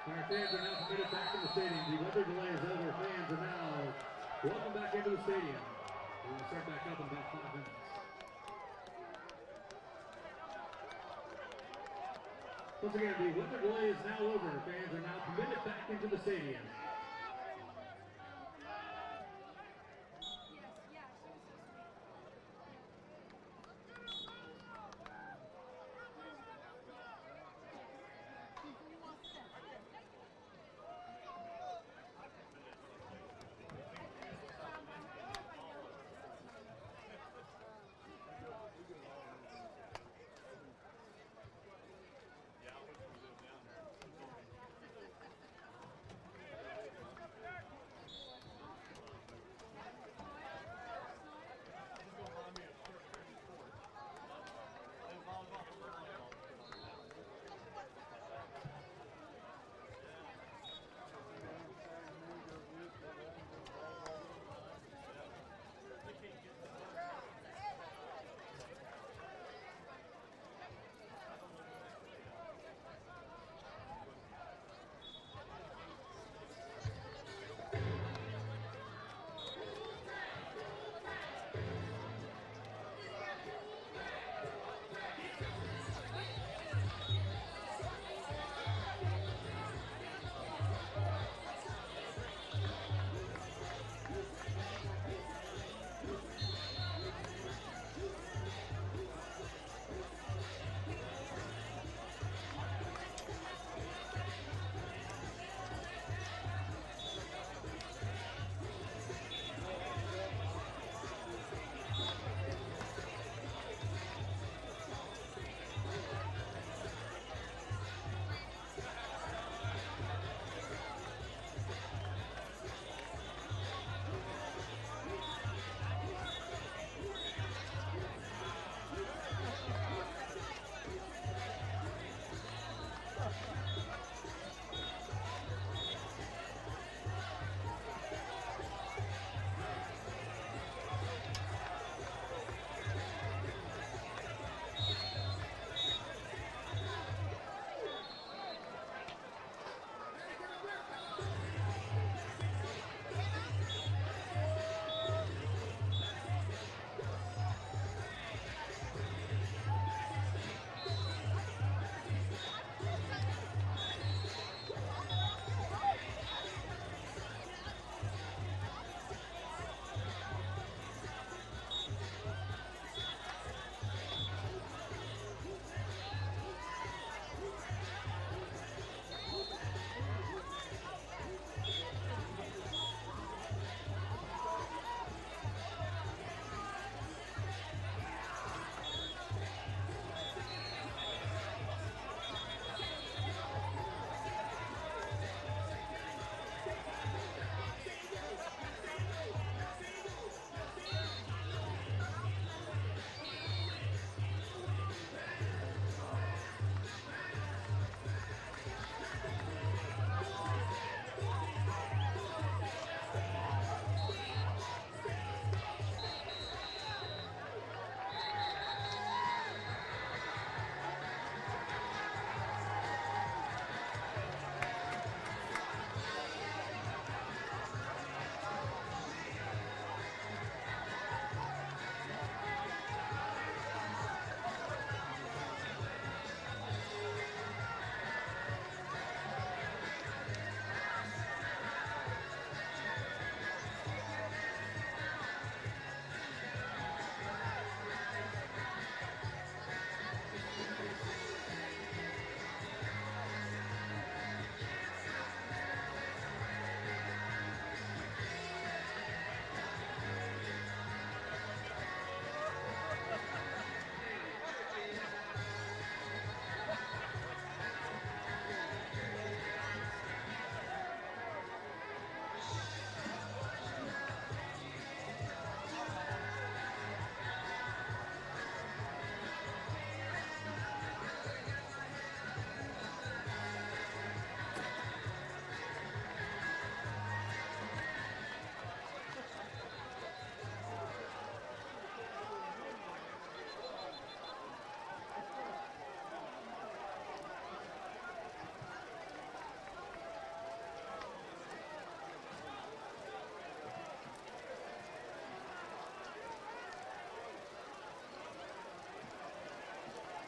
Our fans are now committed back in the stadium. The weather delay is over. Fans are now welcome back into the stadium. We will start back up in about 5 minutes. Once again, the weather delay is now over. Fans are now committed back into the stadium.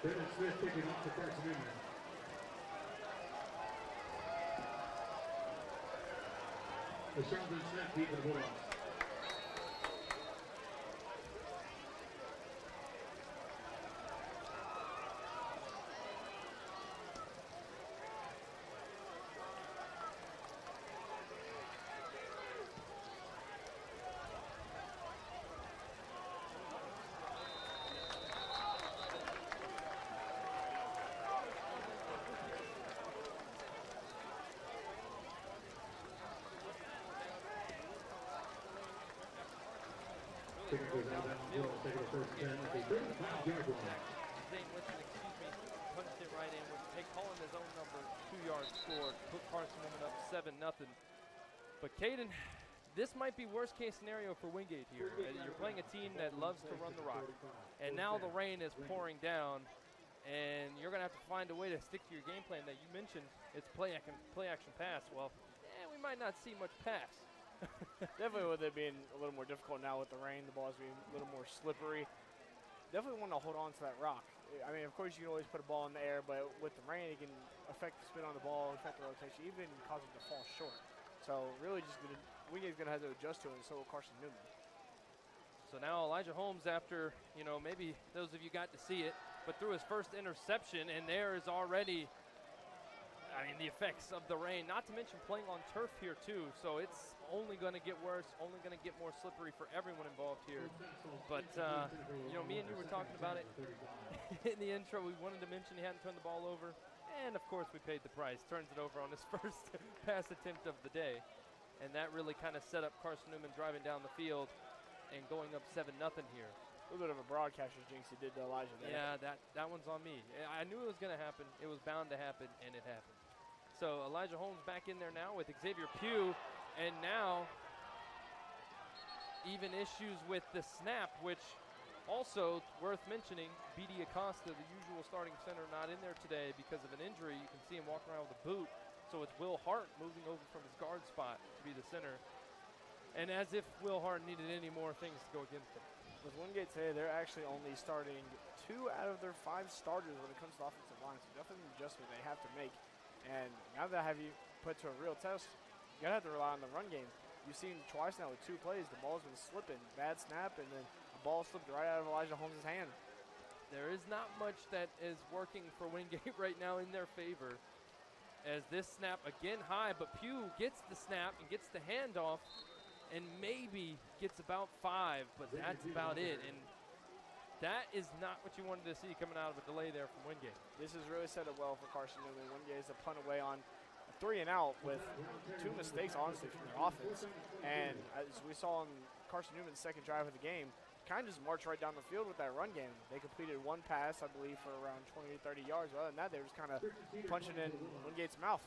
Brendan Smith kicking off for Carson-Newman. The Charlton snap deep for the Bulldogs. Taking goes out of bounds, Bulldogs taking the first 10 at the 35-yard line. Zane Winston, punched it right in with calling his own number, 2-yard score, put Carson-Newman up 7-0. But Caden, this might be worst case scenario for Wingate here. You're playing a team that loves to run the rock, and now the rain is pouring down, and you're going to have to find a way to stick to your game plan that you mentioned. It's play action pass. Well, we might not see much pass. Definitely with it being a little more difficult now with the rain, the ball's being a little more slippery. Definitely want to hold on to that rock. I mean, of course, you can always put a ball in the air, but with the rain, it can affect the spin on the ball, affect the rotation, even cause it to fall short. So really just Wingate's going to have to adjust to it, and so will Carson-Newman. So now Elijah Holmes, after, maybe those of you got to see it, but threw his first interception, and there is already, the effects of the rain, not to mention playing on turf here too, so it's only going to get worse, only going to get more slippery for everyone involved here. But, me and you were talking about it in the intro. We wanted to mention he hadn't turned the ball over, and of course we paid the price. Turns it over on his first pass attempt of the day, and that really kind of set up Carson-Newman driving down the field and going up 7-0 here. A little bit of a broadcaster's jinx he did to Elijah there. Yeah, that one's on me. I knew it was going to happen. It was bound to happen, and it happened. So Elijah Holmes back in there now with Xavier Pugh, and now even issues with the snap, which also worth mentioning, B.D. Acosta, the usual starting center, not in there today because of an injury. You can see him walking around with a boot. So it's Will Hart moving over from his guard spot to be the center. And as if Will Hart needed any more things to go against him. With Wingate today, they're actually only starting 2 out of their 5 starters when it comes to offensive line. So definitely an adjustment they have to make. And now that I have you put to a real test, you're going to have to rely on the run game. You've seen twice now with 2 plays, the ball's been slipping. Bad snap, and then the ball slipped right out of Elijah Holmes' hand. There is not much that is working for Wingate right now in their favor. As this snap again high, but Pugh gets the snap and gets the handoff and maybe gets about 5, but that's about it. And that is not what you wanted to see coming out of a delay there from Wingate. This has really set up well for Carson-Newman. Wingate is a punt away on a 3 and out with 2 mistakes, honestly, from their offense. And as we saw on Carson-Newman's second drive of the game, kind of just marched right down the field with that run game. They completed 1 pass, I believe, for around 20 to 30 yards. Other than that, they were just kind of punching in Wingate's mouth.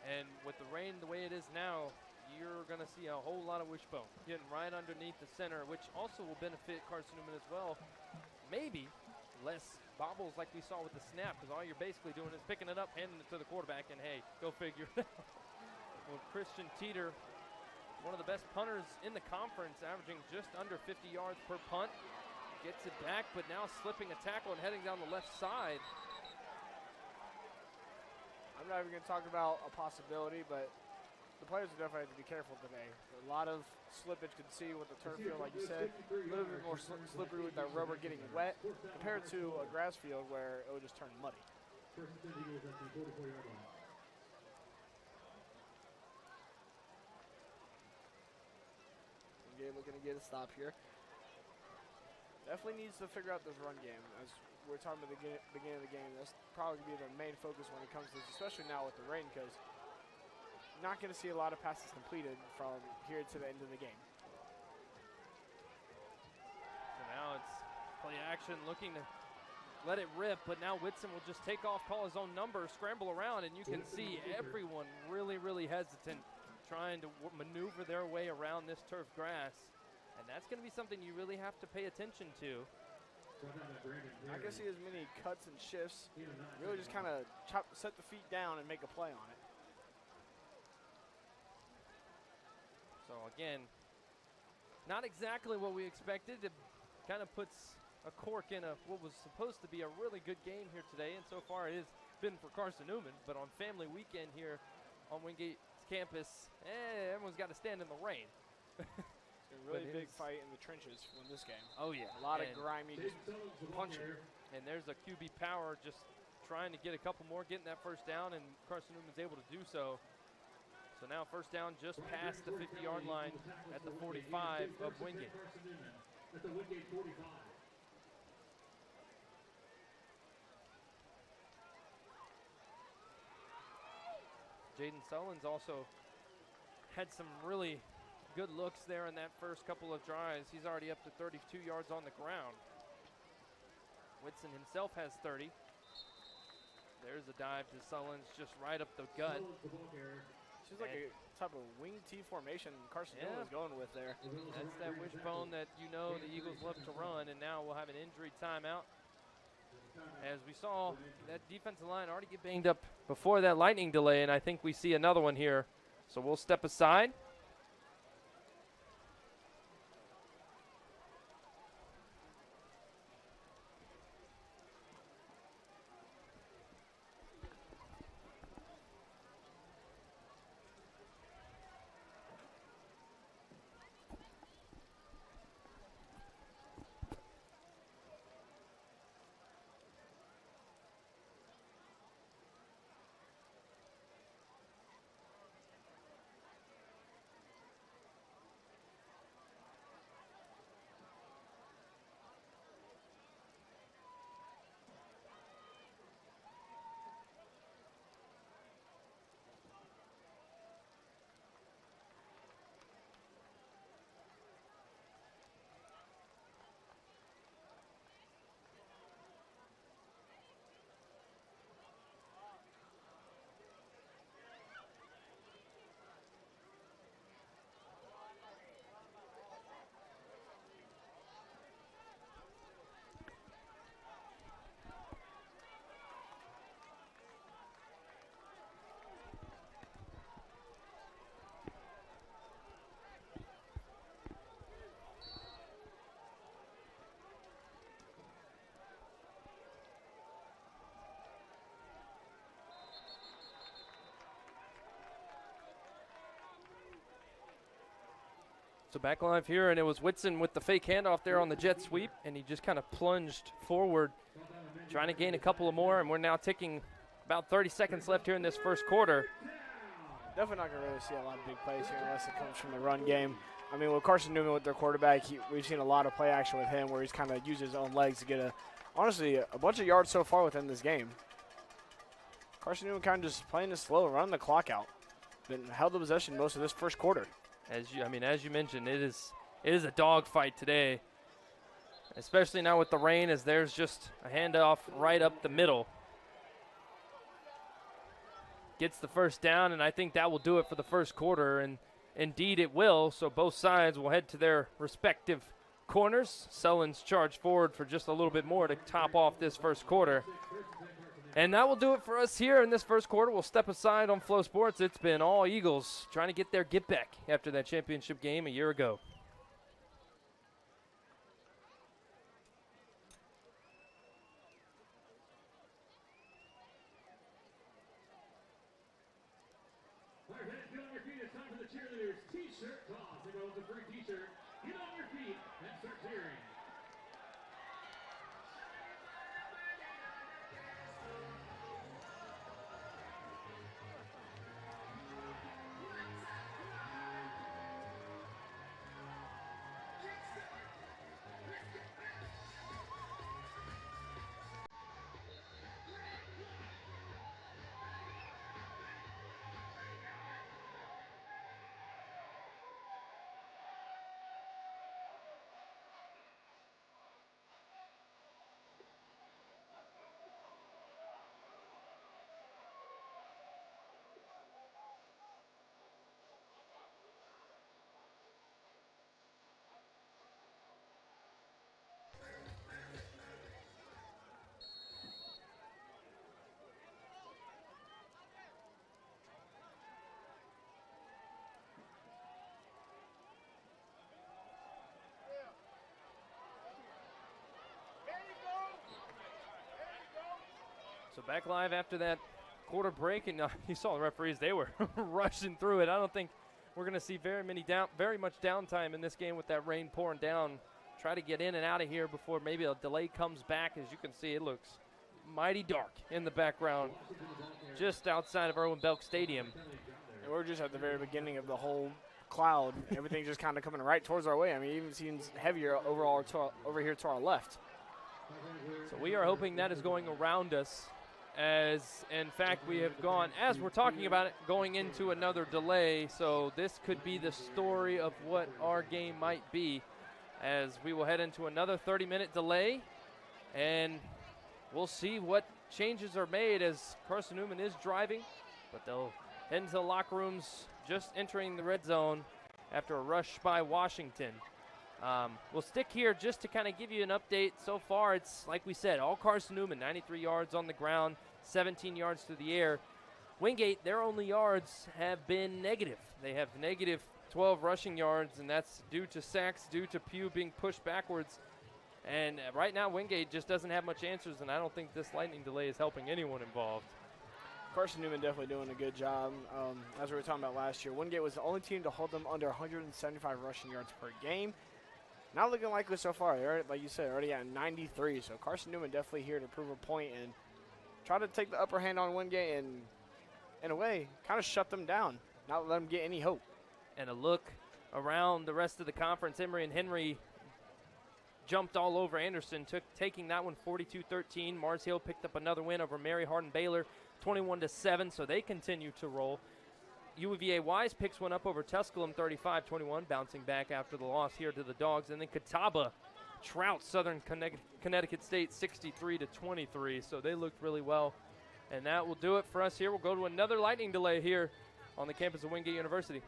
And with the rain the way it is now, you're going to see a whole lot of wishbone getting right underneath the center, which also will benefit Carson-Newman as well. Maybe less bobbles like we saw with the snap, because all you're basically doing is picking it up, handing it to the quarterback, and hey, go figure it out. Well, Christian Teeter, one of the best punters in the conference, averaging just under 50 yards per punt, gets it back, but now slipping a tackle and heading down the left side. I'm not even going to talk about a possibility, but the players will definitely have to be careful today. A lot of slippage, could see with the turf field, like you said, a little bit more slippery with that rubber getting wet compared to a grass field where it would just turn muddy. Wingate looking to get a stop here. Definitely needs to figure out this run game. As we're talking about the beginning of the game, that's probably going to be the main focus when it comes to this, especially now with the rain, because not going to see a lot of passes completed from here to the end of the game. So now it's play action, looking to let it rip, but now Whitson will just take off, call his own number, scramble around, and you can see everyone really, really hesitant, trying to maneuver their way around this turf grass. And that's going to be something you really have to pay attention to. Not going to see as many cuts and shifts. Really just kind of set the feet down and make a play on it. So again, not exactly what we expected. It kind of puts a cork in what was supposed to be a really good game here today, and so far it has been for Carson-Newman. But on family weekend here on Wingate's campus, everyone's got to stand in the rain. A really big fight in the trenches to win this game. Oh, yeah. A lot of grimy just punching. And there's a QB power just trying to get a couple more, getting that first down, and Carson-Newman's able to do so. So now first down just past the 50-yard line at the 45 of Wingate. At the Wingate 45. Jaden Sullins also had some really good looks there in that first couple of drives. He's already up to 32 yards on the ground. Whitson himself has 30. There's a dive to Sullins just right up the gut. Seems like a type of wing T formation Carson-Newman was going with there. That's that wishbone that you know the Eagles love to run, and now we'll have an injury timeout. As we saw that defensive line already get banged up before that lightning delay, and I think we see another one here. So we'll step aside. So back live here, and it was Whitson with the fake handoff there on the jet sweep, and he just kind of plunged forward, trying to gain a couple of more, and we're now ticking about 30 seconds left here in this first quarter. Definitely not going to really see a lot of big plays here unless it comes from the run game. I mean, with Carson-Newman with their quarterback, we've seen a lot of play action with him where he's kind of used his own legs to get, honestly, a bunch of yards so far within this game. Carson-Newman kind of just playing it slow, running the clock out. Been held the possession most of this first quarter. As you mentioned, it is a dogfight today, especially now with the rain, as there's just a handoff right up the middle. Gets the first down, and I think that will do it for the first quarter, and indeed it will. So both sides will head to their respective corners. Sullins charge forward for just a little bit more to top off this first quarter. And that will do it for us here in this first quarter. We'll step aside on Flow Sports. It's been all Eagles trying to get their get back after that championship game a year ago. All right, get on your feet. It's time for the cheerleaders T-shirt toss. They go with the free T-shirt. Get on your feet and start cheering. So back live after that quarter break, and you saw the referees, they were rushing through it. I don't think we're going to see very much downtime in this game with that rain pouring down. Try to get in and out of here before maybe a delay comes back. As you can see, it looks mighty dark in the background just outside of Erwin Belk Stadium. And we're just at the very beginning of the whole cloud. Everything's just kind of coming right towards our way. I mean, it even seems heavier over here to our left. So we are hoping that is going around us, as in fact we have gone, as we're talking about it, going into another delay. So this could be the story of what our game might be, as we will head into another 30-minute delay, and we'll see what changes are made as Carson-Newman is driving, but they'll head into the locker rooms just entering the red zone after a rush by Washington. We'll stick here just to kind of give you an update. So far, it's like we said, all Carson-Newman, 93 yards on the ground, 17 yards through the air. Wingate, their only yards have been negative. They have negative 12 rushing yards, and that's due to sacks, due to Pugh being pushed backwards. And right now, Wingate just doesn't have much answers, and I don't think this lightning delay is helping anyone involved. Carson-Newman definitely doing a good job. As we were talking about last year, Wingate was the only team to hold them under 175 rushing yards per game. Not looking likely so far. They're, like you said, already at 93. So Carson-Newman definitely here to prove a point and try to take the upper hand on Wingate and, in a way, kind of shut them down, not let them get any hope. And a look around the rest of the conference. Emory and Henry jumped all over Anderson, taking that one 42-13. Mars Hill picked up another win over Mary Hardin Baylor, 21-7, so they continue to roll. UVA Wise picks one up over Tusculum, 35-21, bouncing back after the loss here to the Dogs. And then Catawba trouts Southern Connecticut State 63-23, so they looked really well. And that will do it for us here. We'll go to another lightning delay here on the campus of Wingate University.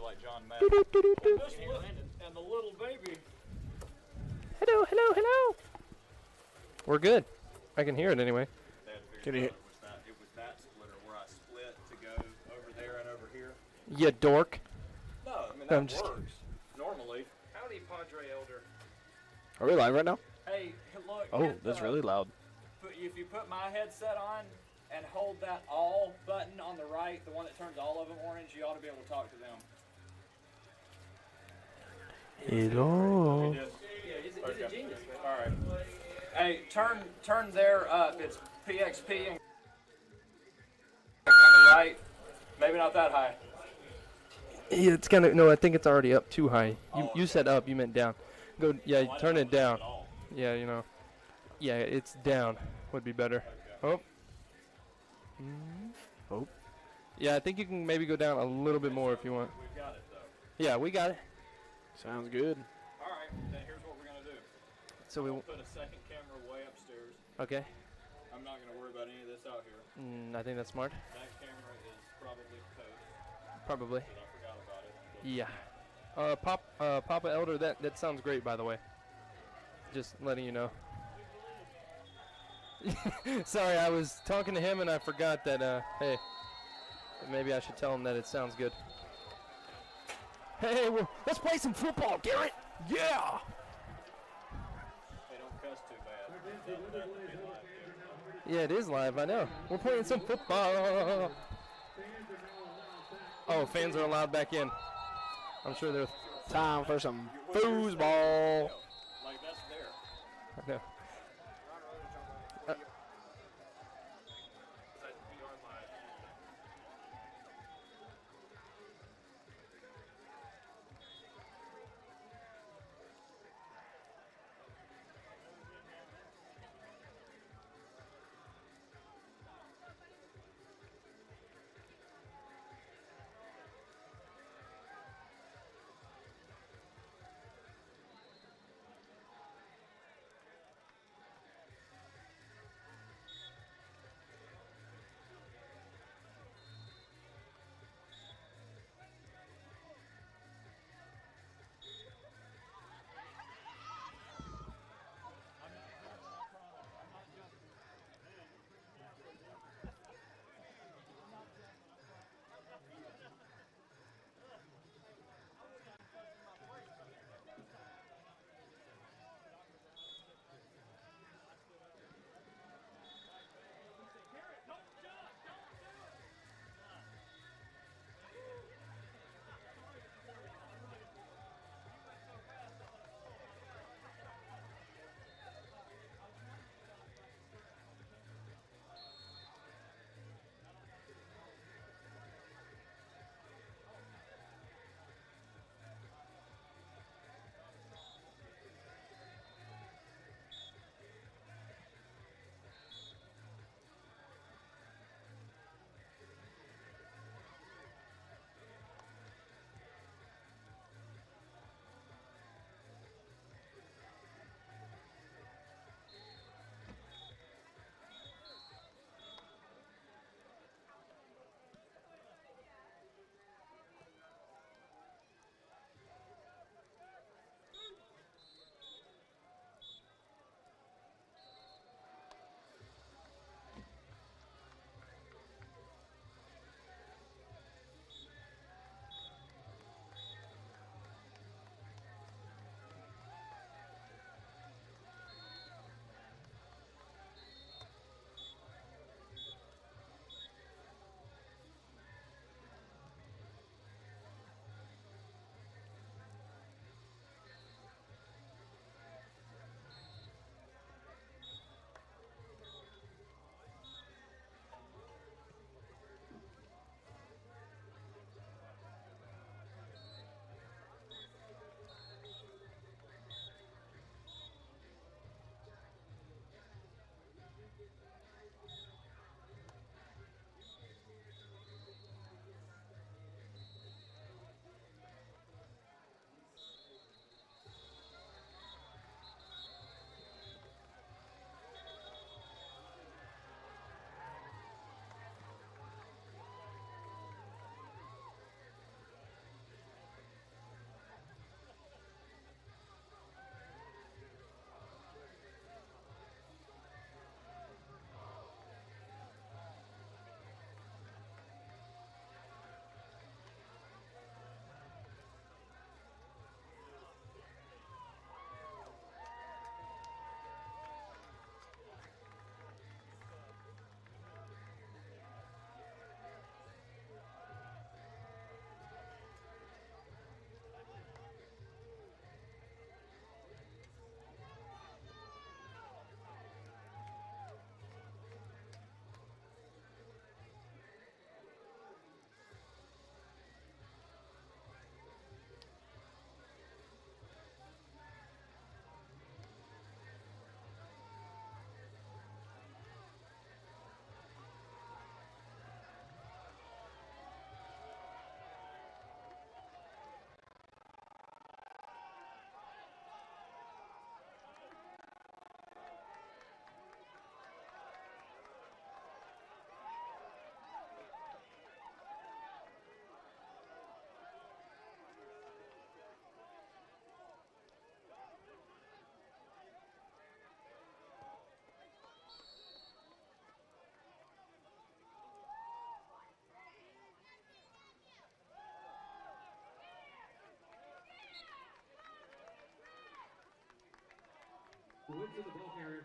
like John Madden. And the little baby. Hello, hello, hello. We're good. I can hear it anyway. Can you hear? It was that splitter where I split to go over there and over here. You dork. No, I mean, I'm that just works. Normally. Howdy, Padre Elder. Are we live right now? Hey, look. Oh, that's really loud. If you put my headset on and hold that all button on the right, the one that turns all of them orange, you ought to be able to talk to them. Hello. Yeah, he's a genius, man. All right. Hey, turn there up. It's PXP and on the right. Maybe not that high. Yeah, it's kind of, no, I think it's already up too high. You Oh, you said up, you meant down. Go, yeah, Oh, I turn didn't it know down. at all. Yeah, you know. Yeah, it's down would be better. Okay. Oh. Oh. Yeah, I think you can maybe go down a little bit more if you want. We've got it though. Yeah, we got it. Sounds good. All right. Then here's what we're gonna do. So we, We'll put a second camera way upstairs. okay. I'm not gonna worry about any of this out here. I think that's smart. That camera is probably post. Probably. Because I forgot about it. Yeah. Papa Elder, that sounds great, by the way. Just letting you know. Sorry, I was talking to him and I forgot that, hey, maybe I should tell him that it sounds good. Hey, well, let's play some football, Garrett! Yeah! They don't cuss too bad. That would be live. Yeah, it is live, I know. We're playing some football. Oh, fans are allowed back in. I'm sure they're... Time for some foosball. Like that's there. I know. Woods in the ball carrier.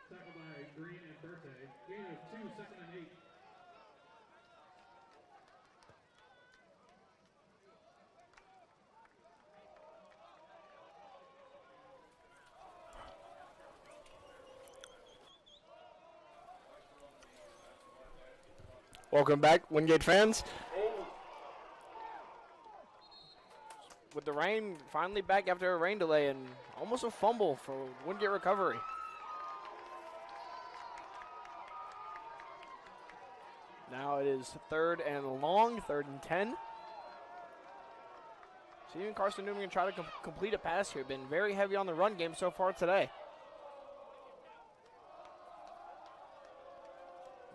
Tackled by Green and Berthe. Gain of 2, 2nd and 8. Welcome back, Wingate fans. With the rain finally back after a rain delay and almost a fumble for Wingate recovery. Now it is 3rd and long, 3rd and 10. So even Carson-Newman can try to complete a pass here. Been very heavy on the run game so far today.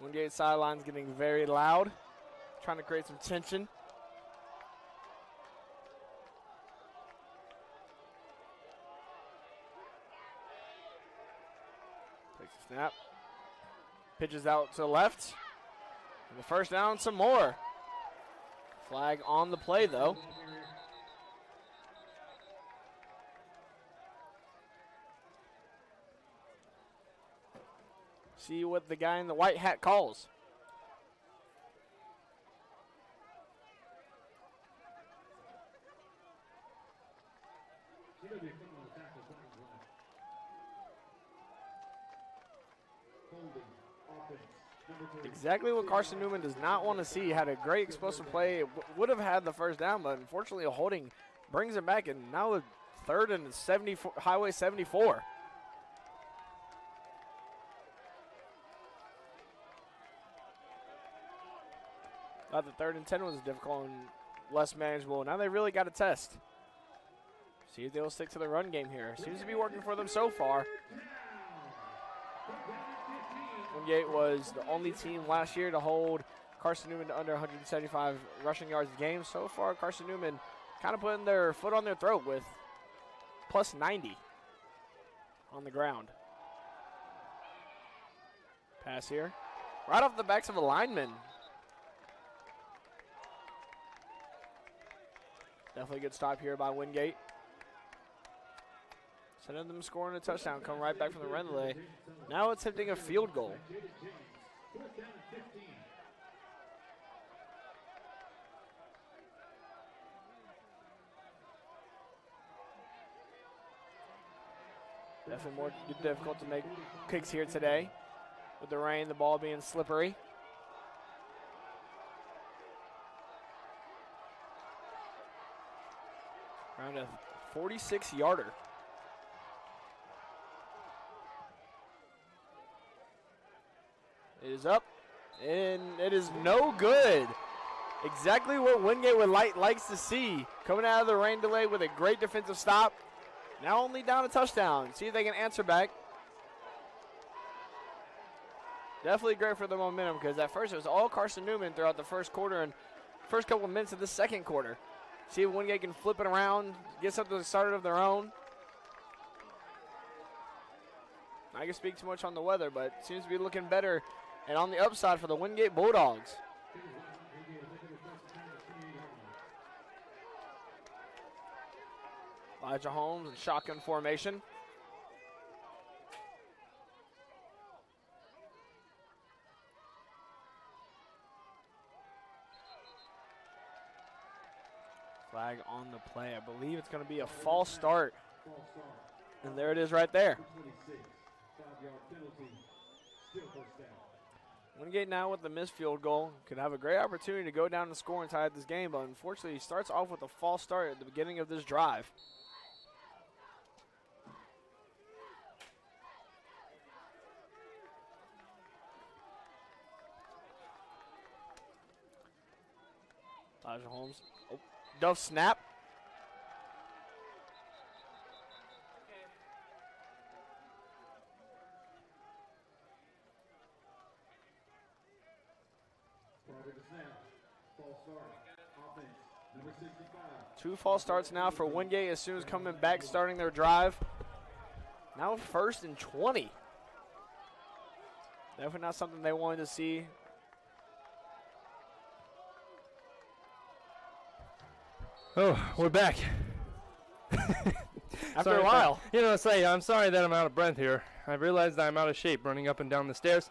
Wingate sideline's getting very loud, trying to create some tension. Takes a snap. Pitches out to the left. And the first down, some more. Flag on the play, though. See what the guy in the white hat calls. Exactly what Carson-Newman does not want to see. Had a great explosive play. Would have had the first down, but unfortunately a holding brings him back, and now a 3rd and 74, Highway 74. Thought the 3rd and 10 was difficult and less manageable. Now they really got a test. See if they'll stick to the run game here. Seems to be working for them so far. Wingate was the only team last year to hold Carson-Newman to under 175 rushing yards a game. So far, Carson-Newman kind of putting their foot on their throat with plus 90 on the ground. Pass here. Right off the backs of a lineman. Definitely a good stop here by Wingate. Instead of them scoring a touchdown, come right back from the run delay. Now attempting a field goal. Definitely more difficult to make kicks here today. With the rain, the ball being slippery. Around a 46-yarder. It is up, and it is no good. Exactly what Wingate likes to see. Coming out of the rain delay with a great defensive stop. Now only down a touchdown. See if they can answer back. Definitely great for the momentum, because at first it was all Carson-Newman throughout the first quarter and first couple of minutes of the second quarter. See if Wingate can flip it around, get something started of their own. I can speak too much on the weather, but it seems to be looking better and on the upside for the Wingate Bulldogs. Elijah Holmes in shotgun formation. Flag on the play. I believe it's going to be a false start. And there it is right there. Wingate now with the missed field goal could have a great opportunity to go down and score and tie up this game, but unfortunately he starts off with a false start at the beginning of this drive. Elijah Holmes. Oh, Duff snap. Two false starts now for Wingate as soon as coming back, starting their drive. Now 1st and 20. Definitely not something they wanted to see. Oh, we're back. After a while. I'm sorry that I'm out of breath here. I realized I'm out of shape running up and down the stairs.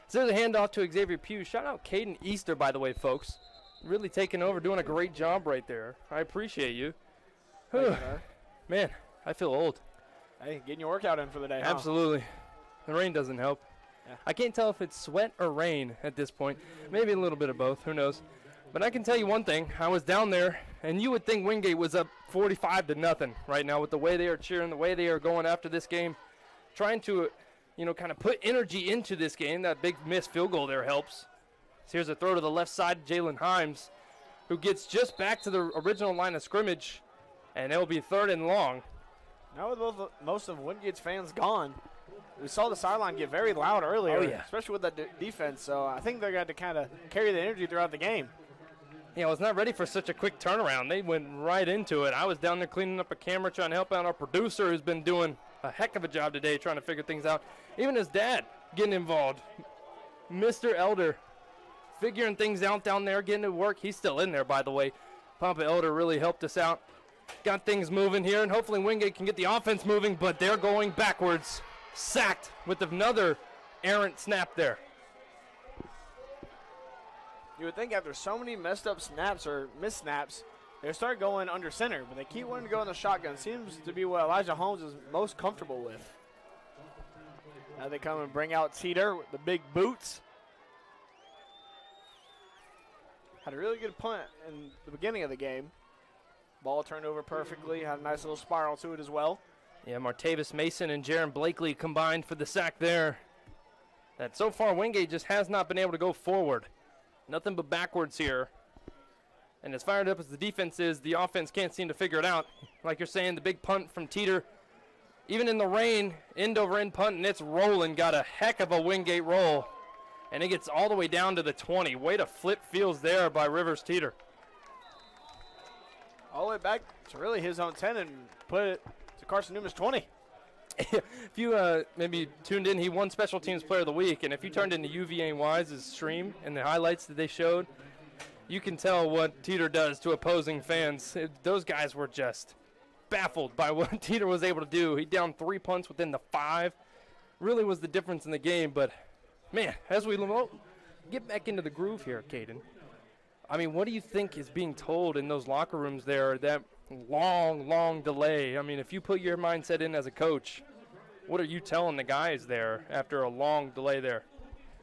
So there's a handoff to Xavier Pugh. Shout out Caden Easter, by the way, folks. Really taking over, doing a great job right there. I appreciate you. Man, I feel old. Hey, getting your workout in for the day, huh? Absolutely. The rain doesn't help. Yeah. I can't tell if it's sweat or rain at this point. Maybe a little bit of both. Who knows? But I can tell you one thing. I was down there, and you would think Wingate was up 45-0 right now with the way they are cheering, the way they are going after this game, trying to, kind of put energy into this game. That big missed field goal there helps. So here's a throw to the left side, Jalen Himes, who gets just back to the original line of scrimmage, and it'll be 3rd and long. Now with most of Wingate's fans gone, we saw the sideline get very loud earlier, especially with that defense. So I think they're going to kind of carry the energy throughout the game. Yeah, I was not ready for such a quick turnaround. They went right into it. I was down there cleaning up a camera, trying to help out our producer who's been doing a heck of a job today trying to figure things out. Even his dad getting involved. Mr. Elder figuring things out down there, getting to work. He's still in there, by the way. Papa Elder really helped us out. Got things moving here, and hopefully Wingate can get the offense moving, but they're going backwards. Sacked with another errant snap there. You would think after so many messed up snaps or missed snaps, they would start going under center, but they keep wanting to go in the shotgun. Seems to be what Elijah Holmes is most comfortable with. Now they come and bring out Teeter with the big boots. Had a really good punt in the beginning of the game. Ball turned over perfectly, had a nice little spiral to it as well. Yeah, Martavis Mason and Jaron Blakely combined for the sack there. That so far Wingate just has not been able to go forward. Nothing but backwards here. And as fired up as the defense is, the offense can't seem to figure it out. Like you're saying, the big punt from Teeter, even in the rain, end-over-end punt, and it's rolling. Got a heck of a Wingate roll. And it gets all the way down to the 20. Way to flip fields there by Rivers Teeter. All the way back to really his own 10 and put it to Carson-Newman's 20. If you maybe tuned in, he won Special Teams Player of the Week, and if you turned into UVA Wise's stream and the highlights that they showed, you can tell what Teeter does to opposing fans. Those guys were just baffled by what Teeter was able to do. He downed 3 punts within the 5. Really was the difference in the game, but, man, as we get back into the groove here, Caden, I mean, what do you think is being told in those locker rooms there, that long delay? I mean, if you put your mindset in as a coach, what are you telling the guys there after a long delay there?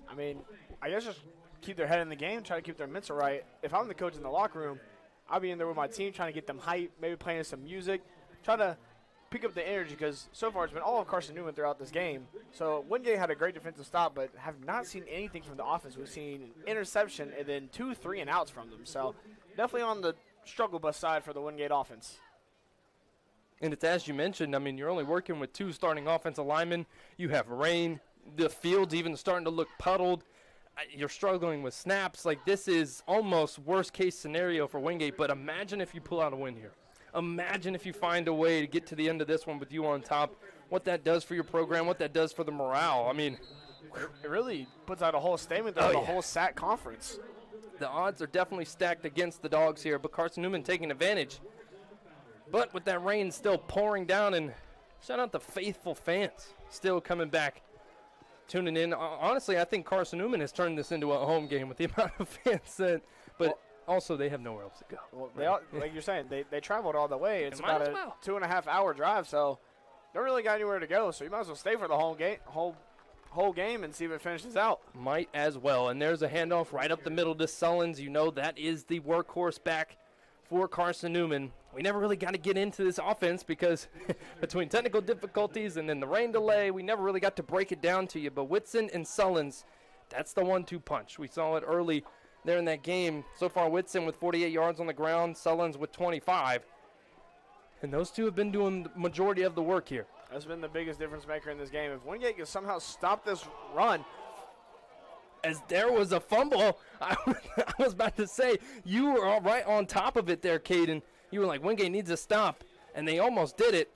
I mean, I guess just keep their head in the game, try to keep their mental right. If I'm the coach in the locker room, I'll be in there with my team trying to get them hype, maybe playing some music, try to pick up the energy, because so far it's been all of Carson-Newman throughout this game. So Wingate had a great defensive stop, but have not seen anything from the offense. We've seen an interception and then 2 3-and-outs from them. So definitely on the struggle bus side for the Wingate offense. And it's as you mentioned, I mean, you're only working with 2 starting offensive linemen. You have rain. The field's even starting to look puddled. You're struggling with snaps. Like, this is almost worst-case scenario for Wingate, but imagine if you pull out a win here. Imagine if you find a way to get to the end of this one with you on top, what that does for your program, what that does for the morale. I mean, it really puts out a whole statement throughout the whole SAC conference. The odds are definitely stacked against the Dogs here, but Carson-Newman taking advantage. But with that rain still pouring down, and shout out the faithful fans still coming back, tuning in. Honestly, I think Carson-Newman has turned this into a home game with the amount of fans that, but also they have nowhere else to go. Well, they all, like you're saying, they traveled all the way. It's about a 2.5-hour drive, so don't really got anywhere to go. So you might as well stay for the whole game and see if it finishes out. Might as well. And there's a handoff right up the middle to Sullins. You know that is the workhorse back for Carson-Newman. We never really got to get into this offense because between technical difficulties and then the rain delay, we never really got to break it down to you. But Whitson and Sullins, that's the 1-2 punch. We saw it early there in that game. So far, Whitson with 48 yards on the ground, Sullins with 25. And those two have been doing the majority of the work here. That's been the biggest difference maker in this game. If Wingate can somehow stop this run. As there was a fumble, I was about to say, you were all right on top of it there, Caden. You were like, Wingate needs to stop, and they almost did it.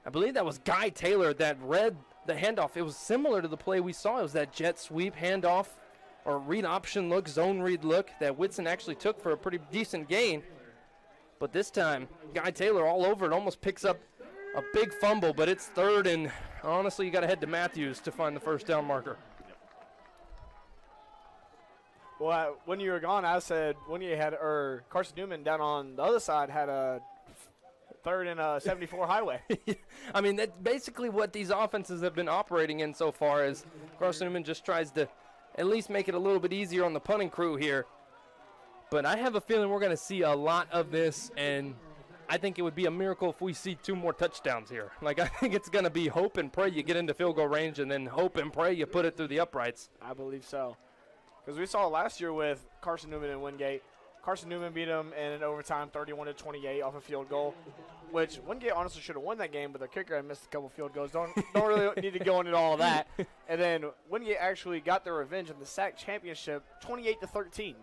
I believe that was Guy Taylor that read the handoff. It was similar to the play we saw. It was that jet sweep handoff or read option look, zone read look that Whitson actually took for a pretty decent gain. But this time, Guy Taylor all over it, almost picks up a big fumble, but it's third, and honestly, you got to head to Matthews to find the first down marker. Well, when you were gone, I said Carson-Newman down on the other side had a third and a 74 highway. I mean, that's basically what these offenses have been operating in so far, is Carson-Newman just tries to at least make it a little bit easier on the punting crew here. But I have a feeling we're going to see a lot of this, and I think it would be a miracle if we see 2 more touchdowns here. Like, I think it's going to be hope and pray you get into field goal range, and then hope and pray you put it through the uprights. I believe so. Because we saw last year with Carson-Newman and Wingate. Carson-Newman beat them in overtime 31-28 off a field goal, which Wingate honestly should have won that game, but their kicker had missed a couple field goals. Don't really need to go into all of that. And then Wingate actually got their revenge in the SAC championship 28-13.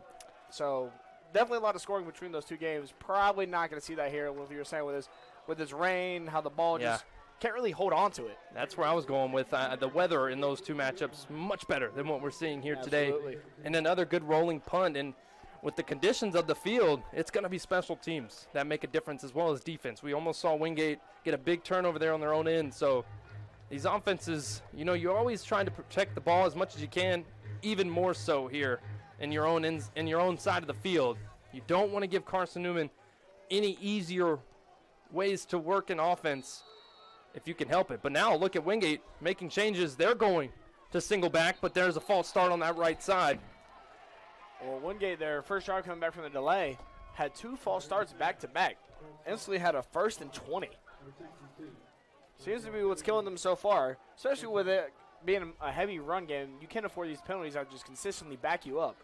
So definitely a lot of scoring between those 2 games. Probably not going to see that here, what you were saying with this rain, how the ball just can't really hold on to it. That's where I was going with the weather in those 2 matchups, much better than what we're seeing here today. And another good rolling punt. And with the conditions of the field, it's going to be special teams that make a difference as well as defense. We almost saw Wingate get a big turnover there on their own end. So these offenses, you know, you're always trying to protect the ball as much as you can, even more so here in your own side of the field. You don't want to give Carson-Newman any easier ways to work in offense if you can help it. But now look at Wingate making changes. They're going to single back, but there's a false start on that right side. Well, Wingate, their first drive coming back from the delay, had 2 false starts back-to-back. Instantly had a 1st and 20. Seems to be what's killing them so far, especially with it being a heavy run game. You can't afford these penalties that just consistently back you up.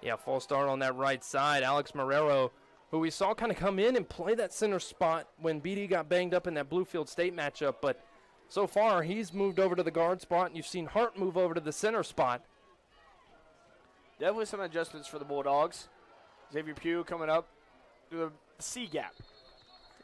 Yeah, false start on that right side. Alex Marrero, who we saw kind of come in and play that center spot when BD got banged up in that Bluefield State matchup. But so far, he's moved over to the guard spot, and you've seen Hart move over to the center spot. Definitely some adjustments for the Bulldogs. Xavier Pugh coming up through the C gap.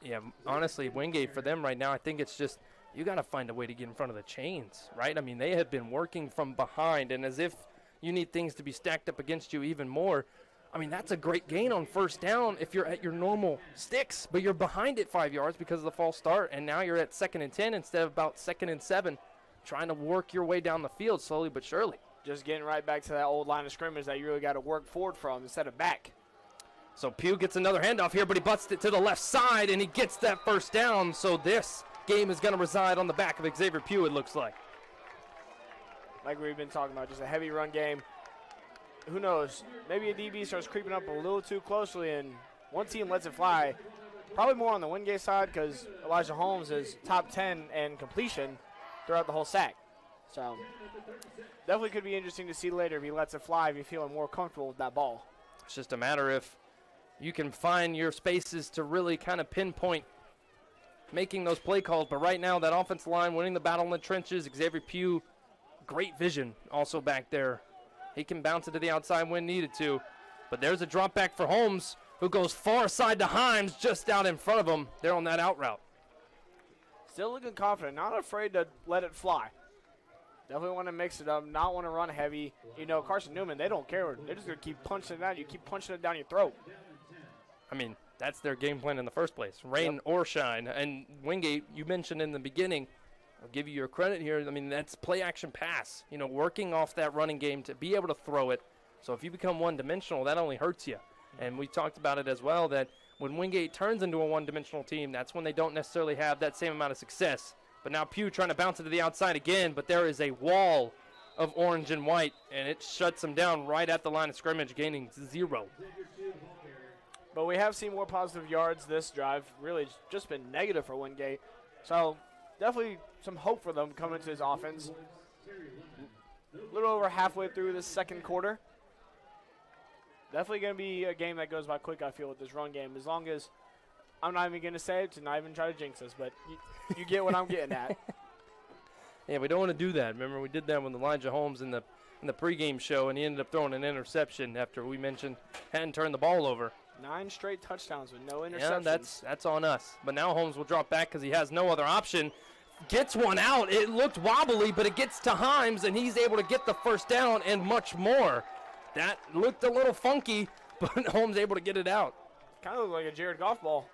Yeah, honestly, Wingate for them right now, I think it's just you got to find a way to get in front of the chains, right? I mean, they have been working from behind, and as if you need things to be stacked up against you even more. I mean, that's a great gain on first down if you're at your normal sticks, but you're behind it 5 yards because of the false start, and now you're at 2nd and 10 instead of about 2nd and 7, trying to work your way down the field slowly but surely. Just getting right back to that old line of scrimmage that you really got to work forward from instead of back. So Pugh gets another handoff here, but he butts it to the left side, and he gets that first down. So this game is going to reside on the back of Xavier Pugh, it looks like. Like we've been talking about, just a heavy run game. Who knows? Maybe a DB starts creeping up a little too closely, and one team lets it fly. Probably more on the Wingate side because Elijah Holmes is top 10 in completion throughout the whole SAC. So definitely could be interesting to see later if he lets it fly, if you're feeling more comfortable with that ball. It's just a matter if you can find your spaces to really kind of pinpoint making those play calls. But right now, that offensive line winning the battle in the trenches. Xavier Pugh, great vision also back there. He can bounce it to the outside when needed to. But there's a drop back for Holmes, who goes far side to Himes, just out in front of him. They're on that out route. Still looking confident, not afraid to let it fly. Definitely want to mix it up, not want to run heavy. You know, Carson-Newman, they don't care. They're just going to keep punching it out. You keep punching it down your throat. I mean, that's their game plan in the first place, rain or shine. And Wingate, you mentioned in the beginning, I'll give you your credit here. I mean, that's play-action pass, you know, working off that running game to be able to throw it. So if you become one-dimensional, that only hurts you. And we talked about it as well, that when Wingate turns into a one-dimensional team, that's when they don't necessarily have that same amount of success. But now Pugh trying to bounce it to the outside again, but there is a wall of orange and white, and it shuts them down right at the line of scrimmage, gaining 0. But we have seen more positive yards this drive. Really just been negative for Wingate. So definitely some hope for them coming into this offense. A little over halfway through this second quarter. Definitely going to be a game that goes by quick, I feel, with this run game. As long as, I'm not even going to say it to not even try to jinx us, but you get what I'm getting at. Yeah, we don't want to do that. Remember, we did that with Elijah Holmes in the pregame show, and he ended up throwing an interception after we mentioned hadn't turned the ball over. 9 straight touchdowns with no interceptions. Yeah, that's on us. But now Holmes will drop back because he has no other option. Gets one out. It looked wobbly, but it gets to Himes, and he's able to get the first down and much more. That looked a little funky, but Holmes able to get it out. Kind of looked like a Jared Goff ball.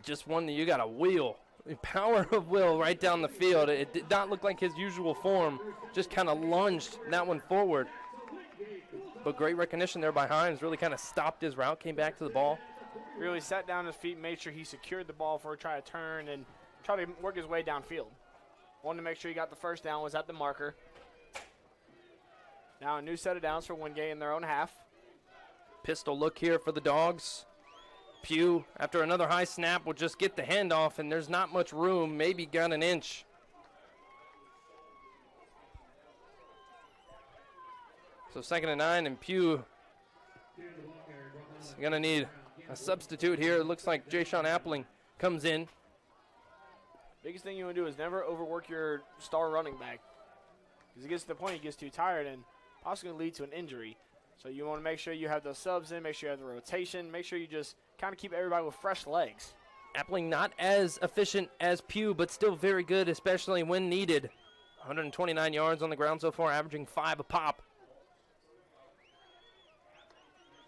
Just one that you got to wheel. Power of will right down the field. It did not look like his usual form. Just kind of lunged that one forward. But great recognition there by Hines. Really kind of stopped his route, came back to the ball. Really sat down his feet, made sure he secured the ball before he tried to turn and try to work his way downfield. Wanted to make sure he got the first down, was at the marker. Now a new set of downs for Wingate in their own half. Pistol look here for the Dogs. Pugh, after another high snap, will just get the handoff, and there's not much room, maybe got an inch. So 2nd and 9, and Pugh is going to need a substitute here. It looks like Jay-Sean Appling comes in. Biggest thing you want to do is never overwork your star running back. Because it gets to the point he gets too tired and possibly going to lead to an injury. So you want to make sure you have those subs in, make sure you have the rotation, make sure you just kind of keep everybody with fresh legs. Appling not as efficient as Pugh, but still very good, especially when needed. 129 yards on the ground so far, averaging 5 a pop.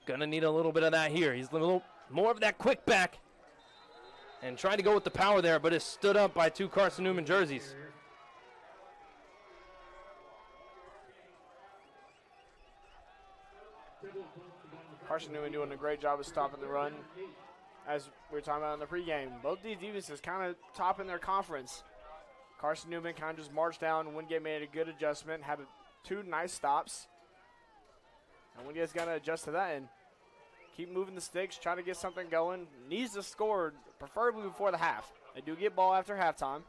Gonna need a little bit of that here. He's a little more of that quick back. And tried to go with the power there, but is stood up by 2 Carson-Newman jerseys. Carson-Newman doing a great job of stopping the run. As we were talking about in the pregame, both these defenses kind of top in their conference. Carson-Newman kind of just marched down. Wingate made a good adjustment, had 2 nice stops. And Wingate's got to adjust to that and keep moving the sticks, try to get something going. Needs to score, preferably before the half. They do get ball after halftime.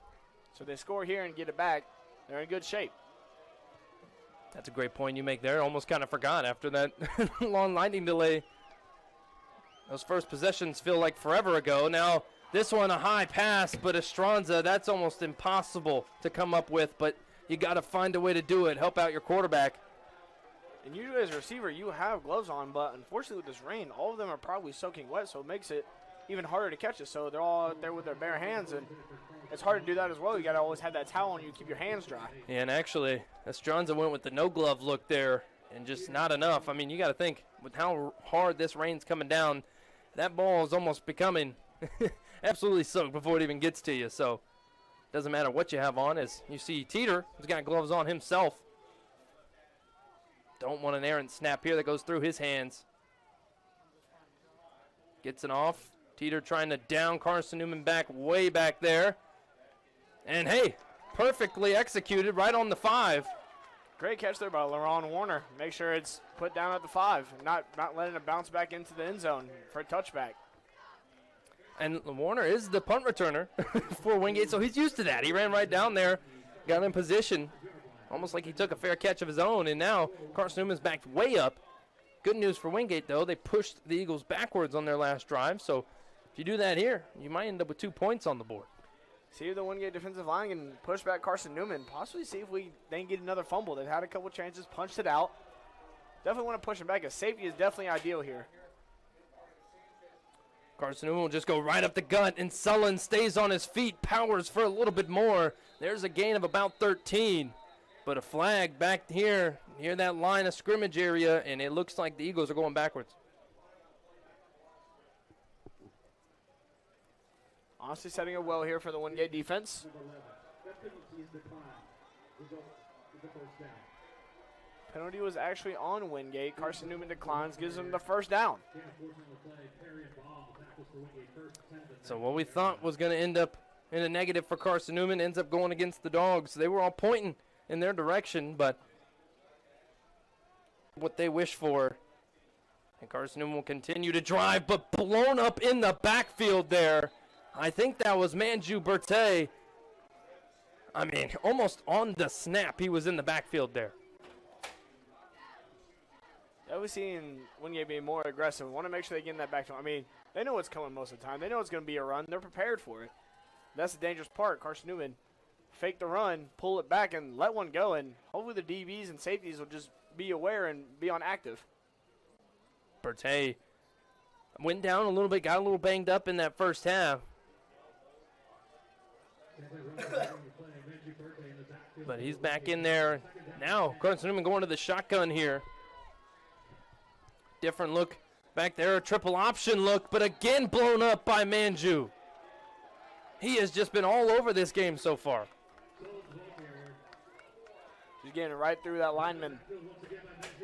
So they score here and get it back. They're in good shape. That's a great point you make there. Almost kind of forgot after that long lightning delay. Those first possessions feel like forever ago. Now, this one a high pass, but Estranza, that's almost impossible to come up with, but you got to find a way to do it. Help out your quarterback. And usually as a receiver, you have gloves on, but unfortunately with this rain, all of them are probably soaking wet, so it makes it even harder to catch it. So they're all out there with their bare hands, and it's hard to do that as well. You got to always have that towel on you to keep your hands dry. Yeah, and actually, Estranza went with the no-glove look there, and just not enough. I mean, you got to think, with how hard this rain's coming down, that ball is almost becoming absolutely soaked before it even gets to you. So it doesn't matter what you have on. As you see, Teeter has got gloves on himself. Don't want an errant snap here that goes through his hands. Gets it off. Teeter trying to down Carson-Newman back, way back there. And hey, perfectly executed right on the 5. Great catch there by LaRon Warner. Make sure it's put down at the 5, not letting it bounce back into the end zone for a touchback. And Warner is the punt returner for Wingate, so he's used to that. He ran right down there, got in position, almost like he took a fair catch of his own, and now Carson-Newman's backed way up. Good news for Wingate, though. They pushed the Eagles backwards on their last drive, so if you do that here, you might end up with 2 points on the board. See if the Wingate defensive line can push back Carson-Newman, possibly see if we then get another fumble. They've had a couple chances, punched it out. Definitely want to push him back. A safety is definitely ideal here. Carson-Newman will just go right up the gut, and Sullen stays on his feet, powers for a little bit more. There's a gain of about 13. But a flag back here near that line of scrimmage area, and it looks like the Eagles are going backwards. Honestly setting it well here for the Wingate defense. Penalty was actually on Wingate. Carson-Newman declines, gives him the first down. So what we thought was going to end up in a negative for Carson-Newman ends up going against the Dogs. They were all pointing in their direction, but what they wish for. And Carson-Newman will continue to drive, but blown up in the backfield there. I think that was Manju Bertay. I mean, almost on the snap, he was in the backfield there. Yeah, we've seen Wingate being more aggressive. We want to make sure they get in that backfield. I mean, they know what's coming most of the time. They know it's going to be a run. They're prepared for it. That's the dangerous part. Carson-Newman fake the run, pull it back, and let one go, and hopefully the DBs and safeties will just be aware and be on active. Bertay went down a little bit, got a little banged up in that first half. But he's back in there. Now Carson-Newman going to the shotgun here. Different look Back there, a triple option look, but again blown up by Manju. He has just been all over this game so far. He's getting right through that lineman.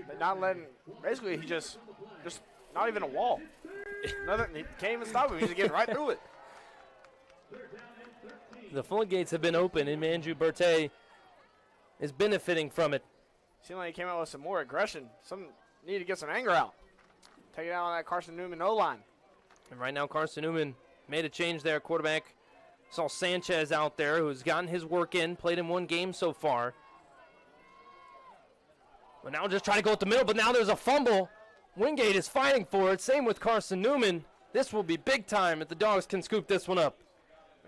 But not letting, basically he just not even a wall. Nothing, he can't even stop him. He's just getting right through it. The floodgates have been open, and Manju Bertay is benefiting from it. Seemed like he came out with some more aggression. Need to get some anger out. Take it out on that Carson-Newman O-line. And right now Carson-Newman made a change there. Quarterback saw Sanchez out there, who's gotten his work in, played in one game so far. But now just trying to go up the middle, but now there's a fumble. Wingate is fighting for it. Same with Carson-Newman. This will be big time if the Dogs can scoop this one up.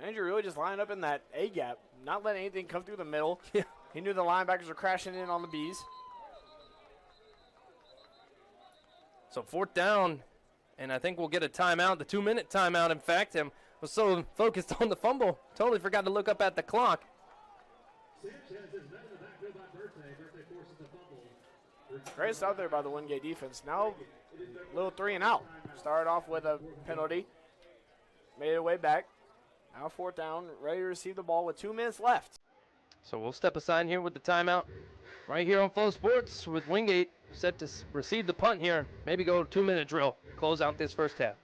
Andrew really just lined up in that A-gap, not letting anything come through the middle. Yeah. He knew the linebackers were crashing in on the Bees. So 4th down, and I think we'll get a timeout, the 2-minute timeout, in fact. I was so focused on the fumble, totally forgot to look up at the clock. Great stuff there by the Wingate defense. Now, little 3 and out. Started off with a penalty, made it way back. Now 4th down, ready to receive the ball with 2 minutes left. So we'll step aside here with the timeout right here on Flow Sports with Wingate set to receive the punt here. Maybe go 2-minute drill, close out this first half.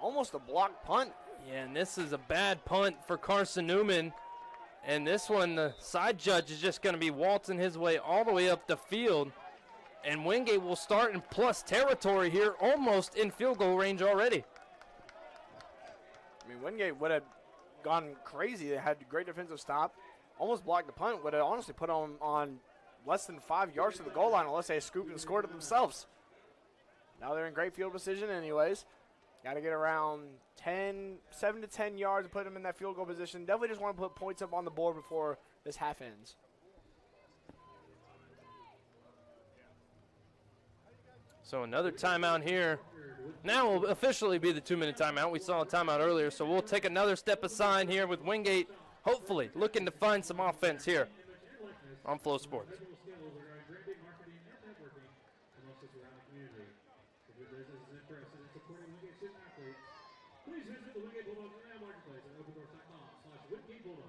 Almost a blocked punt. Yeah, and this is a bad punt for Carson-Newman. And this one, the side judge is just going to be waltzing his way all the way up the field. And Wingate will start in plus territory here, almost in field goal range already. I mean, Wingate would have gone crazy. They had a great defensive stop. Almost blocked the punt. Would have honestly put them on less than 5 yards to the goal line unless they scooped and scored it themselves. Now they're in great field position anyways. Got to get around 7 to 10 yards to put them in that field goal position. Definitely just want to put points up on the board before this half ends. So another timeout here. Now will officially be the 2-minute timeout. We saw a timeout earlier, so we'll take another step aside here with Wingate, hopefully looking to find some offense here on Flow Sports. Please visit the Wingate Bulldogs Internet Marketplace at opendoors.com/Wingate Bulldogs.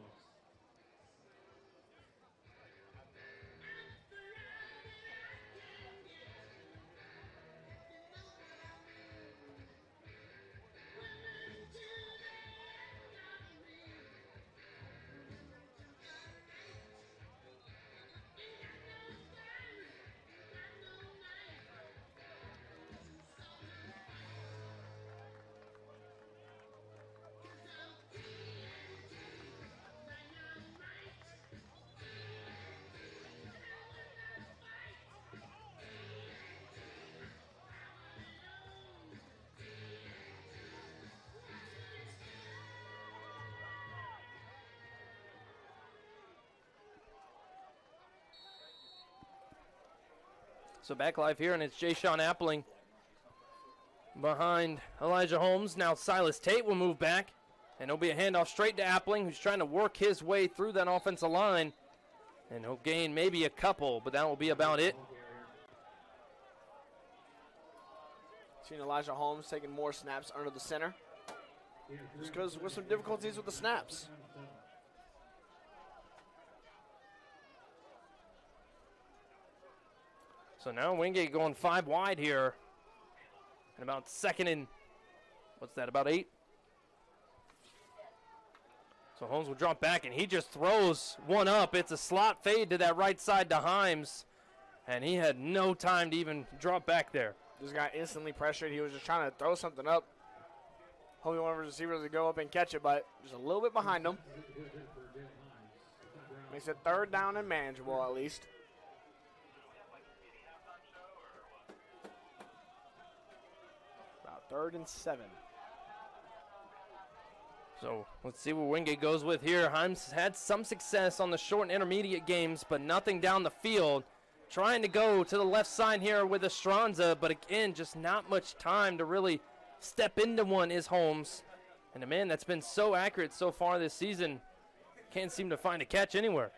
So back live here, and it's Jay-Sean Appling behind Elijah Holmes. Now Silas Tate will move back, and it'll be a handoff straight to Appling, who's trying to work his way through that offensive line. And he'll gain maybe a couple, but that will be about it. Seen Elijah Holmes taking more snaps under the center. Just because with some difficulties with the snaps. So now Wingate going 5 wide here. And about second and, what's that, about 8? So Holmes will drop back, and he just throws one up. It's a slot fade to that right side to Himes, and he had no time to even drop back there. This guy instantly pressured. He was just trying to throw something up. Hoping one of his receivers would go up and catch it, but just a little bit behind him. Makes it 3rd down and manageable at least. About 3rd and 7. So let's see what Wingate goes with here. Himes had some success on the short and intermediate games, but nothing down the field. Trying to go to the left side here with Estranza, but again, just not much time to really step into one is Holmes. And a man that's been so accurate so far this season can't seem to find a catch anywhere.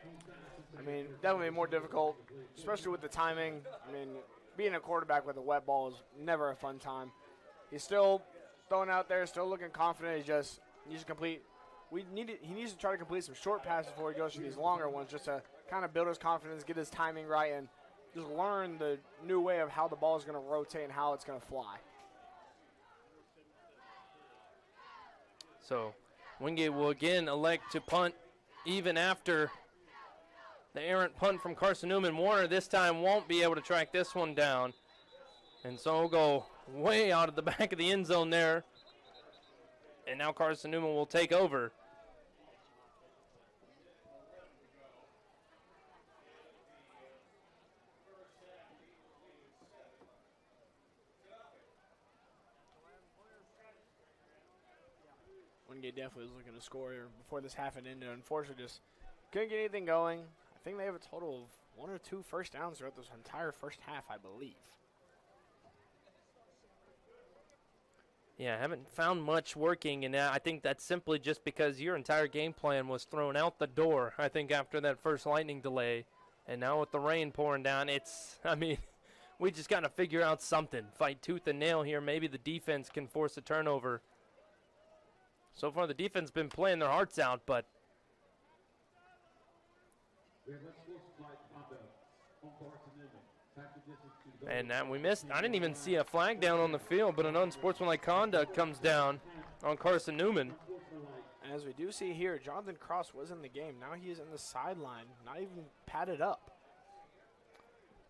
I mean, definitely more difficult, especially with the timing. I mean, being a quarterback with a wet ball is never a fun time. He's still throwing out there, still looking confident. He just needs to complete. He needs to try to complete some short passes before he goes to these longer ones, just to kind of build his confidence, get his timing right, and just learn the new way of how the ball is going to rotate and how it's going to fly. So Wingate will again elect to punt even after the errant punt from Carson-Newman. Warner this time won't be able to track this one down. And so we'll go way out of the back of the end zone there. And now Carson-Newman will take over. Wingate definitely was looking to score here before this half ended. Unfortunately, just couldn't get anything going. I think they have a total of 1 or 2 first downs throughout this entire first half, I believe. Yeah, I haven't found much working, and I think that's simply just because your entire game plan was thrown out the door, I think, after that first lightning delay. And now with the rain pouring down, we just got to figure out something. Fight tooth and nail here. Maybe the defense can force a turnover. So far, the defense has been playing their hearts out, but and we missed. I didn't even see a flag down on the field, but an unsportsmanlike conduct comes down on Carson-Newman. As we do see here, Jonathan Cross was in the game. Now he is in the sideline, not even padded up.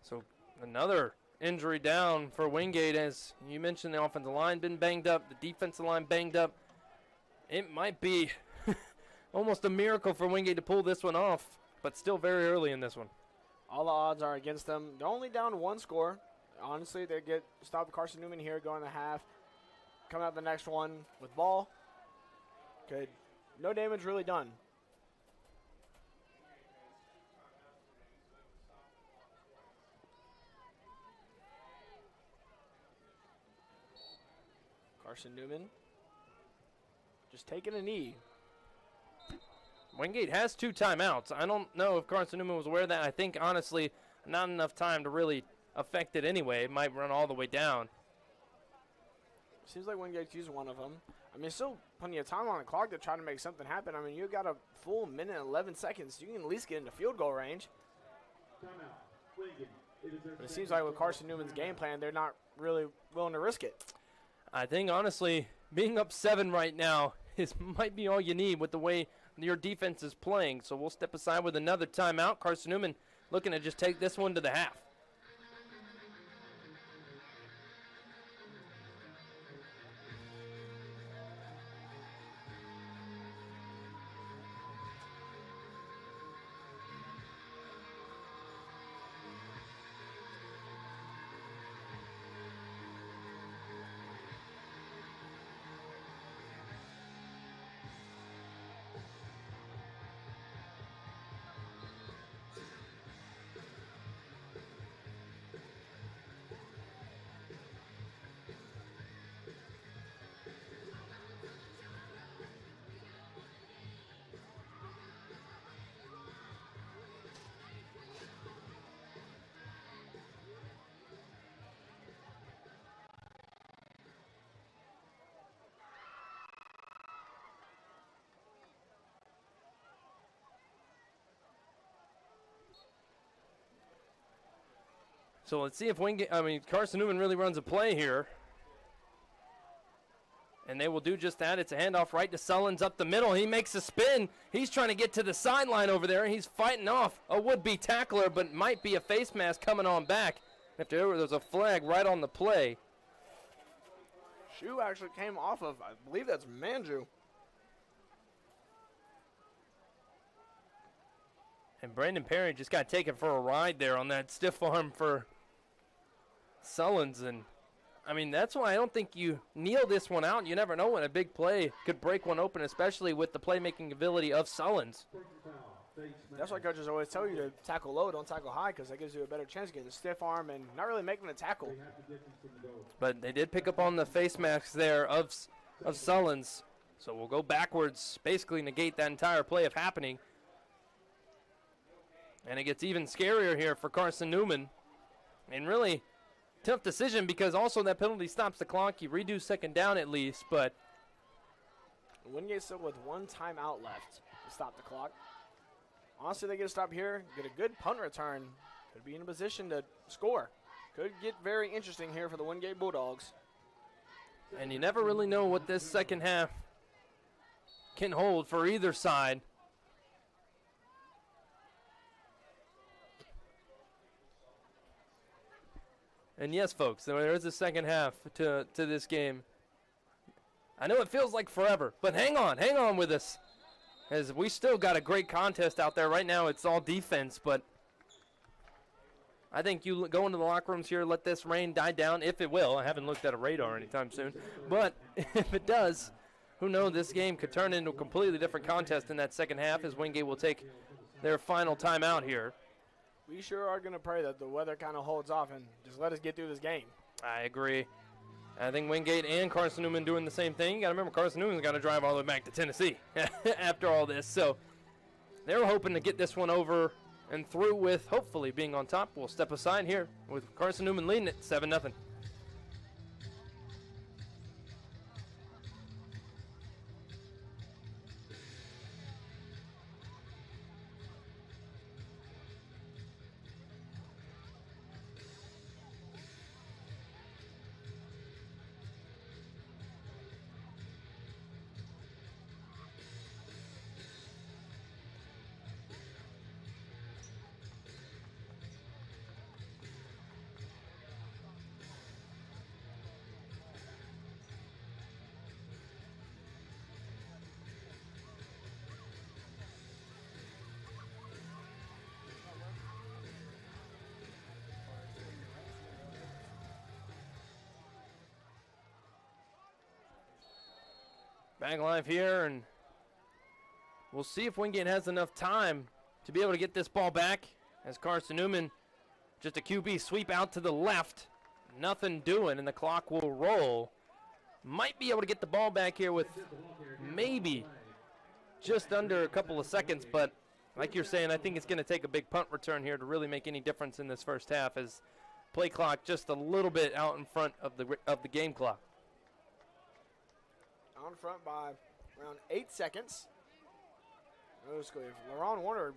So another injury down for Wingate. As you mentioned, the offensive line been banged up, the defensive line banged up. It might be almost a miracle for Wingate to pull this one off, but still very early in this one. All the odds are against them. They're only down 1 score. Honestly, they get stop Carson-Newman here, going to half. Coming out the next one with ball. Good. No damage really done. Carson-Newman just taking a knee. Wingate has 2 timeouts. I don't know if Carson-Newman was aware of that. I think, honestly, not enough time to really affect it anyway. It might run all the way down. Seems like Wingate's used one of them. I mean, still plenty of time on the clock to try to make something happen. I mean, you got a full minute and 11 seconds. You can at least get into field goal range. But it seems like with Carson-Newman's game plan, they're not really willing to risk it. I think, honestly, being up 7 right now might be all you need with the way your defense is playing. So we'll step aside with another timeout. Carson-Newman looking to just take this one to the half. So let's see if Carson-Newman really runs a play here. And they will do just that. It's a handoff right to Sullins up the middle. He makes a spin. He's trying to get to the sideline over there. He's fighting off a would-be tackler, but might be a face mask coming on back. After there's a flag right on the play. Shoe actually came off of, I believe that's Mandrew. And Brandon Perry just got taken for a ride there on that stiff arm for Sullins. And, I mean, that's why I don't think you kneel this one out. You never know when a big play could break one open, especially with the playmaking ability of Sullins. That's why coaches always tell you to tackle low, don't tackle high, because that gives you a better chance of getting a stiff arm and not really making a tackle. But they did pick up on the face masks there of Sullins. So we'll go backwards, basically negate that entire play of happening. And it gets even scarier here for Carson-Newman. And really tough decision because also that penalty stops the clock. You redo second down at least, but Wingate still with one timeout left to stop the clock. Honestly, they get a stop here, get a good punt return. Could be in a position to score. Could get very interesting here for the Wingate Bulldogs. And you never really know what this second half can hold for either side. And yes, folks, there is a second half to this game. I know it feels like forever, but hang on with us. As we still got a great contest out there. Right now it's all defense, but I think you go into the locker rooms here, let this rain die down, if it will. I haven't looked at a radar anytime soon. But if it does, who knows, this game could turn into a completely different contest in that second half as Wingate will take their final timeout here. We sure are going to pray that the weather kind of holds off and just let us get through this game. I agree. I think Wingate and Carson-Newman doing the same thing. You got to remember, Carson-Newman's got to drive all the way back to Tennessee after all this. So they were hoping to get this one over and through with hopefully being on top. We'll step aside here with Carson-Newman leading it 7-0. Back live here, and we'll see if Wingate has enough time to be able to get this ball back as Carson-Newman, just a QB sweep out to the left. Nothing doing, and the clock will roll. Might be able to get the ball back here with maybe just under a couple of seconds, but like you're saying, I think it's going to take a big punt return here to really make any difference in this first half as play clock just a little bit out in front of the game clock. On front by around 8 seconds. If LaRon Warner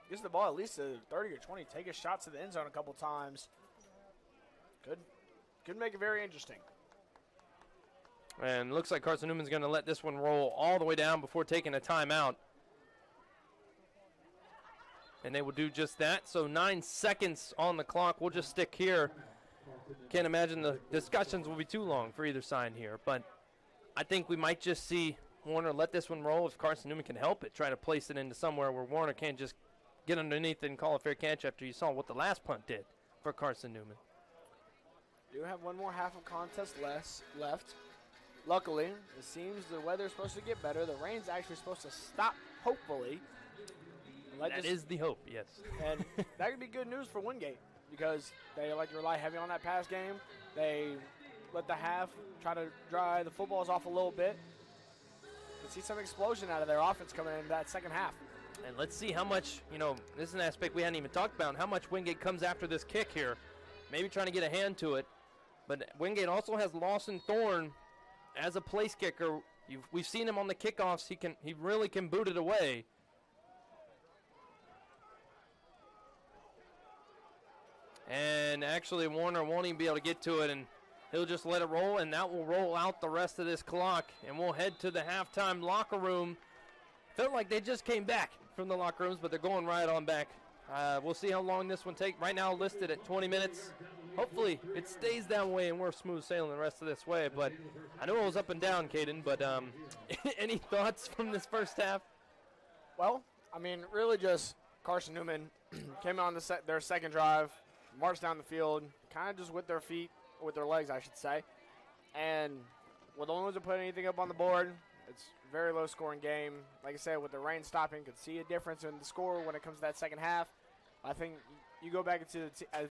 gets the ball at least to 30 or 20, take a shot to the end zone a couple times, could make it very interesting. And looks like Carson-Newman's going to let this one roll all the way down before taking a timeout. And they will do just that. So 9 seconds on the clock. We'll just stick here. Can't imagine the discussions will be too long for either side here, but I think we might just see Warner let this one roll if Carson-Newman can help it. Try to place it into somewhere where Warner can't just get underneath it and call a fair catch after you saw what the last punt did for Carson-Newman. Do have one more half of contest left. Luckily, it seems the weather's supposed to get better. The rain's actually supposed to stop, hopefully. That is the hope, yes. And that could be good news for Wingate because they like to rely heavy on that pass game. They let the half try to dry the footballs off a little bit. Let's see some explosion out of their offense coming into that second half. And let's see how much, this is an aspect we hadn't even talked about, how much Wingate comes after this kick here. Maybe trying to get a hand to it. But Wingate also has Lawson Thorne as a place kicker. We've seen him on the kickoffs. He really can boot it away. And actually Warner won't even be able to get to it, and he'll just let it roll, and that will roll out the rest of this clock, and we'll head to the halftime locker room. Felt like they just came back from the locker rooms, but they're going right on back. We'll see how long this one takes. Right now listed at 20 minutes. Hopefully it stays that way and we're smooth sailing the rest of this way. But I know it was up and down, Caden, but any thoughts from this first half? Well, I mean, really just Carson-Newman came on their second drive, marched down the field, kind of just with their feet, with their legs, I should say. And with the only ones to put anything up on the board, it's a very low-scoring game. Like I said, with the rain stopping, could see a difference in the score when it comes to that second half. I think you go back into the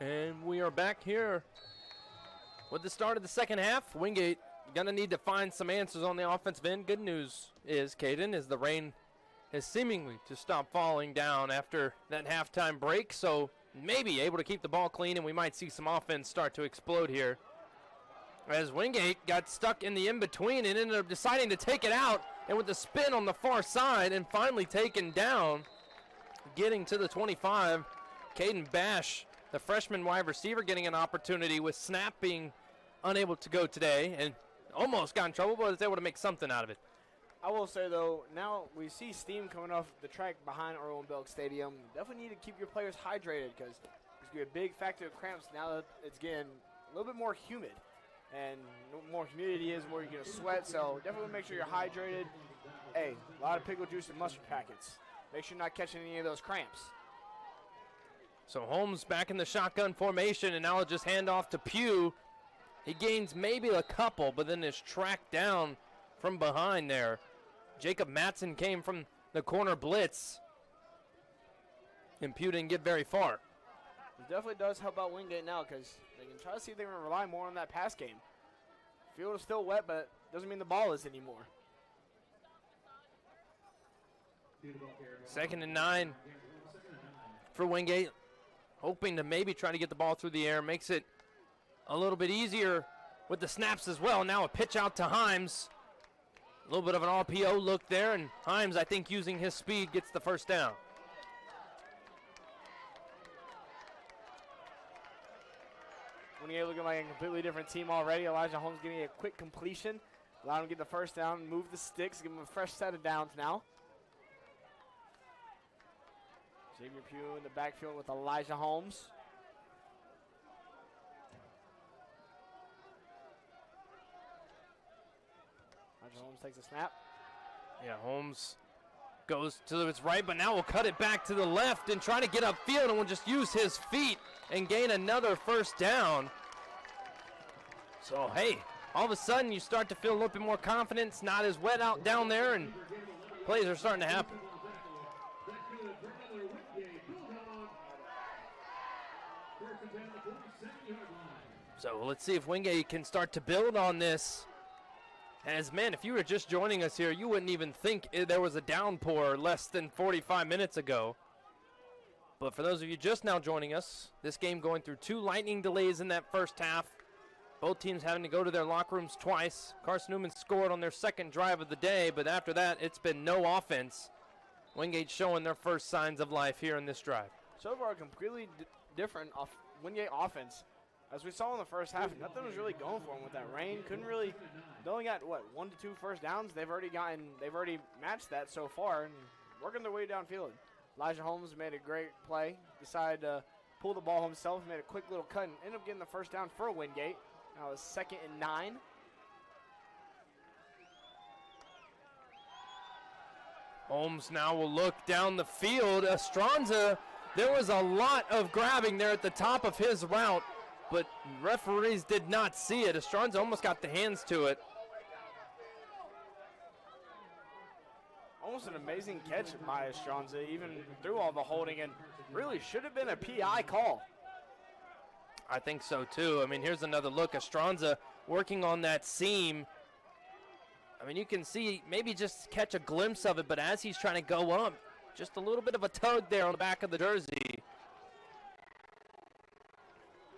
And we are back here with the start of the second half. Wingate going to need to find some answers on the offensive end. Good news is, Caden, is the rain has seemingly to stop falling down after that halftime break, so maybe able to keep the ball clean, and we might see some offense start to explode here. As Wingate got stuck in the in-between and ended up deciding to take it out, and with the spin on the far side and finally taken down, getting to the 25, Caden Bash, the freshman wide receiver, getting an opportunity with snap being unable to go today and almost got in trouble, but was able to make something out of it. I will say, though, now we see steam coming off the track behind Erwin Belk Stadium. Definitely need to keep your players hydrated because there's going to be a big factor of cramps now that it's getting a little bit more humid. And the more humidity is, the more you're going to sweat. So definitely make sure you're hydrated. Hey, a lot of pickle juice and mustard packets. Make sure you're not catching any of those cramps. So Holmes back in the shotgun formation, and now he'll just hand off to Pugh. He gains maybe a couple, but then is tracked down from behind there. Jacob Matson came from the corner blitz, and Pugh didn't get very far. It definitely does help out Wingate now because they can try to see if they can rely more on that pass game. Field is still wet, but doesn't mean the ball is anymore. 2nd and 9 for Wingate, hoping to maybe try to get the ball through the air. Makes it a little bit easier with the snaps as well. Now a pitch out to Himes. A little bit of an RPO look there, and Himes, I think, using his speed, gets the first down. Wingate looking like a completely different team already. Elijah Holmes getting a quick completion. Allow him to get the first down, move the sticks, give him a fresh set of downs now. Xavier Pugh in the backfield with Elijah Holmes. Elijah Holmes takes a snap. Yeah, Holmes goes to his right, but now we'll cut it back to the left and try to get upfield, and we'll just use his feet and gain another first down. So, hey, all of a sudden you start to feel a little bit more confidence, not as wet out down there, and plays are starting to happen. So let's see if Wingate can start to build on this. As, man, if you were just joining us here, you wouldn't even think there was a downpour less than 45 minutes ago. But for those of you just now joining us, this game going through 2 lightning delays in that first half. Both teams having to go to their locker rooms twice. Carson-Newman scored on their second drive of the day, but after that, it's been no offense. Wingate showing their first signs of life here in this drive. So far, a completely different Wingate offense. As we saw in the first half, nothing was really going for them with that rain. They only got, 1 to 2 first downs. They've already matched that so far and working their way downfield. Elijah Holmes made a great play, decided to pull the ball himself, made a quick little cut, and ended up getting the first down for Wingate. Now it's 2nd and 9. Holmes now will look down the field. Estranza, there was a lot of grabbing there at the top of his route, but referees did not see it. Estranza almost got the hands to it. Almost an amazing catch by Estranza, even through all the holding, and really should have been a PI call. I think so too. I mean, here's another look. Estranza working on that seam. I mean, you can see maybe just catch a glimpse of it, but as he's trying to go up, just a little bit of a tug there on the back of the jersey.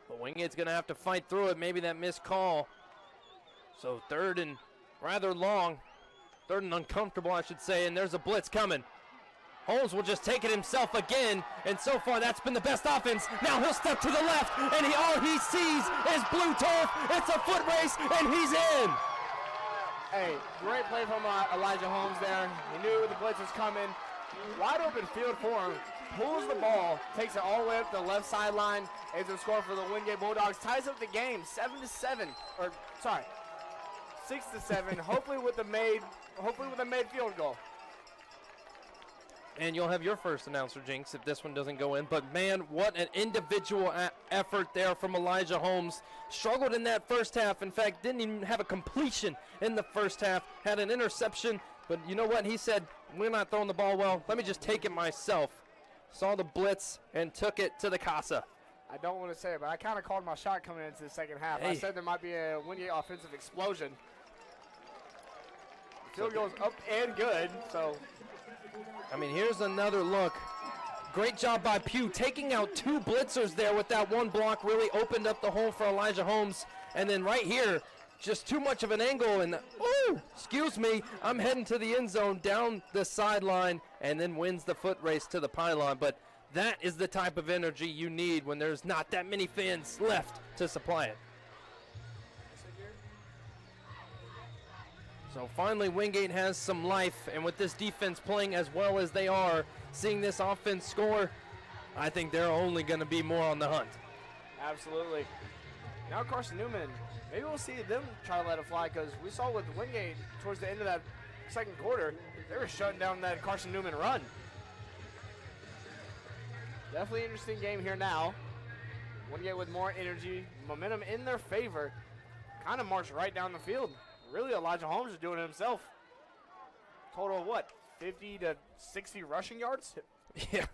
But Wingate's going to have to fight through it, maybe that missed call. So 3rd and rather long, 3rd and uncomfortable, I should say, and there's a blitz coming. Holmes will just take it himself again, and so far that's been the best offense. Now he'll step to the left, and all he sees is blue turf. It's a foot race, and he's in. Hey, great play from Elijah Holmes there. He knew the blitz was coming. Wide open field for him. Pulls the ball, takes it all the way up the left sideline. Ends up scoring for the Wingate Bulldogs. Ties up the game, 7-7. 6-7. Hopefully with a made field goal. And you'll have your first announcer, Jinx, if this one doesn't go in. But, man, what an individual effort there from Elijah Holmes. Struggled in that first half. In fact, didn't even have a completion in the first half. Had an interception. But you know what? He said, we're not throwing the ball well. Let me just take it myself. Saw the blitz and took it to the casa. I don't want to say it, but I kind of called my shot coming into the second half. Hey. I said there might be a Wingate offensive explosion. The field goes up and good, so. I mean, here's another look. Great job by Pugh taking out 2 blitzers there with that one block. Really opened up the hole for Elijah Holmes. And then right here, just too much of an angle. And, oh, excuse me, I'm heading to the end zone down the sideline and then wins the foot race to the pylon. But that is the type of energy you need when there's not that many fans left to supply it. So finally, Wingate has some life, and with this defense playing as well as they are, seeing this offense score, I think they're only going to be more on the hunt. Absolutely. Now Carson-Newman, maybe we'll see them try to let it fly, because we saw with Wingate towards the end of that second quarter, they were shutting down that Carson-Newman run. Definitely interesting game here now. Wingate with more energy, momentum in their favor, kind of marched right down the field. Really, Elijah Holmes is doing it himself. Total of what, 50 to 60 rushing yards? Yeah,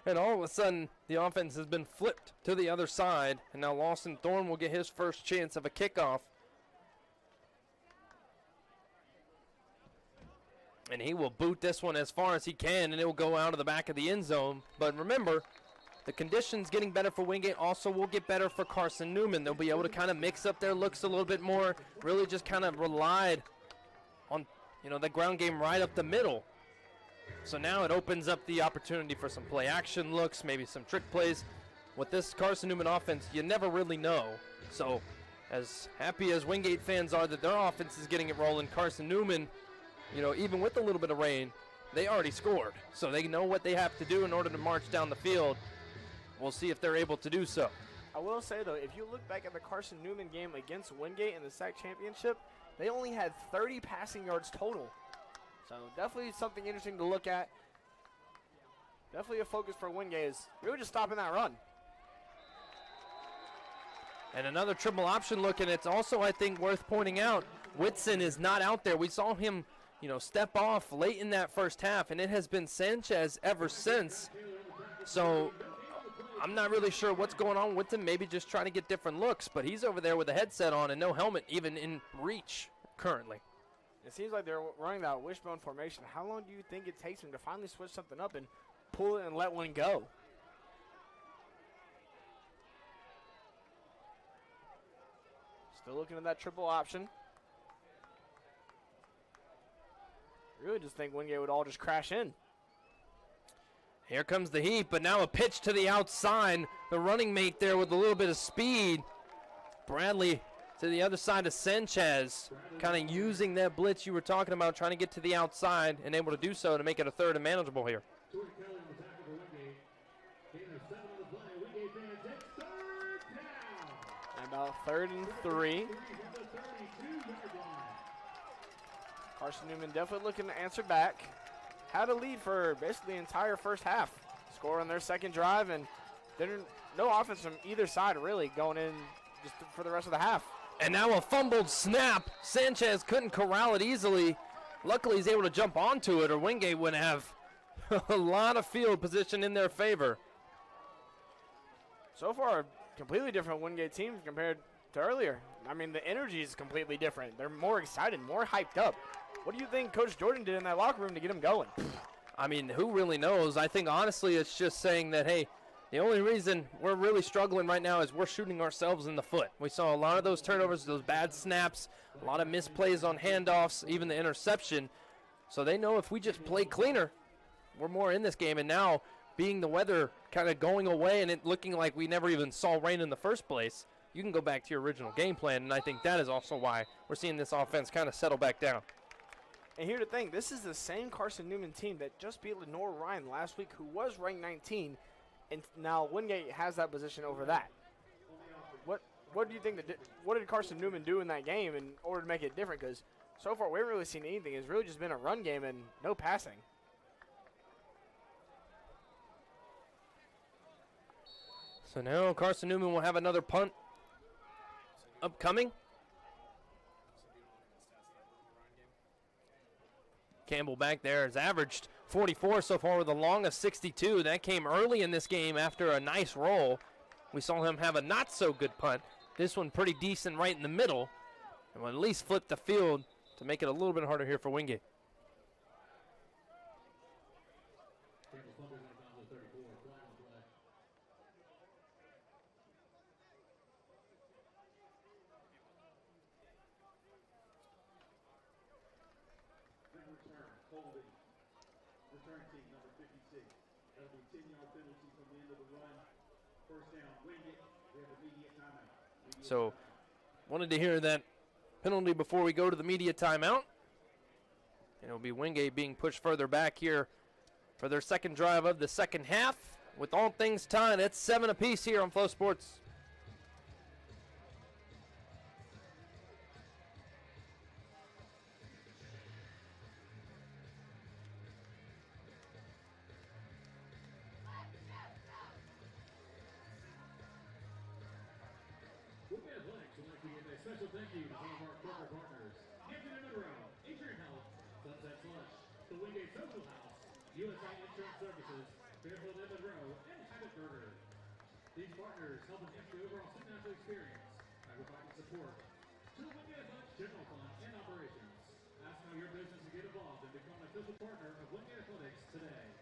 and all of a sudden, the offense has been flipped to the other side, and now Lawson Thorne will get his first chance of a kickoff. And he will boot this one as far as he can, and it will go out of the back of the end zone. But remember, the conditions getting better for Wingate also will get better for Carson-Newman. They'll be able to kind of mix up their looks a little bit more, really just kind of relied on, the ground game right up the middle. So now it opens up the opportunity for some play action looks, maybe some trick plays. With this Carson-Newman offense, you never really know. So as happy as Wingate fans are that their offense is getting it rolling, Carson-Newman, even with a little bit of rain, they already scored. So they know what they have to do in order to march down the field. We'll see if they're able to do so. I will say, though, if you look back at the Carson-Newman game against Wingate in the SAC championship, they only had 30 passing yards total. So definitely something interesting to look at. Definitely a focus for Wingate is really just stopping that run. And another triple option look, and it's also, I think, worth pointing out, Whitson is not out there. We saw him, step off late in that first half, and it has been Sanchez ever since. So I'm not really sure what's going on with him, maybe just trying to get different looks, but he's over there with a headset on and no helmet even in reach currently. It seems like they're running that wishbone formation. How long do you think it takes him to finally switch something up and pull it and let one go? Still looking at that triple option. Really just think Wingate would all just crash in. Here comes the heat, but now a pitch to the outside. The running mate there with a little bit of speed. Bradley to the other side of Sanchez, kind of using that blitz you were talking about, trying to get to the outside and able to do so to make it a third and manageable here. And about 3rd and 3. Carson-Newman definitely looking to answer back. Had a lead for basically the entire first half. Score on their second drive, and no offense from either side really going in just for the rest of the half. And now a fumbled snap. Sanchez couldn't corral it easily. Luckily, he's able to jump onto it, or Wingate would have a lot of field position in their favor. So far, a completely different Wingate team compared to earlier. I mean, the energy is completely different. They're more excited, more hyped up. What do you think Coach Jordan did in that locker room to get them going? I mean, who really knows? I think, honestly, it's just saying that, hey, the only reason we're really struggling right now is we're shooting ourselves in the foot. We saw a lot of those turnovers, those bad snaps, a lot of misplays on handoffs, even the interception. So they know if we just play cleaner, we're more in this game. And now, being the weather kind of going away and it looking like we never even saw rain in the first place, you can go back to your original game plan. And I think that is also why we're seeing this offense kind of settle back down. And here's the thing, this is the same Carson-Newman team that just beat Lenore Ryan last week, who was ranked 19, and now Wingate has that position over that. What do you think, what did Carson-Newman do in that game in order to make it different? Because so far we haven't really seen anything. It's really just been a run game and no passing. So now Carson-Newman will have another punt upcoming. Campbell back there has averaged 44 so far with a long of 62. That came early in this game after a nice roll. we saw him have a not-so-good punt. This one pretty decent right in the middle, and will at least flip the field to make it a little bit harder here for Wingate. Return team number 56. That'll be 10-yard penalty from the end of the run. First down, Wingate. We have immediate timeout. So, wanted to hear that penalty before we go to the media timeout. And it'll be Wingate being pushed further back here for their second drive of the second half. With all things tied, it's 7 apiece here on Flow Sports. Special thank you to some of our corporate partners. Hampton and Monroe, Adrian Health, Sunset Slush, the Wingate Social House, USA Insurance Services, Fairfield and Monroe, and Habit Burger. These partners help enhance the overall student athlete experience by providing support to the Wingate Athletics General Fund and operations. Ask how your business can get involved and become an official partner of Wingate Athletics today.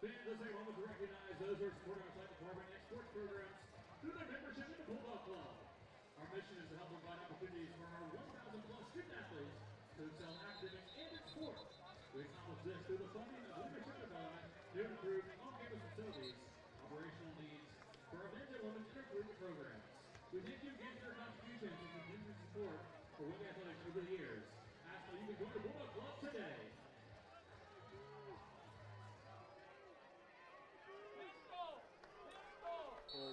Fans, let's take a moment to recognize those who are supporting our athletic department and sports programs through their membership in the Bulldog Club. Our mission is to help provide opportunities for our 1,000-plus student athletes to excel in academics and in sports. We accomplish this through the funding of leadership development, new and improved on-campus facilities, operational needs for our men's and women's intercollegiate programs. We thank you again for your contributions and continued support for Wingate Athletics over the years. Ask how you can join the Bulldog Club today.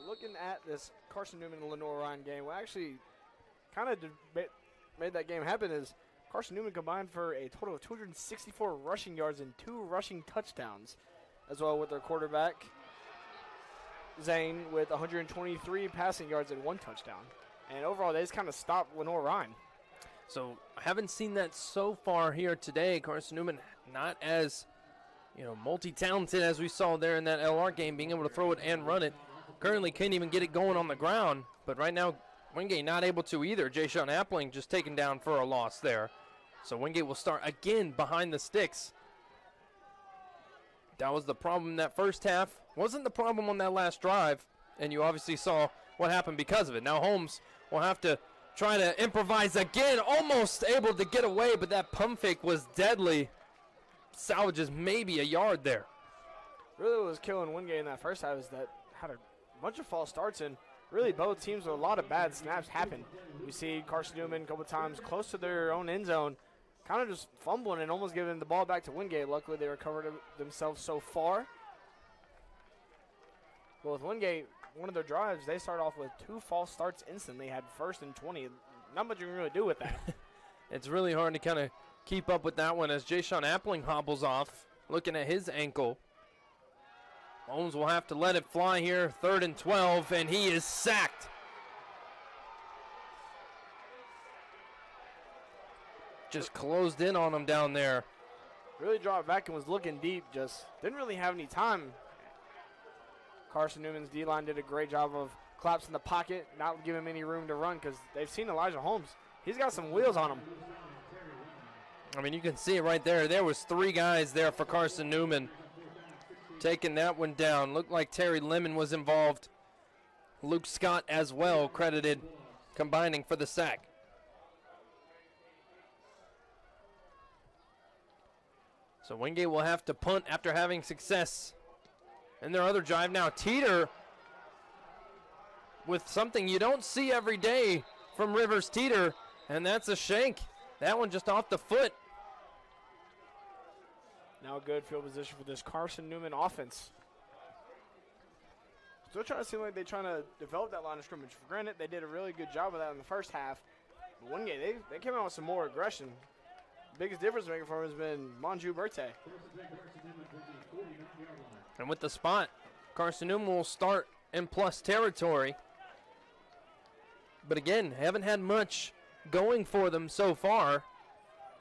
Looking at this Carson-Newman and Lenore Ryan game, what actually kind of made that game happen is Carson-Newman combined for a total of 264 rushing yards and 2 rushing touchdowns, as well with their quarterback, Zane, with 123 passing yards and 1 touchdown. And overall, they just kind of stopped Lenore Ryan. So I haven't seen that so far here today. Carson-Newman not as, multi-talented as we saw there in that LR game, being able to throw it and run it. Currently can't even get it going on the ground, but right now Wingate not able to either. Jay-Sean Appling just taken down for a loss there. So Wingate will start again behind the sticks. That was the problem in that first half. Wasn't the problem on that last drive, and you obviously saw what happened because of it. Now Holmes will have to try to improvise again, almost able to get away, but that pump fake was deadly. Salvages maybe a yard there. Really what was killing Wingate in that first half is that had a bunch of false starts, and really both teams with a lot of bad snaps happened. We see Carson-Newman a couple times close to their own end zone, kind of just fumbling and almost giving the ball back to Wingate. Luckily, they recovered themselves so far. But with Wingate, one of their drives, they start off with 2 false starts instantly, had 1st and 20. Not much you can really do with that. It's really hard to kind of keep up with that one as Jay-Sean Appling hobbles off, looking at his ankle. Holmes will have to let it fly here, 3rd and 12, and he is sacked. Just closed in on him down there. Really dropped back and was looking deep, just didn't really have any time. Carson-Newman's D-line did a great job of collapsing the pocket, not giving him any room to run because they've seen Elijah Holmes. He's got some wheels on him. I mean, you can see it right there. There was 3 guys there for Carson-Newman. Taking that one down. Looked like Terry Lemon was involved. Luke Scott as well credited, combining for the sack. So Wingate will have to punt after having success in their other drive. Now Teeter with something you don't see every day from Rivers Teeter, and that's a shank. That one just off the foot. Now a good field position for this Carson-Newman offense. Still trying to seem like they're trying to develop that line of scrimmage. For granted, they did a really good job of that in the first half. But Wingate, they came out with some more aggression. The biggest difference maker for him has been Monju Berte. And with the spot, Carson-Newman will start in plus territory. But again, haven't had much going for them so far.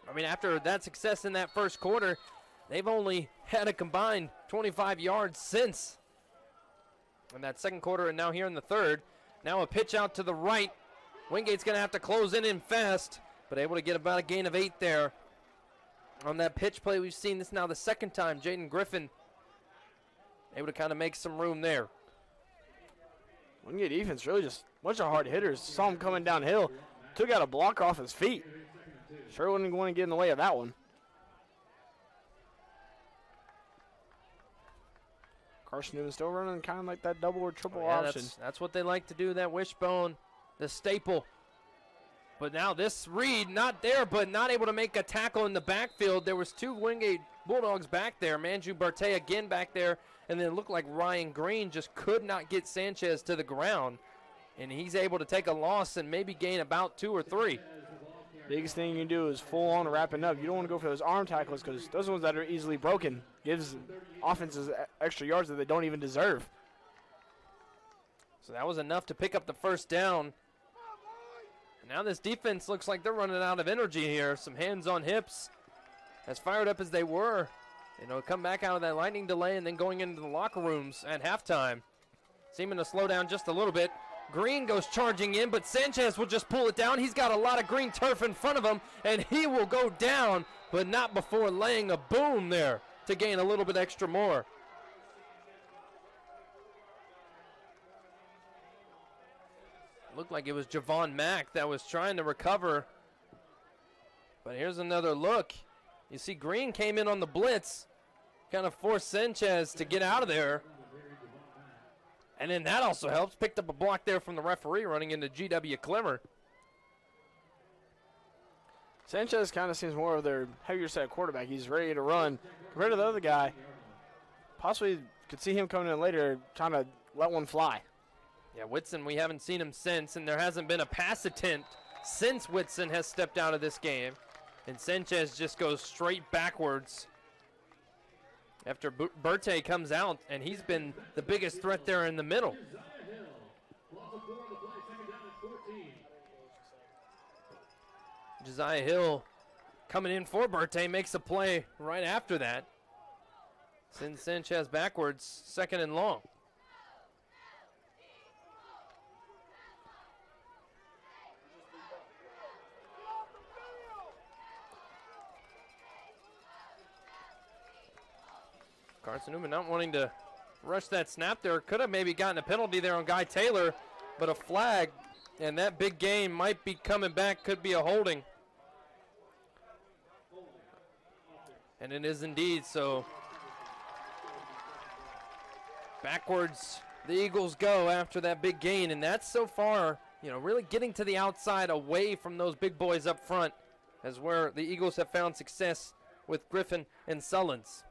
I mean, after that success in that first quarter, they've only had a combined 25 yards since in that second quarter and now here in the third. Now a pitch out to the right. Wingate's going to have to close in fast, but able to get about a gain of 8 there. On that pitch play, we've seen this now the second time. Jaden Griffin able to kind of make some room there. Wingate defense really just a bunch of hard hitters. Saw him coming downhill. Took out a block off his feet. Sure wouldn't want to get in the way of that one. Carson-Newman still running kind of like that double or triple option. That's what they like to do, that wishbone, the staple. But now this read, not there, but not able to make a tackle in the backfield. There was 2 Wingate Bulldogs back there. Manju Barte again back there. And then it looked like Ryan Green just could not get Sanchez to the ground. And he's able to take a loss and maybe gain about 2 or 3. Biggest thing you can do is full on wrapping up. You don't want to go for those arm tackles because those ones that are easily broken gives offenses extra yards that they don't even deserve. So that was enough to pick up the first down. And now this defense looks like they're running out of energy here. Some hands on hips. As fired up as they were, come back out of that lightning delay and then going into the locker rooms at halftime. Seeming to slow down just a little bit. Green goes charging in, but Sanchez will just pull it down. He's got a lot of green turf in front of him, and he will go down, but not before laying a boom there to gain a little bit extra more. Looked like it was Javon Mack that was trying to recover. But here's another look. You see Green came in on the blitz, kind of forced Sanchez to get out of there. And then that also helps. Picked up a block there from the referee running into G.W. Clemmer. Sanchez kind of seems more of their heavier set quarterback. He's ready to run. Compared to the other guy, possibly could see him coming in later trying to let one fly. Yeah, Whitson, we haven't seen him since, and there hasn't been a pass attempt since Whitson has stepped out of this game. And Sanchez just goes straight backwards after Berte comes out, and he's been the biggest threat there in the middle. Josiah Hill coming in for Berte, makes a play right after that. Sends Sanchez backwards, 2nd and long. Carson-Newman not wanting to rush that snap there. Could have maybe gotten a penalty there on Guy Taylor, but a flag, and that big game might be coming back, could be a holding. And it is indeed, so backwards the Eagles go after that big gain, and that's so far, really getting to the outside away from those big boys up front as where the Eagles have found success with Griffin and Sullins.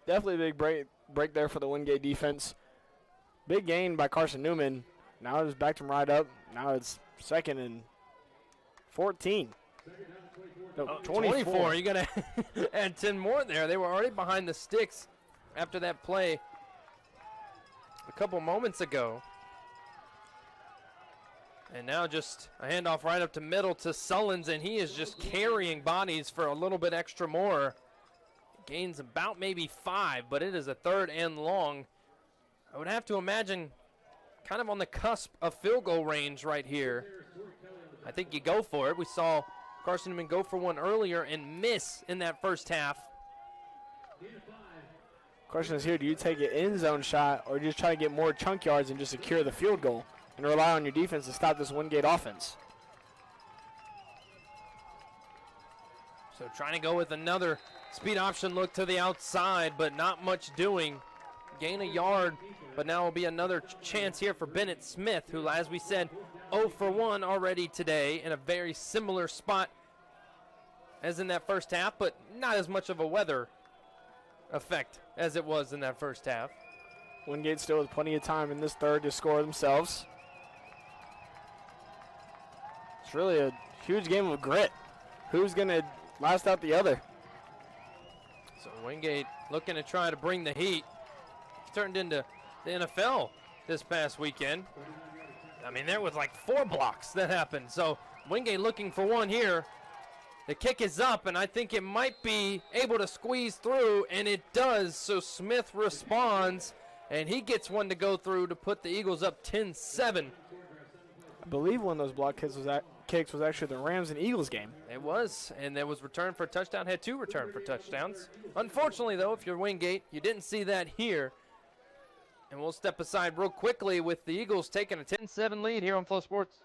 Definitely a big break there for the Wingate defense. Big gain by Carson-Newman. Now it's back to him right up. Now it's 2nd and 14. No, 24. You got to add 10 more there. They were already behind the sticks after that play a couple moments ago. And now just a handoff right up to middle to Sullins, and he is just carrying bodies for a little bit extra more. Gains about maybe 5, but it is a 3rd and long. I would have to imagine kind of on the cusp of field goal range right here. I think you go for it. We saw Carson-Newman go for one earlier and miss in that first half. Question is here, do you take an end zone shot or just try to get more chunk yards and just secure the field goal and rely on your defense to stop this Wingate offense? So trying to go with another speed option look to the outside, but not much doing. Gain a yard, but now will be another chance here for Bennett Smith, who, as we said, 0 for 1 already today in a very similar spot as in that first half, but not as much of a weather effect as it was in that first half. Wingate still with plenty of time in this third to score themselves. It's really a huge game of grit. Who's going to last out the other? So Wingate looking to try to bring the heat. It's turned into the NFL this past weekend. I mean, there was like 4 blocks that happened. So Wingate looking for one here. The kick is up, and I think it might be able to squeeze through, and it does. So Smith responds, and he gets one to go through to put the Eagles up 10-7. I believe one of those block kicks was actually the Rams and Eagles game. It was, and there was return for a touchdown. Had 2 return for touchdowns. Unfortunately, though, if you're Wingate, you didn't see that here. And we'll step aside real quickly with the Eagles taking a 10-7 lead here on Flow Sports.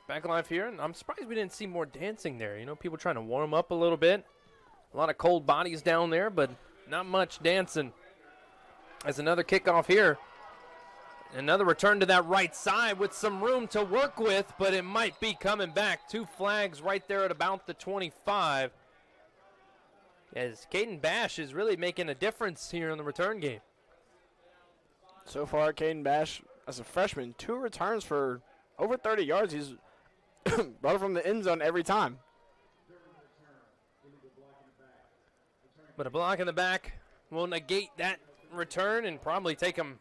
Back live here, and I'm surprised we didn't see more dancing there. You know, people trying to warm up a little bit. A lot of cold bodies down there, but not much dancing. As another kickoff here. Another return to that right side with some room to work with, but it might be coming back. 2 flags right there at about the 25. As Caden Bash is really making a difference here in the return game. So far, Caden Bash, as a freshman, 2 returns for over 30 yards. He's brought it from the end zone every time. But a block in the back will negate that return and probably take him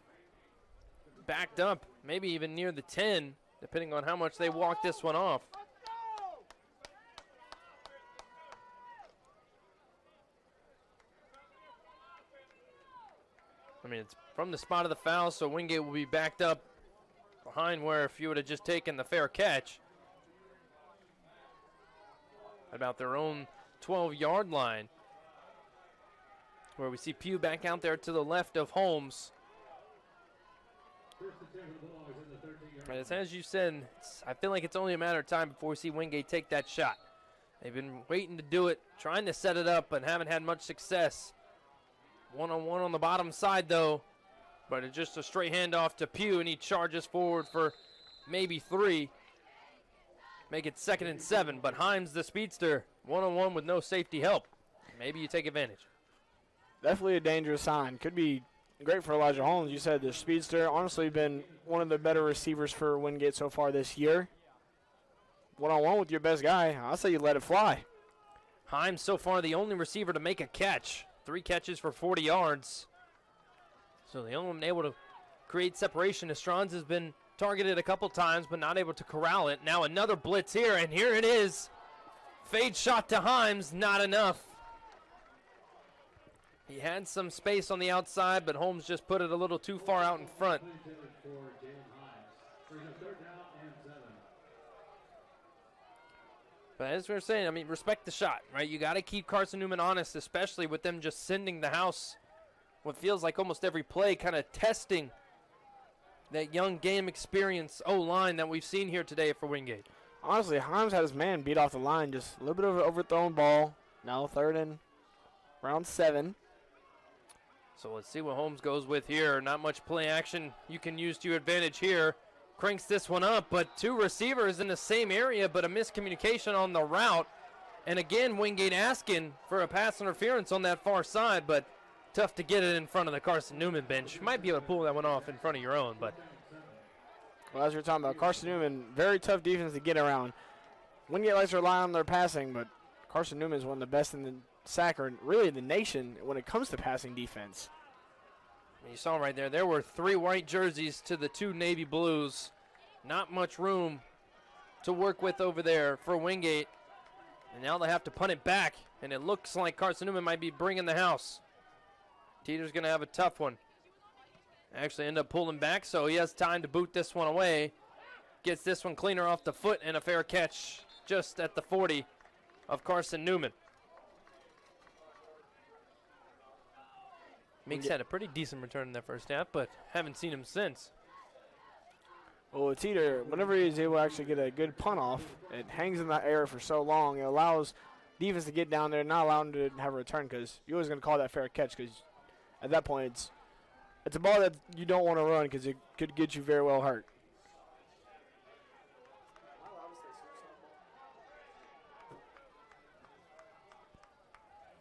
backed up, maybe even near the 10, depending on how much they walk this one off. I mean, it's from the spot of the foul, so Wingate will be backed up behind where if you would have just taken the fair catch. About their own 12-yard line, where we see Pugh back out there to the left of Holmes. And it's, as you said, I feel like it's only a matter of time before we see Wingate take that shot. They've been waiting to do it, trying to set it up, but haven't had much success. One-on-one on the bottom side, though, but it's just a straight handoff to Pugh, and he charges forward for maybe 3. Make it 2nd and 7, but Himes, the speedster, one-on-one with no safety help. Maybe you take advantage. Definitely a dangerous sign. Could be great for Elijah Holmes. You said the speedster, honestly been one of the better receivers for Wingate so far this year. One-on-one with your best guy, I'll say you let it fly. Himes so far the only receiver to make a catch. 3 catches for 40 yards. So the only one able to create separation. Estrons has been targeted a couple times, but not able to corral it. Now another blitz here, and here it is. Fade shot to Himes, not enough. He had some space on the outside, but Holmes just put it a little too far out in front. But as we were saying, I mean, respect the shot, right? You got to keep Carson-Newman honest, especially with them just sending the house what feels like almost every play, kind of testing that young game experience O-line that we've seen here today for Wingate. Honestly, Himes had his man beat off the line, just a little bit of an overthrown ball. Now 3rd and around 7. So let's see what Holmes goes with here. Not much play action you can use to your advantage here. Cranks this one up, but 2 receivers in the same area, but a miscommunication on the route. And again, Wingate asking for a pass interference on that far side, but tough to get it in front of the Carson-Newman bench. Might be able to pull that one off in front of your own, but. Well, as we were talking about, Carson-Newman, very tough defense to get around. Wingate likes to rely on their passing, but Carson-Newman is one of the best in the SAC, or really the nation, when it comes to passing defense. You saw right there, there were 3 white jerseys to the 2 navy blues. Not much room to work with over there for Wingate. And now they have to punt it back, and it looks like Carson-Newman might be bringing the house. Teeter's going to have a tough one. Actually end up pulling back, so he has time to boot this one away. Gets this one cleaner off the foot, and a fair catch just at the 40 of Carson-Newman. Meeks had a pretty decent return in that first half, but haven't seen him since. Well, it's either whenever he's able to actually get a good punt off, it hangs in that air for so long, it allows defense to get down there and not allow him to have a return, because you're always going to call that fair catch, because at that point it's a ball that you don't want to run because it could get you very well hurt.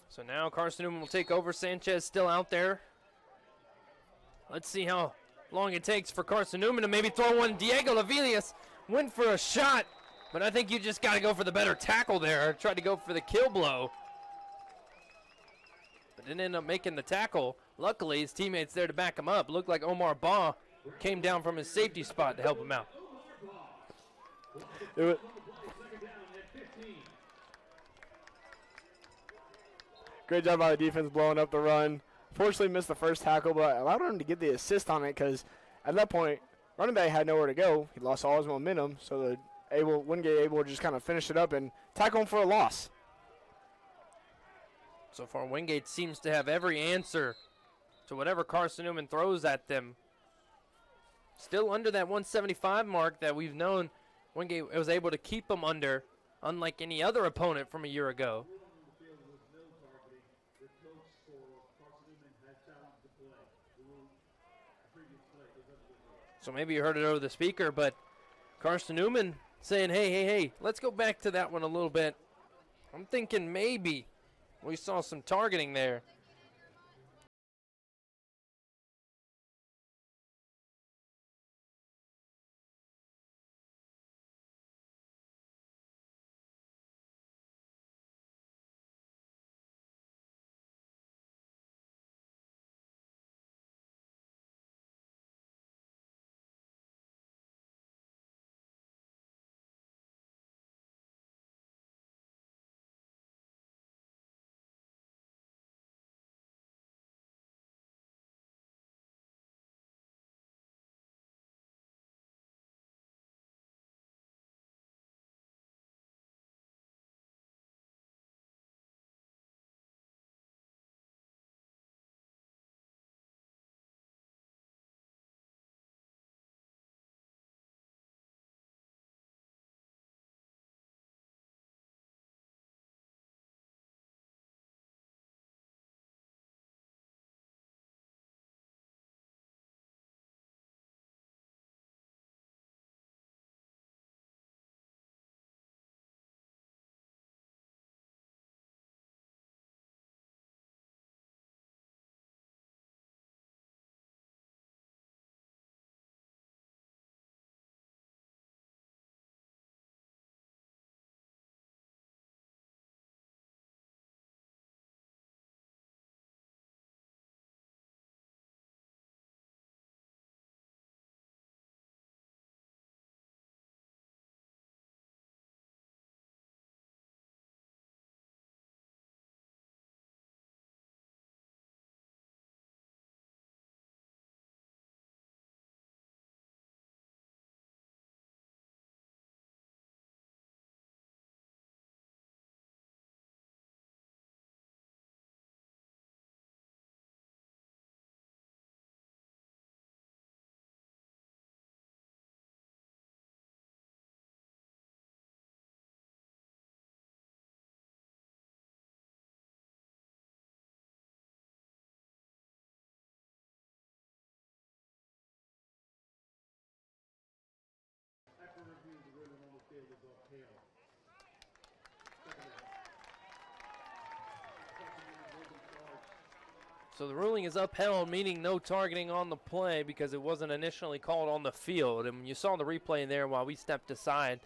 So now Carson-Newman will take over. Sanchez still out there. Let's see how long it takes for Carson-Newman to maybe throw one. Diego Lavilius went for a shot, but I think you just got to go for the better tackle there. Tried to go for the kill blow, but didn't end up making the tackle. Luckily, his teammates there to back him up. Looked like Omar Baugh came down from his safety spot to help him out. Great job by the defense blowing up the run. Fortunately missed the first tackle, but allowed him to get the assist on it, because at that point, running back had nowhere to go. He lost all his momentum, so Wingate able to just kind of finish it up and tackle him for a loss. So far, Wingate seems to have every answer to whatever Carson-Newman throws at them. Still under that 175 mark that we've known Wingate was able to keep them under, unlike any other opponent from a year ago. So maybe you heard it over the speaker, but Carson-Newman saying, hey, let's go back to that one a little bit. I'm thinking maybe we saw some targeting there. So the ruling is upheld, meaning no targeting on the play because it wasn't initially called on the field. And when you saw the replay there while we stepped aside,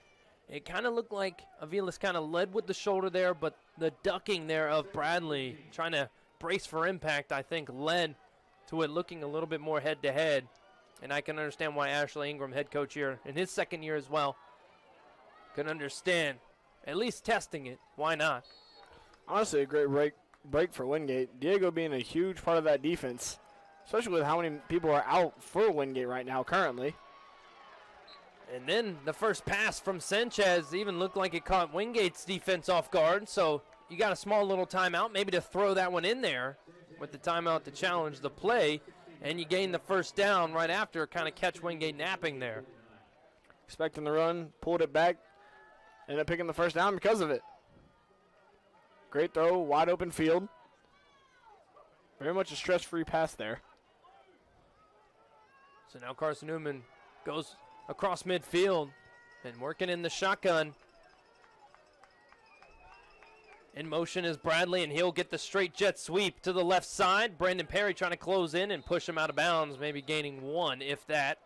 it kind of looked like Aviles kind of led with the shoulder there, but the ducking there of Bradley trying to brace for impact, I think, led to it looking a little bit more head-to-head. And I can understand why Ashley Ingram, head coach here in his second year as well, can understand at least testing it. Why not? Honestly, a great break for Wingate. Diego being a huge part of that defense, especially with how many people are out for Wingate right now currently. And then the first pass from Sanchez even looked like it caught Wingate's defense off guard. So you got a small little timeout, maybe to throw that one in there with the timeout to challenge the play. And you gain the first down right after, kind of catch Wingate napping there. Expecting the run, pulled it back, ended up picking the first down because of it. Great throw, wide open field. Very much a stress-free pass there. So now Carson-Newman goes across midfield and working in the shotgun. In motion is Bradley, and he'll get the straight jet sweep to the left side. Brandon Perry trying to close in and push him out of bounds, maybe gaining one, if that.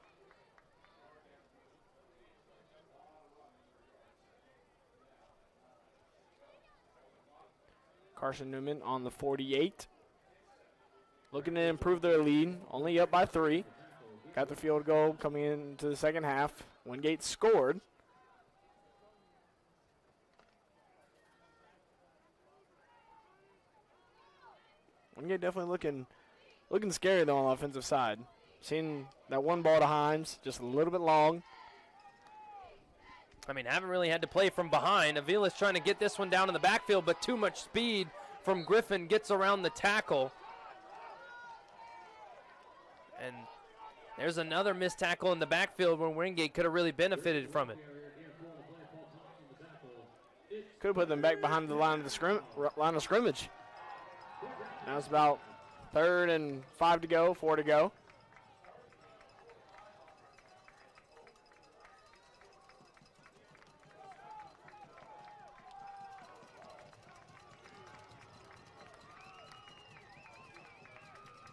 Carson-Newman on the 48. Looking to improve their lead, only up by 3. Got the field goal coming into the second half. Wingate scored. Wingate definitely looking scary though on the offensive side. Seeing that one ball to Himes, just a little bit long. I mean, haven't really had to play from behind. Avila's trying to get this one down in the backfield, but too much speed from Griffin gets around the tackle. And there's another missed tackle in the backfield where Wingate could have really benefited from it. Could have put them back behind the line of scrimmage. Now it's about 3rd and 5 to go, 4 to go.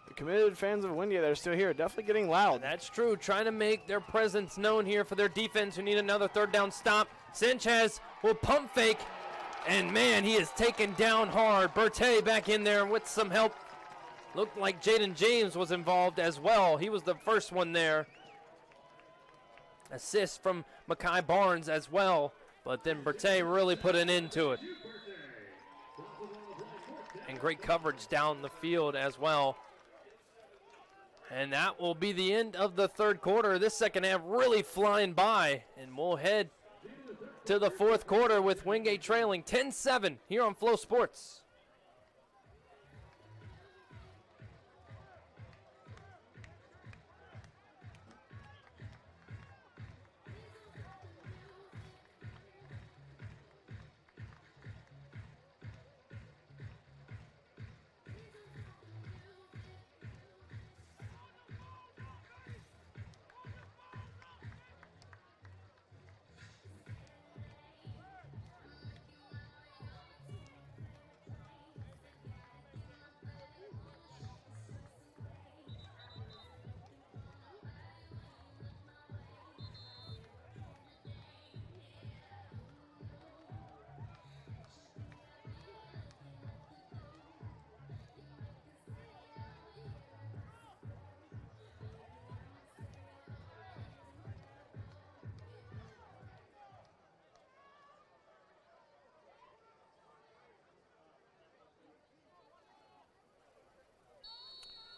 The committed fans of Wingate that are still here, definitely getting loud. That's true, trying to make their presence known here for their defense who need another 3rd down stop. Sanchez will pump fake, and man, he is taken down hard. Bertay back in there with some help. Looked like Jaden James was involved as well. He was the first one there. Assist from Makai Barnes as well, but then Bertay really put an end to it. And great coverage down the field as well. And that will be the end of the 3rd quarter. This second half really flying by, and we'll head to the 4th quarter with Wingate trailing 10-7 here on Flow Sports.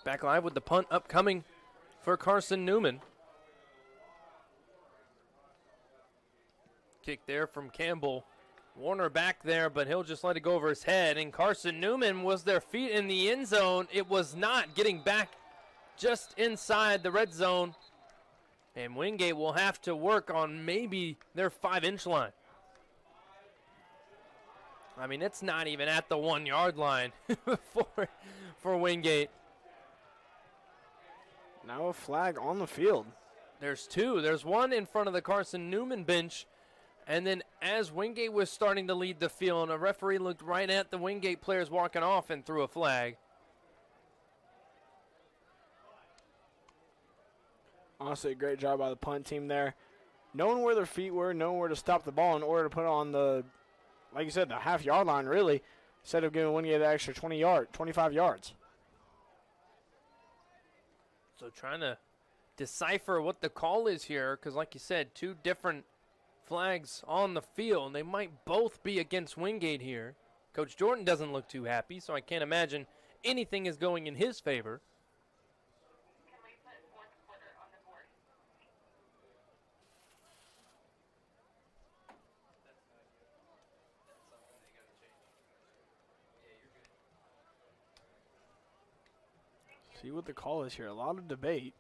Back live with the punt upcoming for Carson-Newman. Kick there from Campbell. Warner back there, but he'll just let it go over his head. And Carson-Newman, was their feet in the end zone? It was not, getting back just inside the red zone. And Wingate will have to work on maybe their 5-inch line. I mean, it's not even at the 1-yard line for Wingate. Now a flag on the field. There's 2. There's one in front of the Carson-Newman bench. And then as Wingate was starting to lead the field, a referee looked right at the Wingate players walking off and threw a flag. Honestly, a great job by the punt team there. Knowing where their feet were, knowing where to stop the ball in order to put it on the, like you said, the half-yard line, really, instead of giving Wingate the extra 25 yards. So trying to decipher what the call is here, because like you said, 2 different flags on the field. They might both be against Wingate here. Coach Jordan doesn't look too happy, so I can't imagine anything is going in his favor. See what the call is here. A lot of debate.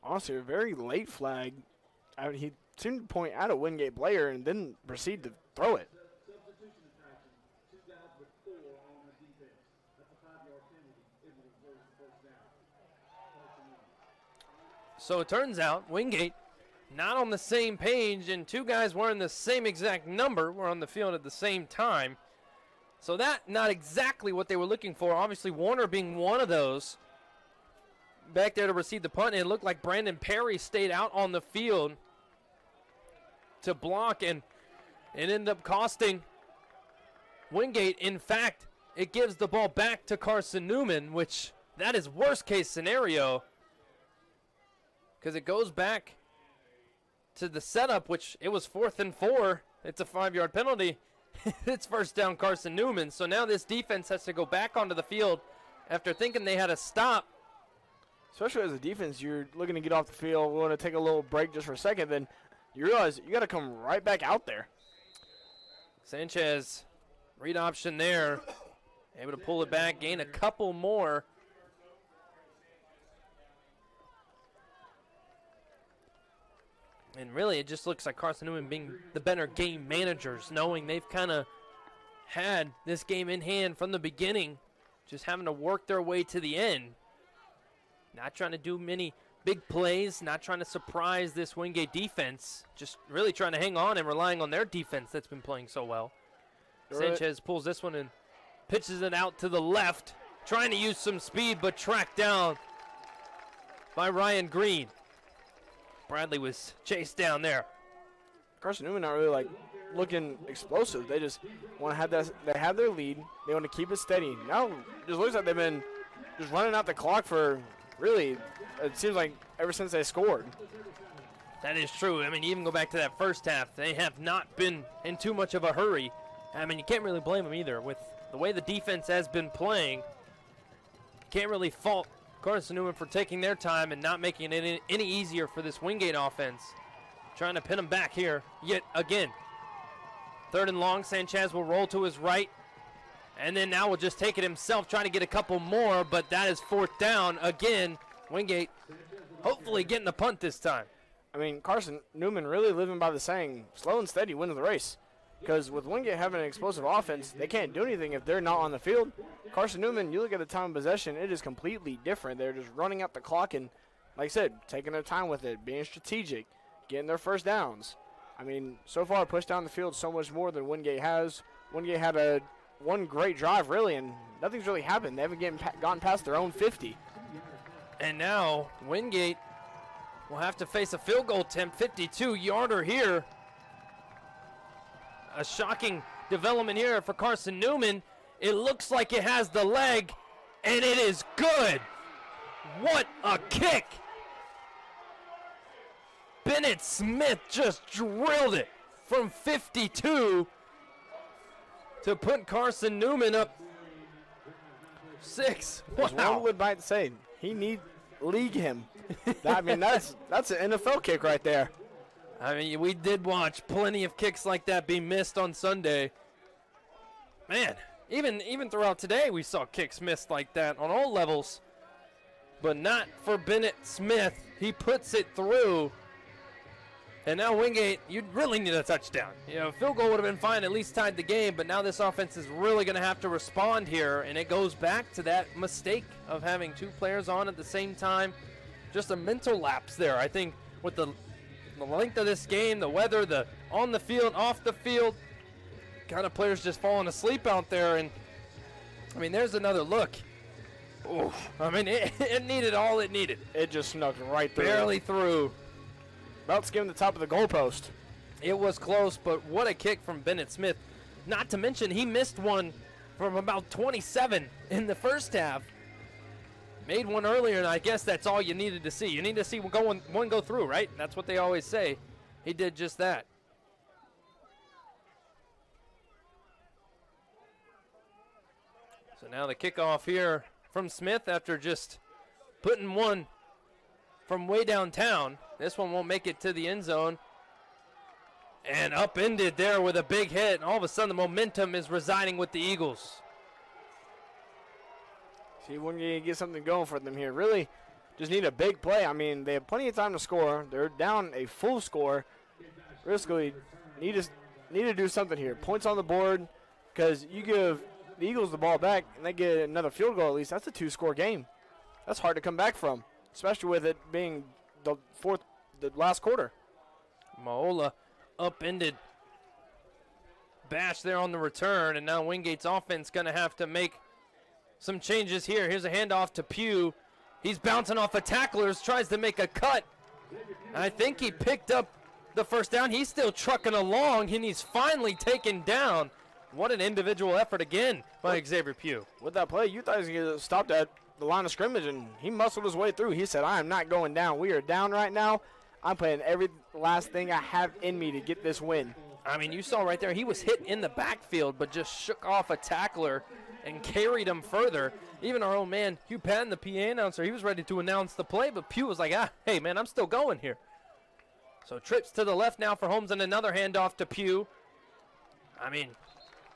Honestly, a very late flag. I mean, he seemed to point out a Wingate player and then proceed to throw it. So it turns out Wingate not on the same page, and two guys wearing the same exact number were on the field at the same time. So that not exactly what they were looking for. Obviously Warner being one of those. Back there to receive the punt, and it looked like Brandon Perry stayed out on the field to block, and it ended up costing Wingate. In fact, it gives the ball back to Carson-Newman, which that is worst case scenario, because it goes back to the setup, which it was 4th and 4. It's a 5-yard penalty. It's first down Carson-Newman. So now this defense has to go back onto the field after thinking they had a stop. Especially as a defense, you're looking to get off the field, we want to take a little break just for a second, then you realize you got to come right back out there. Sanchez, read option there, able to pull it back, gain a couple more. And really, it just looks like Carson-Newman being the better game managers, knowing they've kind of had this game in hand from the beginning, just having to work their way to the end. Not trying to do many big plays, not trying to surprise this Wingate defense, just really trying to hang on and relying on their defense that's been playing so well. Sanchez pulls this one and pitches it out to the left, trying to use some speed, but tracked down by Ryan Green. Bradley was chased down there. Carson-Newman not really like looking explosive. They just want to have that. They have their lead. They want to keep it steady. Now it just looks like they've been just running out the clock for really, it seems like ever since they scored. That is true. I mean, even go back to that first half, they have not been in too much of a hurry. I mean, you can't really blame them either. With the way the defense has been playing, can't really fault Carson-Newman for taking their time and not making it any easier for this Wingate offense. Trying to pin them back here yet again. 3rd and long, Sanchez will roll to his right. And then now will just take it himself, trying to get a couple more, but that is 4th down. Again, Wingate hopefully getting the punt this time. I mean, Carson-Newman really living by the saying, slow and steady wins the race. Because with Wingate having an explosive offense, they can't do anything if they're not on the field. Carson-Newman, you look at the time of possession, it is completely different. They're just running out the clock and, like I said, taking their time with it, being strategic, getting their first downs. I mean, so far pushed down the field so much more than Wingate has. Wingate had one great drive, really, and nothing's really happened. They haven't gotten past their own 50. And now Wingate will have to face a field goal attempt, 52-yarder here. A shocking development here for Carson-Newman. It looks like it has the leg, and it is good. What a kick. Bennett Smith just drilled it from 52 to put Carson-Newman up 6. As one would might say, he need league him. I mean, that's an NFL kick right there. I mean, we did watch plenty of kicks like that be missed on Sunday. Man, even throughout today, we saw kicks missed like that on all levels. But not for Bennett Smith. He puts it through. And now Wingate, you really need a touchdown. You know, field goal would have been fine, at least tied the game, but now this offense is really going to have to respond here, and it goes back to that mistake of having two players on at the same time. Just a mental lapse there. I think with the length of this game, the weather, the on the field, off the field, kind of players just falling asleep out there. And, I mean, there's another look. Ooh, I mean, it needed all it needed. It just snuck right through. Barely through. About to skim the top of the goalpost. It was close, but what a kick from Bennett Smith. Not to mention, he missed one from about 27 in the first half. Made one earlier, and I guess that's all you needed to see. You need to see one go through, right? That's what they always say. He did just that. So now the kickoff here from Smith after just putting one from way downtown. This one won't make it to the end zone. And upended there with a big hit. And all of a sudden the momentum is residing with the Eagles. See, Wingate get something going for them here. Really just need a big play. I mean, they have plenty of time to score. They're down a full score. Realistically, need to do something here. Points on the board, because you give the Eagles the ball back and they get another field goal at least. That's a 2-score game. That's hard to come back from, especially with it being the last quarter. Maola upended Bash there on the return, and now Wingate's offense going to have to make some changes here. Here's a handoff to Pugh. He's bouncing off of tacklers, tries to make a cut. I think he picked up the first down. He's still trucking along, and he's finally taken down. What an individual effort again by Xavier Pugh. With that play, you thought he was going to get stopped at the line of scrimmage, and he muscled his way through. He said, I am not going down. We are down right now. I'm playing every last thing I have in me to get this win. I mean, you saw right there, he was hit in the backfield, but just shook off a tackler and carried him further. Even our own man, Hugh Patton, the PA announcer, he was ready to announce the play, but Pugh was like, hey, man, I'm still going here. So trips to the left now for Holmes, and another handoff to Pugh. I mean,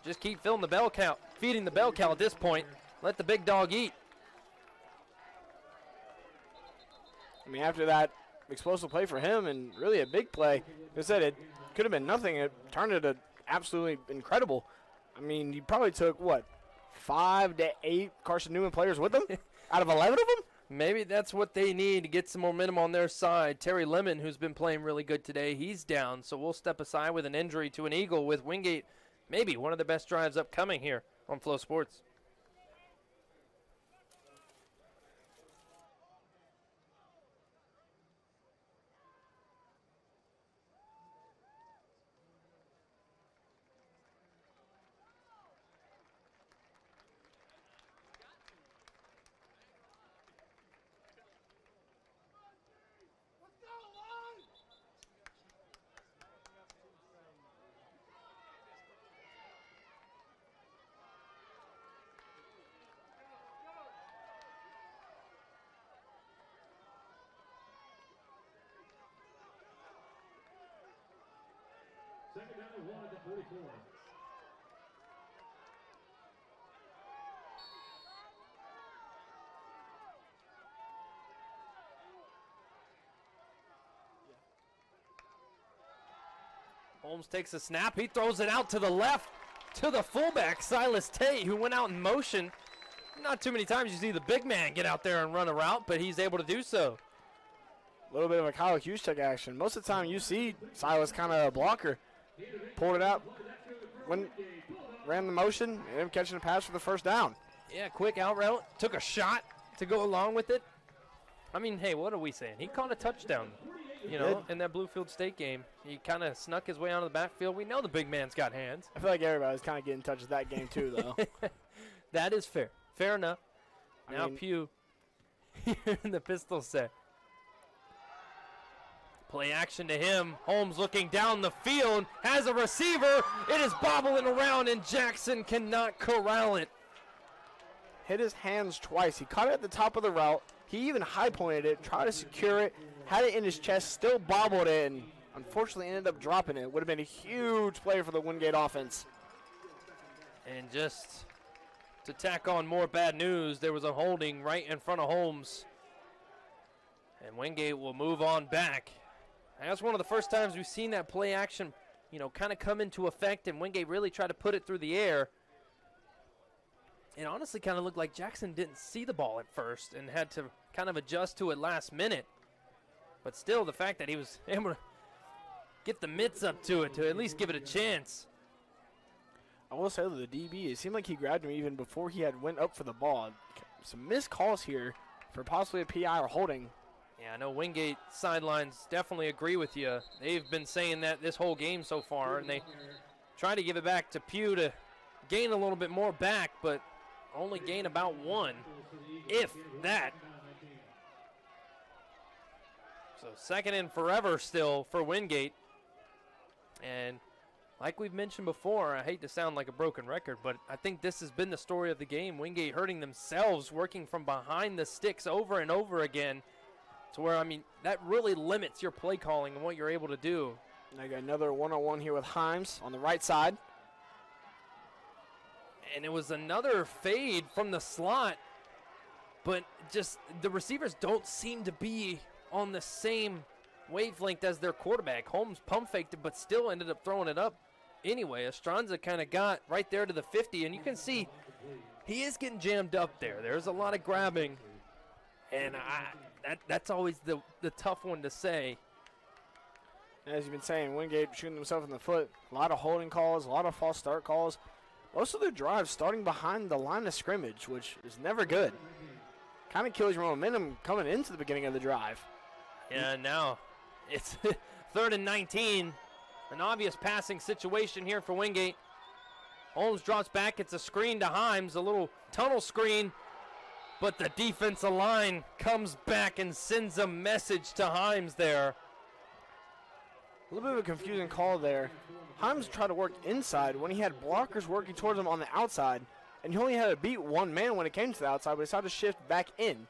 just keep filling the bell cow, feeding the bell cow at this point. Let the big dog eat. I mean, after that explosive play for him and really a big play, like I said, it could have been nothing. It turned into absolutely incredible. I mean, he probably took, 5 to 8 Carson-Newman players with him out of 11 of them? Maybe that's what they need to get some momentum on their side. Terry Lemon, who's been playing really good today, he's down, so we'll step aside with an injury to an Eagle with Wingate. Maybe one of the best drives upcoming here on Flow Sports. Second down and 1 at the 44. Holmes takes a snap. He throws it out to the left to the fullback, Silas Tate, who went out in motion. Not too many times you see the big man get out there and run a route, but he's able to do so. A little bit of a Kyle Hugheschick action. Most of the time you see Silas kind of a blocker. Pulled it out, ran the motion, and him catching a pass for the first down. Yeah, quick out route. Took a shot to go along with it. I mean, hey, what are we saying? He caught a touchdown, in that Bluefield State game. He kind of snuck his way out of the backfield. We know the big man's got hands. I feel like everybody's kind of getting touches that game too, though. That is fair. Fair enough. Now Pugh in the pistol set. Play action to him. Holmes looking down the field. Has a receiver. It is bobbling around, and Jackson cannot corral it. Hit his hands twice. He caught it at the top of the route. He even high-pointed it, tried to secure it, had it in his chest, still bobbled it, and unfortunately ended up dropping it. Would have been a huge play for the Wingate offense. And just to tack on more bad news, there was a holding right in front of Holmes. And Wingate will move on back. And that's one of the first times we've seen that play action, kind of come into effect, and Wingate really tried to put it through the air. It honestly kind of looked like Jackson didn't see the ball at first and had to kind of adjust to it last minute. But still, the fact that he was able to get the mitts up to it to at least give it a chance. I will say that the DB, it seemed like he grabbed him even before he had went up for the ball. Some missed calls here for possibly a PI or holding. Yeah, I know Wingate sidelines definitely agree with you. They've been saying that this whole game so far, and they try to give it back to Pugh to gain a little bit more back, but only gain about 1, if that. So second and forever still for Wingate. And like we've mentioned before, I hate to sound like a broken record, but I think this has been the story of the game. Wingate hurting themselves, working from behind the sticks over and over again. To where, that really limits your play calling and what you're able to do. I got another one-on-one here with Himes on the right side. And it was another fade from the slot. but just the receivers don't seem to be on the same wavelength as their quarterback. Holmes pump faked it, but still ended up throwing it up anyway. Estranza kind of got right there to the 50, and you can see he is getting jammed up there. There's a lot of grabbing, and that's always the tough one to say. As you've been saying, Wingate shooting himself in the foot. A lot of holding calls, a lot of false start calls. Most of their drives starting behind the line of scrimmage, which is never good. Kind of kills your momentum coming into the beginning of the drive. Yeah, now it's 3rd and 19. An obvious passing situation here for Wingate. Holmes drops back. It's a screen to Himes, a little tunnel screen. But the defensive line comes back and sends a message to Himes there. A little bit of a confusing call there. Himes tried to work inside when he had blockers working towards him on the outside, and he only had to beat one man when it came to the outside, but decided to shift back in.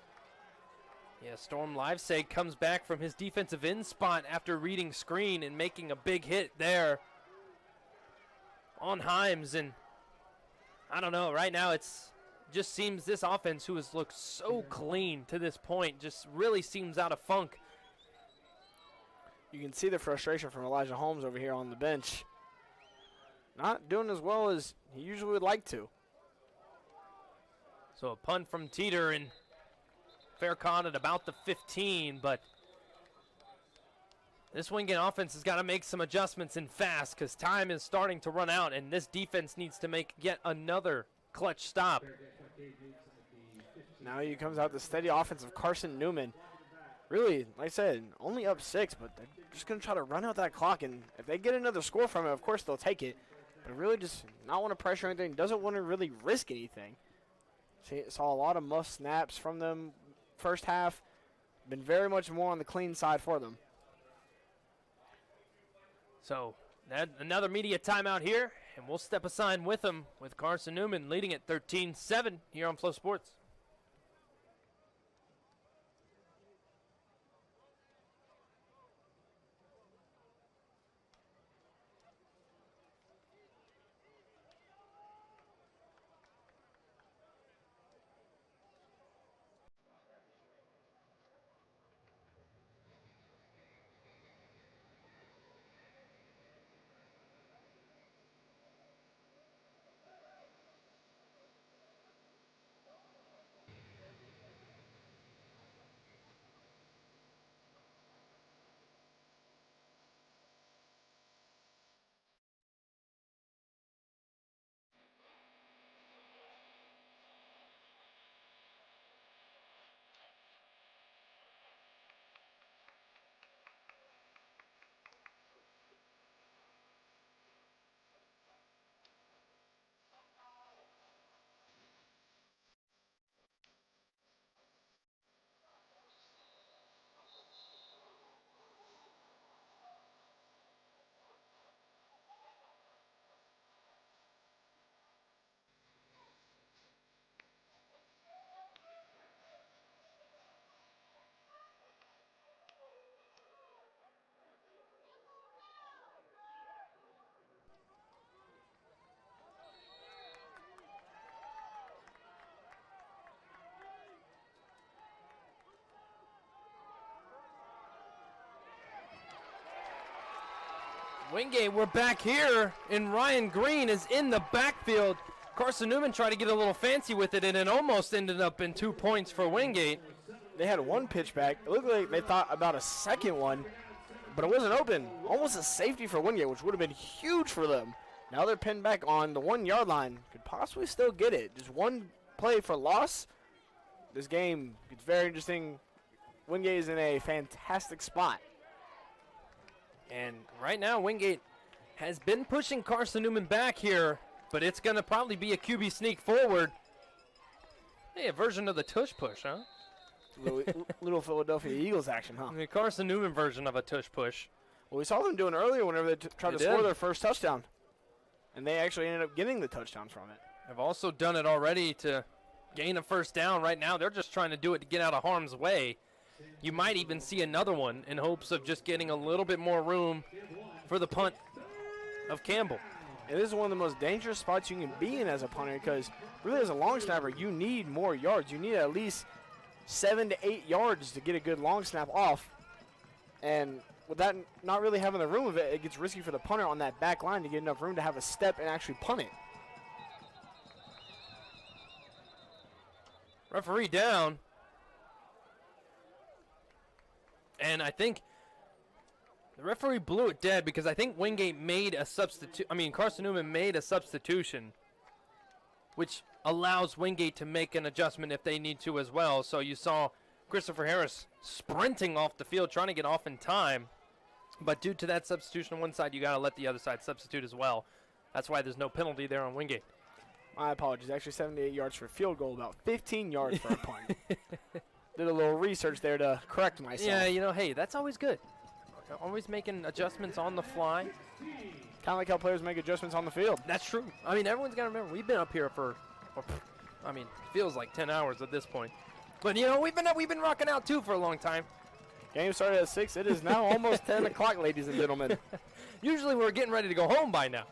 Yeah, Storm Livesay comes back from his defensive end spot after reading screen and making a big hit there on Himes. And I don't know, right now it's just seems this offense, who has looked so clean to this point, just really seems out of funk. You can see the frustration from Elijah Holmes over here on the bench. Not doing as well as he usually would like to. So a punt from Teeter, and fair con at about the 15, but this Wingate offense has got to make some adjustments and fast because time is starting to run out, and this defense needs to make yet another clutch stop. Now he comes out the steady offense of Carson-Newman. Really, like I said, only up 6, but they're just going to try to run out that clock, and if they get another score from it, of course they'll take it, but really just not want to pressure anything, doesn't want to really risk anything. Saw a lot of muff snaps from them first half, been very much more on the clean side for them. So another media timeout here, and we'll step aside with them, with Carson-Newman leading at 13-7 here on Flow Sports. Wingate, we're back here, and Ryan Green is in the backfield. Carson-Newman tried to get a little fancy with it, and it almost ended up in 2 points for Wingate. They had one pitch back. It looked like they thought about a second one, but it wasn't open. Almost a safety for Wingate, which would have been huge for them. Now they're pinned back on the 1 yard line. Could possibly still get it. Just one play for loss. This game gets very interesting. Wingate is in a fantastic spot. And right now, Wingate has been pushing Carson-Newman back here, but it's going to probably be a QB sneak forward. Hey, a version of the tush push, huh? Little Philadelphia Eagles action, huh? The Carson-Newman version of a tush push. Well, we saw them doing earlier whenever they tried to score their first touchdown. And they actually ended up getting the touchdown from it. They've also done it already to gain a first down. Right now, they're just trying to do it to get out of harm's way. You might even see another one in hopes of just getting a little bit more room for the punt of Campbell. And this is one of the most dangerous spots you can be in as a punter because really as a long snapper, you need more yards. You need at least 7 to 8 yards to get a good long snap off. And with that not really having the room of it, it gets risky for the punter on that back line to get enough room to have a step and actually punt it. Referee down. And I think the referee blew it dead because I think Wingate made a substitute. I mean, Carson-Newman made a substitution, which allows Wingate to make an adjustment if they need to as well. So you saw Christopher Harris sprinting off the field, trying to get off in time. But due to that substitution on one side, you got to let the other side substitute as well. That's why there's no penalty there on Wingate. My apologies. Actually, 78 yards for a field goal, about 15 yards for a punt. Did a little research there to correct myself. Yeah, you know, hey, that's always good. Always making adjustments on the fly. Kind of like how players make adjustments on the field. That's true. I mean, everyone's got to remember, we've been up here for, I mean, feels like 10 hours at this point. But, you know, we've been rocking out, too, for a long time. Game started at 6. It is now almost 10 o'clock, ladies and gentlemen. Usually we're getting ready to go home by now.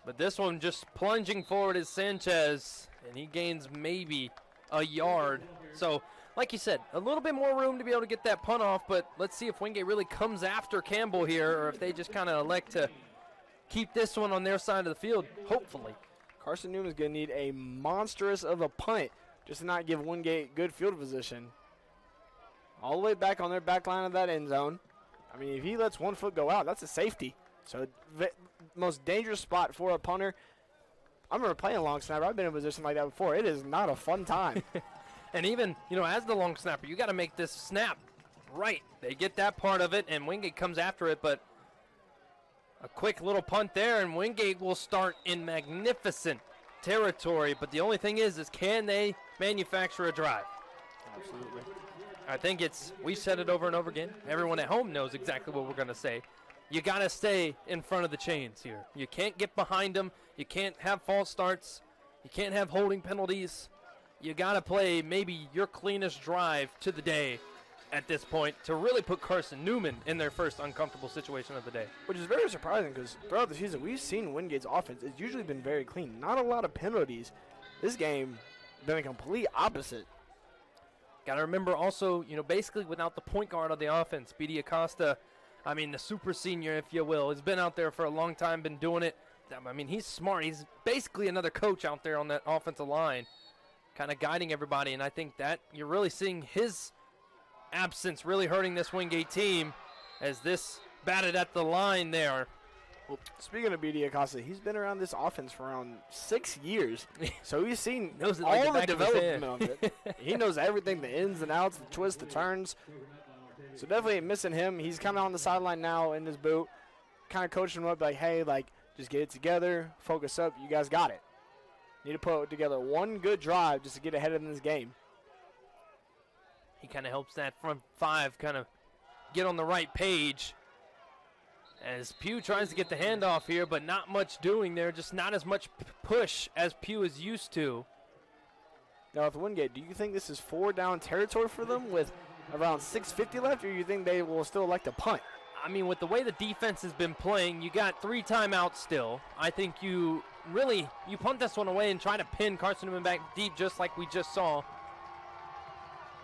But this one just plunging forward is Sanchez, and he gains maybe a yard. So, like you said, a little bit more room to be able to get that punt off, but let's see if Wingate really comes after Campbell here or if they just kind of elect to keep this one on their side of the field, hopefully. Carson-Newman is going to need a monstrous of a punt just to not give Wingate good field position. All the way back on their back line of that end zone. I mean, if he lets 1 foot go out, that's a safety. So, most dangerous spot for a punter. I remember playing a long snapper. I've been in a position like that before. It is not a fun time. And even, you know, as the long snapper, you got to make this snap right. They get that part of it, and Wingate comes after it, but a quick little punt there, and Wingate will start in magnificent territory. But the only thing is can they manufacture a drive? Absolutely. I think we've said it over and over again. Everyone at home knows exactly what we're going to say. You got to stay in front of the chains here. You can't get behind them. You can't have false starts. You can't have holding penalties. You got to play maybe your cleanest drive to the day at this point to really put Carson-Newman in their first uncomfortable situation of the day. Which is very surprising because throughout the season, we've seen Wingate's offense. It's usually been very clean. Not a lot of penalties. This game, been a complete opposite. Got to remember also, you know, basically without the point guard of the offense, B.D. Acosta, I mean, the super senior, if you will, has been out there for a long time, been doing it. I mean, he's smart. He's basically another coach out there on that offensive line, kind of guiding everybody. And I think that you're really seeing his absence really hurting this Wingate team as this batted at the line there. Well, speaking of B.D. Acosta, he's been around this offense for around 6 years. So he's seen knows it all like the development of it. He knows everything, the ins and outs, the twists, the turns. So definitely missing him. He's kind of on the sideline now in his boot, kind of coaching him up like, hey, like, just get it together, focus up, you guys got it. Need to put together one good drive just to get ahead in this game. He kind of helps that front five kind of get on the right page as Pugh tries to get the handoff here, but not much doing there, just not as much push as Pugh is used to. Now with Wingate, do you think this is 4 down territory for them with around 6:50 left, or you think they will still elect to punt? I mean, with the way the defense has been playing, you got 3 timeouts still. I think you punt this one away and try to pin Carson-Newman back deep just like we just saw.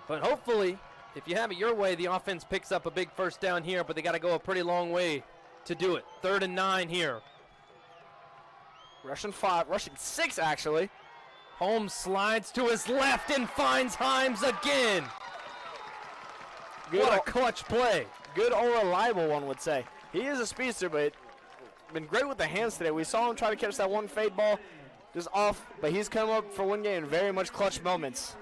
But hopefully, if you have it your way, the offense picks up a big first down here, but they got to go a pretty long way to do it. 3rd and 9 here. Rushing 6 actually. Holmes slides to his left and finds Himes again. What a clutch play. Good or reliable, one would say. He is a speedster, but been great with the hands today. We saw him try to catch that one fade ball just off, but he's come up for one game in very much clutch moments,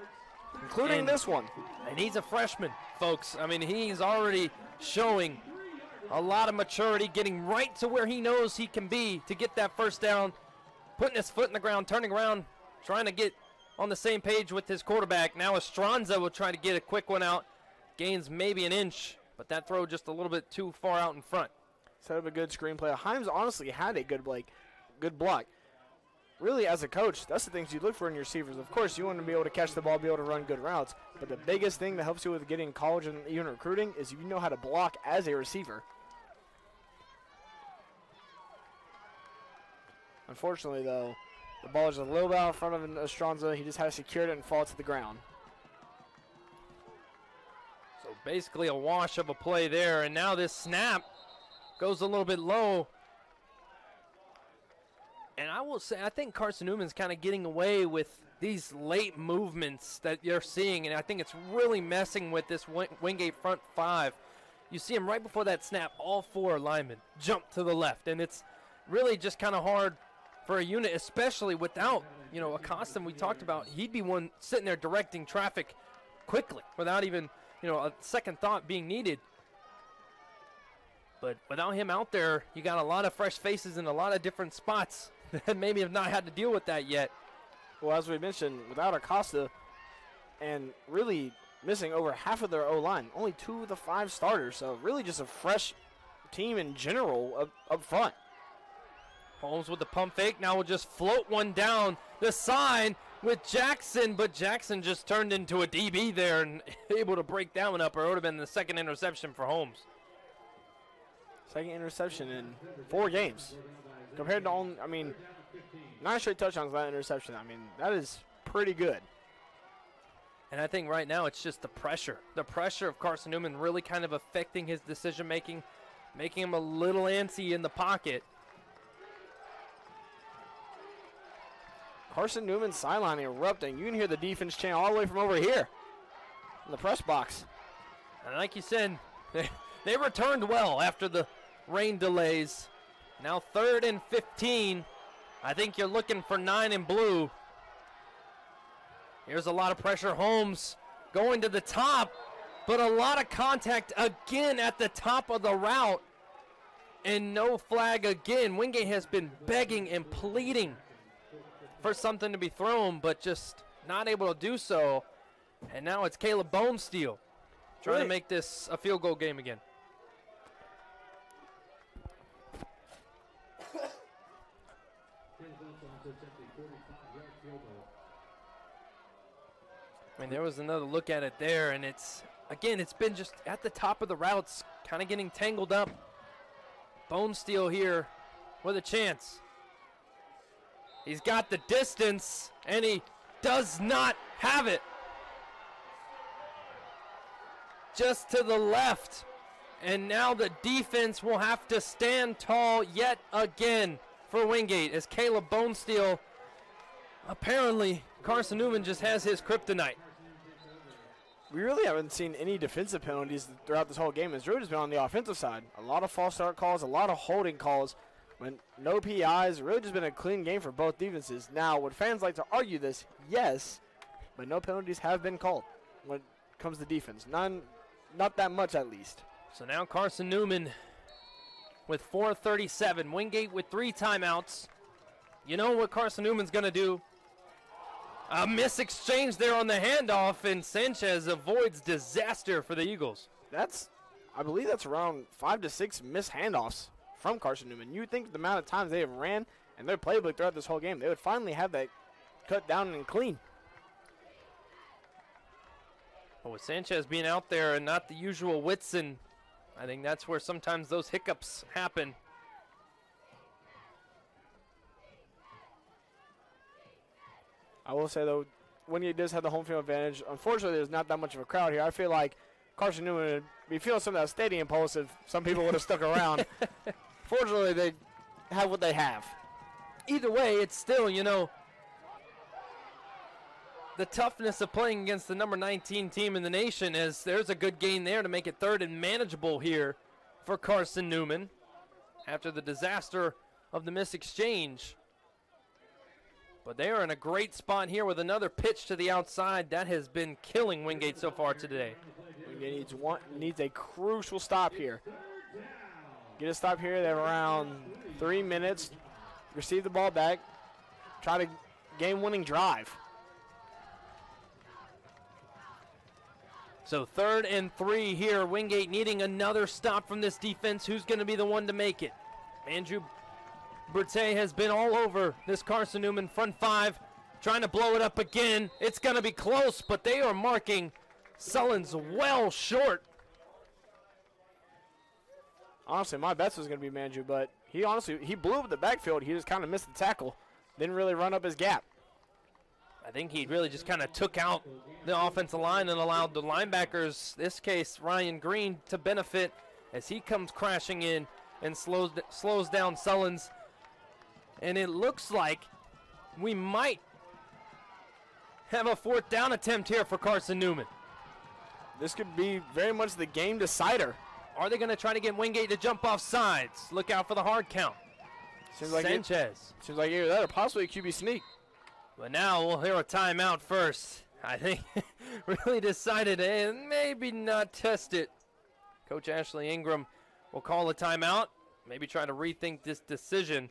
including this one. And he's a freshman, folks. I mean, he's already showing a lot of maturity, getting right to where he knows he can be to get that first down, putting his foot in the ground, turning around, trying to get on the same page with his quarterback. Now Estranza will try to get a quick one out. Gains maybe an inch, but that throw just a little bit too far out in front. Set up a good screenplay. Himes honestly had a good block. Really, as a coach, that's the things you look for in your receivers. Of course, you want to be able to catch the ball, be able to run good routes, but the biggest thing that helps you with getting college and even recruiting is you know how to block as a receiver. Unfortunately, though, the ball is a little bit out in front of Estranza. He just had to secure it and fall to the ground. basically a wash of a play there. And now this snap goes a little bit low. And I will say, I think Carson-Newman's kind of getting away with these late movements that you're seeing, and I think it's really messing with this Wingate front five. You see him right before that snap, all 4 linemen jump to the left, and it's really just kind of hard for a unit, especially without, Acosta. We talked about he'd be one sitting there directing traffic quickly without even, a second thought being needed. But without him out there, you got a lot of fresh faces in a lot of different spots that maybe have not had to deal with that yet. Well, as we mentioned, without Acosta and really missing over half of their O-line, only 2 of the 5 starters, so really just a fresh team in general up front. Holmes with the pump fake. Now we'll just float one down the side with Jackson, but Jackson just turned into a DB there and able to break that one up, or it would have been the second interception for Holmes. Second interception in 4 games. Compared to 9 straight touchdowns without interception. That is pretty good. And I think right now it's just the pressure. The pressure of Carson-Newman really kind of affecting his decision-making, making him a little antsy in the pocket. Carson-Newman's sideline erupting. You can hear the defense chant all the way from over here in the press box. And like you said, they returned well after the rain delays. Now 3rd and 15. I think you're looking for 9 in blue. Here's a lot of pressure. Holmes going to the top, but a lot of contact again at the top of the route. And no flag again. Wingate has been begging and pleading for something to be thrown, but just not able to do so. And now it's Caleb Bonesteel trying to make this a field goal game again. There was another look at it there, and it's been just at the top of the routes, kind of getting tangled up. Bonesteel here with a chance. He's got the distance, and he does not have it. Just to the left, and now the defense will have to stand tall yet again for Wingate, as Caleb Bonesteel, apparently Carson-Newman just has his kryptonite. We really haven't seen any defensive penalties throughout this whole game. It's really just been on the offensive side. A lot of false start calls, a lot of holding calls. When no PIs, really just been a clean game for both defenses. Now, would fans like to argue this? Yes, but no penalties have been called when it comes to defense. None, not that much at least. So now Carson-Newman with 4:37. Wingate with 3 timeouts. You know what Carson-Newman's going to do? A miss exchange there on the handoff, and Sanchez avoids disaster for the Eagles. I believe that's around 5 to 6 missed handoffs from Carson-Newman. You think the amount of times they have ran and their playbook throughout this whole game, they would finally have that cut down and clean. But with Sanchez being out there and not the usual Whitson, I think that's where sometimes those hiccups happen. I will say, though, Wingate does have the home field advantage. Unfortunately, there's not that much of a crowd here. I feel like Carson-Newman would be feeling some of that stadium pulse if some people would have stuck around. Fortunately, they have what they have. Either way, it's still, the toughness of playing against the number 19 team in the nation, as there's a good gain there to make it 3rd and manageable here for Carson-Newman after the disaster of the missed exchange. But they are in a great spot here with another pitch to the outside. That has been killing Wingate so far today. Wingate needs a crucial stop here. Get a stop here. They have around 3 minutes. Receive the ball back. Try to game-winning drive. So 3rd and 3 here. Wingate needing another stop from this defense. Who's going to be the one to make it? Andrew Berthet has been all over this Carson-Newman front 5, trying to blow it up again. It's going to be close, but they are marking Sullins well short. Honestly, my best was going to be Manju, but he blew up the backfield. He just kind of missed the tackle. Didn't really run up his gap. I think he really just kind of took out the offensive line and allowed the linebackers, this case Ryan Green, to benefit as he comes crashing in and slows down Sullins. And it looks like we might have a 4th down attempt here for Carson-Newman. This could be very much the game decider. Are they going to try to get Wingate to jump off sides? Look out for the hard count. Seems like Sanchez. Seems like either that or possibly a QB sneak. But now we'll hear a timeout first. I think really decided to maybe not test it. Coach Ashley Ingram will call a timeout, maybe try to rethink this decision.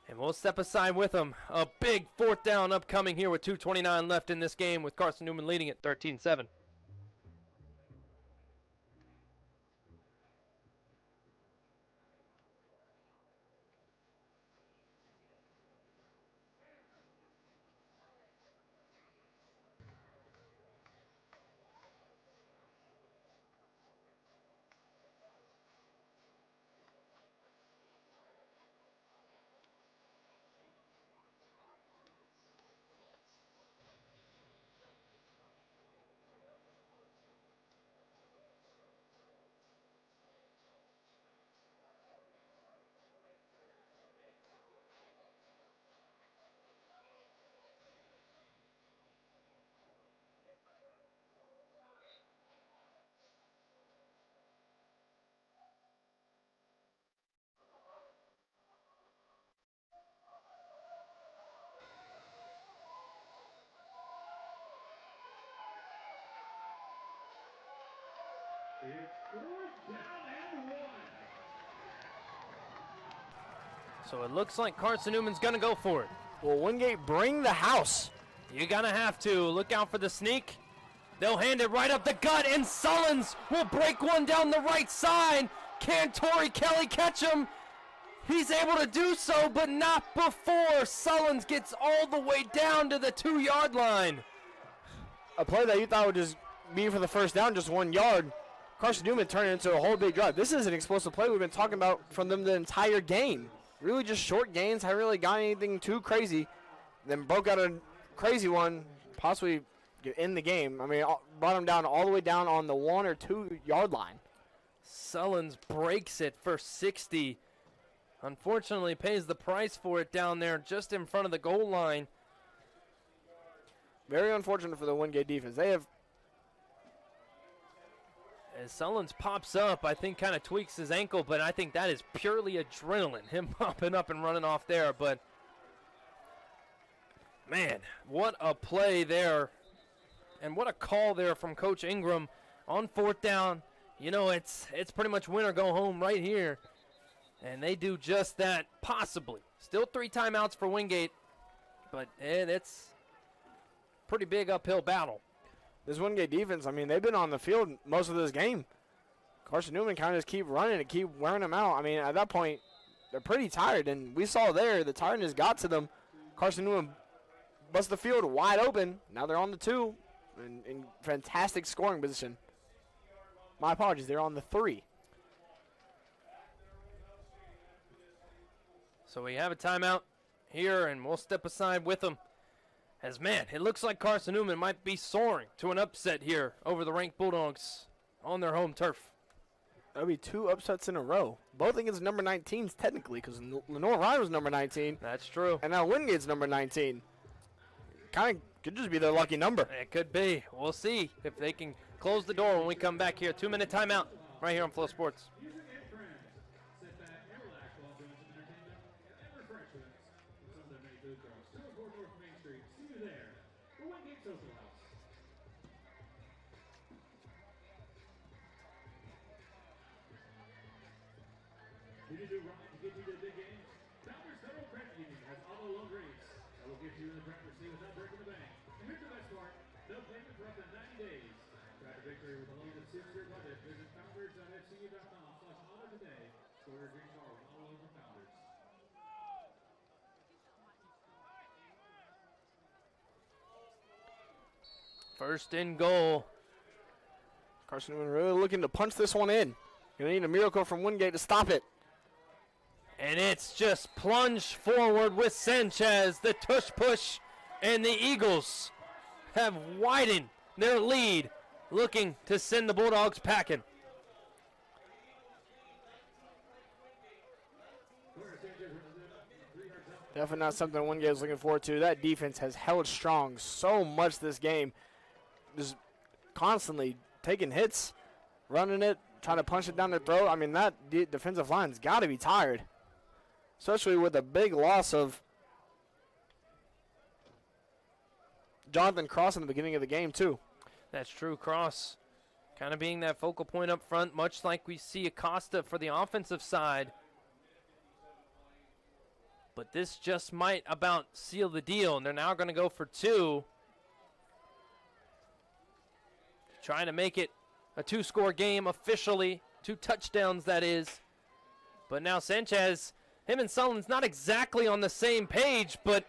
And we'll step aside with them. A big 4th down upcoming here with 2:29 left in this game, with Carson-Newman leading at 13-7. So it looks like Carson-Newman's going to go for it. Will Wingate bring the house? You're going to have to. Look out for the sneak. They'll hand it right up the gut, and Sullins will break one down the right side. Can Torrey Kelly catch him? He's able to do so, but not before Sullins gets all the way down to the 2-yard line. A play that you thought would just be for the first down, just 1 yard. Carson-Newman turned it into a whole big drive. This is an explosive play we've been talking about from them the entire game. Really just short gains, haven't really got anything too crazy. Then broke out a crazy one, possibly in the game. I mean, brought him down all the way down on the 1 or 2 yard line. Sullins breaks it for 60. Unfortunately, pays the price for it down there just in front of the goal line. Very unfortunate for the Wingate defense. They have. As Sullins pops up, I think kind of tweaks his ankle, but I think that is purely adrenaline, him popping up and running off there. But, man, what a play there. And what a call there from Coach Ingram on 4th down. You know, it's pretty much win or go home right here. And they do just that, possibly. Still 3 timeouts for Wingate, but it's pretty big uphill battle. This Wingate defense, I mean, they've been on the field most of this game. Carson-Newman kind of just keep running and keep wearing them out. I mean, at that point, they're pretty tired, and we saw there the tiredness got to them. Carson-Newman busts the field wide open. Now they're on the 2 in fantastic scoring position. My apologies, they're on the 3. So we have a timeout here, and we'll step aside with them. As, man, it looks like Carson-Newman might be soaring to an upset here over the ranked Bulldogs on their home turf. That would be 2 upsets in a row. Both against number 19s, technically, because Lenore Ryan was number 19. That's true. And now Wingate's number 19. Kind of could just be their lucky number. It could be. We'll see if they can close the door when we come back here. 2-minute timeout right here on Flow Sports. Did you do right to get you to the big games? Founders Federal Credit Union has auto loan rates that will get you in the driver's seat without breaking the bank. And here's the best part, no payment for up to 90 days. Try to victory with a loan that suits your budget. Visit founders.fcu.com/auto today. Score your dream car with auto loan from Founders. First and goal. Carson-Newman really looking to punch this one in. Going to need a miracle from Wingate to stop it. And it's just plunge forward with Sanchez. The tush push And the Eagles have widened their lead, looking to send the Bulldogs packing. Definitely not something Wingate is looking forward to. That defense has held strong so much this game. Just constantly taking hits, running it, trying to punch it down their throat. I mean, that defensive line's got to be tired, especially with a big loss of Jonathan Cross in the beginning of the game, too. That's true. Cross kind of being that focal point up front, much like we see Acosta for the offensive side. But this just might about seal the deal, and they're now going to go for 2. Trying to make it a 2-score game officially. 2 touchdowns, that is. But now Sanchez, him and Sullivan's not exactly on the same page, but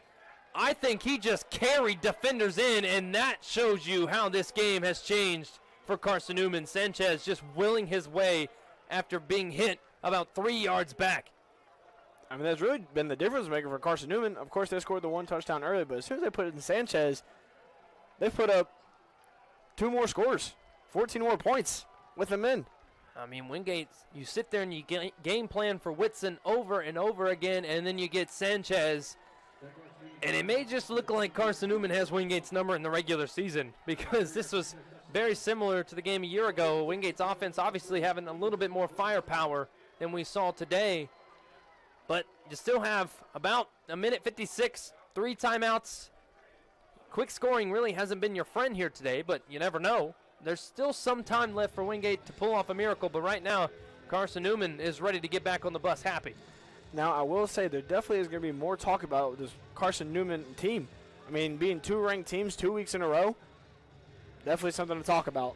I think he just carried defenders in, and that shows you how this game has changed for Carson-Newman. Sanchez just willing his way after being hit about 3 yards back. I mean, that's really been the difference maker for Carson-Newman. Of course, they scored the 1 touchdown early, but as soon as they put it in Sanchez, they put up 2 more scores, 14 more points with them in. I mean, Wingate, you sit there and you game plan for Whitson over and over again, and then you get Sanchez. And it may just look like Carson-Newman has Wingate's number in the regular season, because this was very similar to the game a year ago. Wingate's offense obviously having a little bit more firepower than we saw today. But you still have about a minute 56, 3 timeouts. Quick scoring really hasn't been your friend here today, but you never know. There's still some time left for Wingate to pull off a miracle, but right now Carson-Newman is ready to get back on the bus happy. Now, I will say there definitely is going to be more talk about this Carson-Newman team. I mean, being 2 ranked teams 2 weeks in a row, definitely something to talk about.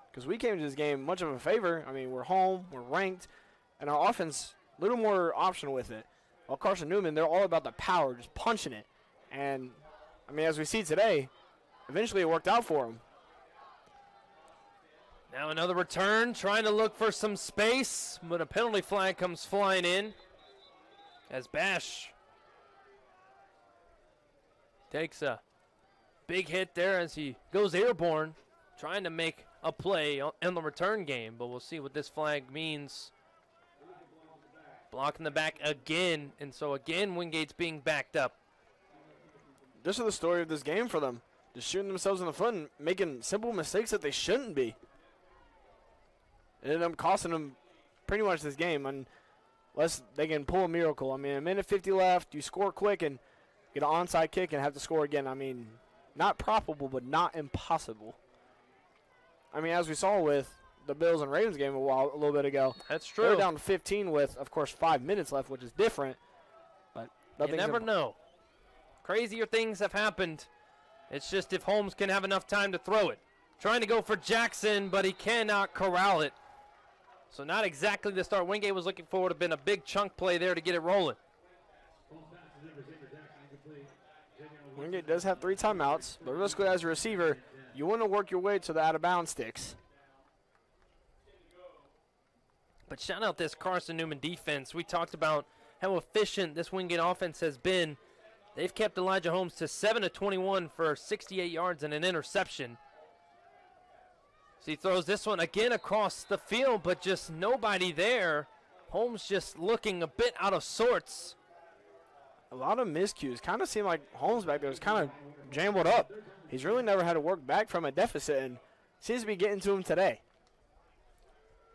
Because we came to this game much of a favor. I mean, we're home, we're ranked, and our offense a little more optional with it. While Carson-Newman, they're all about the power, just punching it. And, I mean, as we see today, eventually it worked out for them. Now another return, trying to look for some space, but a penalty flag comes flying in as Bash takes a big hit there as he goes airborne, trying to make a play in the return game, but we'll see what this flag means. Blocking the back again, and so again Wingate's being backed up. This is the story of this game for them. Just shooting themselves in the foot and making simple mistakes that they shouldn't be. It ended up costing them pretty much this game unless they can pull a miracle. I mean, a minute 50 left, you score quick and get an onside kick and have to score again. I mean, not probable, but not impossible. I mean, as we saw with the Bills and Ravens game a little bit ago. That's true. They were down to 15 with, of course, 5 minutes left, which is different. But you never know. Crazier things have happened. It's just if Holmes can have enough time to throw it. Trying to go for Jackson, but he cannot corral it. So not exactly the start Wingate was looking for. Would have been a big chunk play there to get it rolling. Wingate does have 3 timeouts, but realistically as a receiver, you want to work your way to the out-of-bounds sticks. But shout out this Carson-Newman defense. We talked about how efficient this Wingate offense has been. They've kept Elijah Holmes to 7 of 21 for 68 yards and an interception. So he throws this one again across the field, but just nobody there. Holmes just looking a bit out of sorts. A lot of miscues. Kind of seemed like Holmes back there was kind of jumbled up. He's really never had to work back from a deficit, and seems to be getting to him today.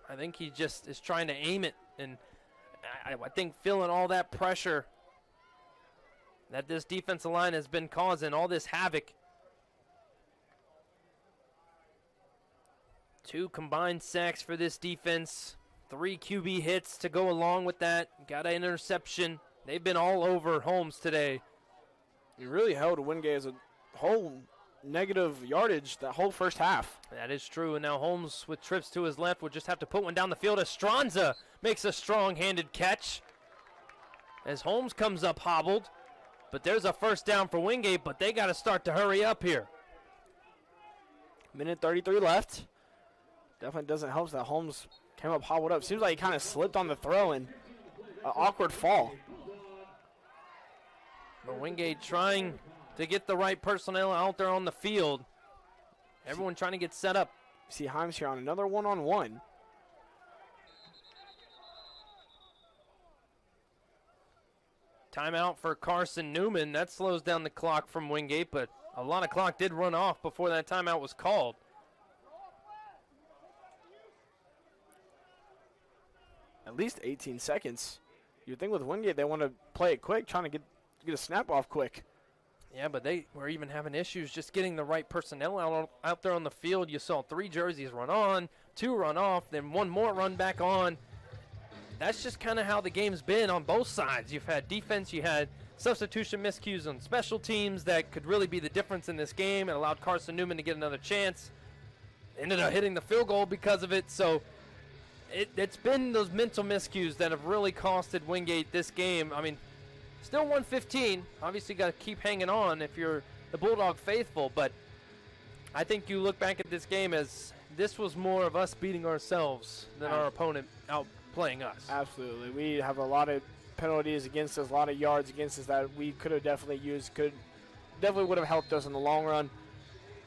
I think he just is trying to aim it, and I think feeling all that pressure that this defensive line has been causing, all this havoc. 2 combined sacks for this defense, 3 QB hits to go along with that. Got an interception. They've been all over Holmes today. He really held Wingate as a whole negative yardage that whole first half. That is true, and now Holmes with trips to his left would just have to put one down the field. Estranza makes a strong-handed catch as Holmes comes up hobbled. But there's a first down for Wingate, but they got to start to hurry up here. Minute 33 left. Definitely doesn't help that Holmes came up hobbled up. Seems like he kind of slipped on the throw and awkward fall. But Wingate trying to get the right personnel out there on the field. Everyone trying to get set up. See Himes here on another one-on-one. Timeout for Carson-Newman. That slows down the clock from Wingate, but a lot of clock did run off before that timeout was called. At least 18 seconds. You'd think with Wingate they want to play it quick, trying to get a snap off quick. Yeah, but they were even having issues just getting the right personnel out there on the field. You saw 3 jerseys run on, 2 run off, then 1 more run back on. That's just kind of how the game's been on both sides. You've had defense, you had substitution miscues on special teams that could really be the difference in this game and allowed Carson-Newman to get another chance. Ended up hitting the field goal because of it, so it's been those mental miscues that have really costed Wingate this game. I mean, still 115. Obviously, got to keep hanging on if you're the Bulldog faithful. But I think you look back at this game as this was more of us beating ourselves than our opponent outplaying us. Absolutely. We have a lot of penalties against us, a lot of yards against us that we could have definitely used, definitely would have helped us in the long run.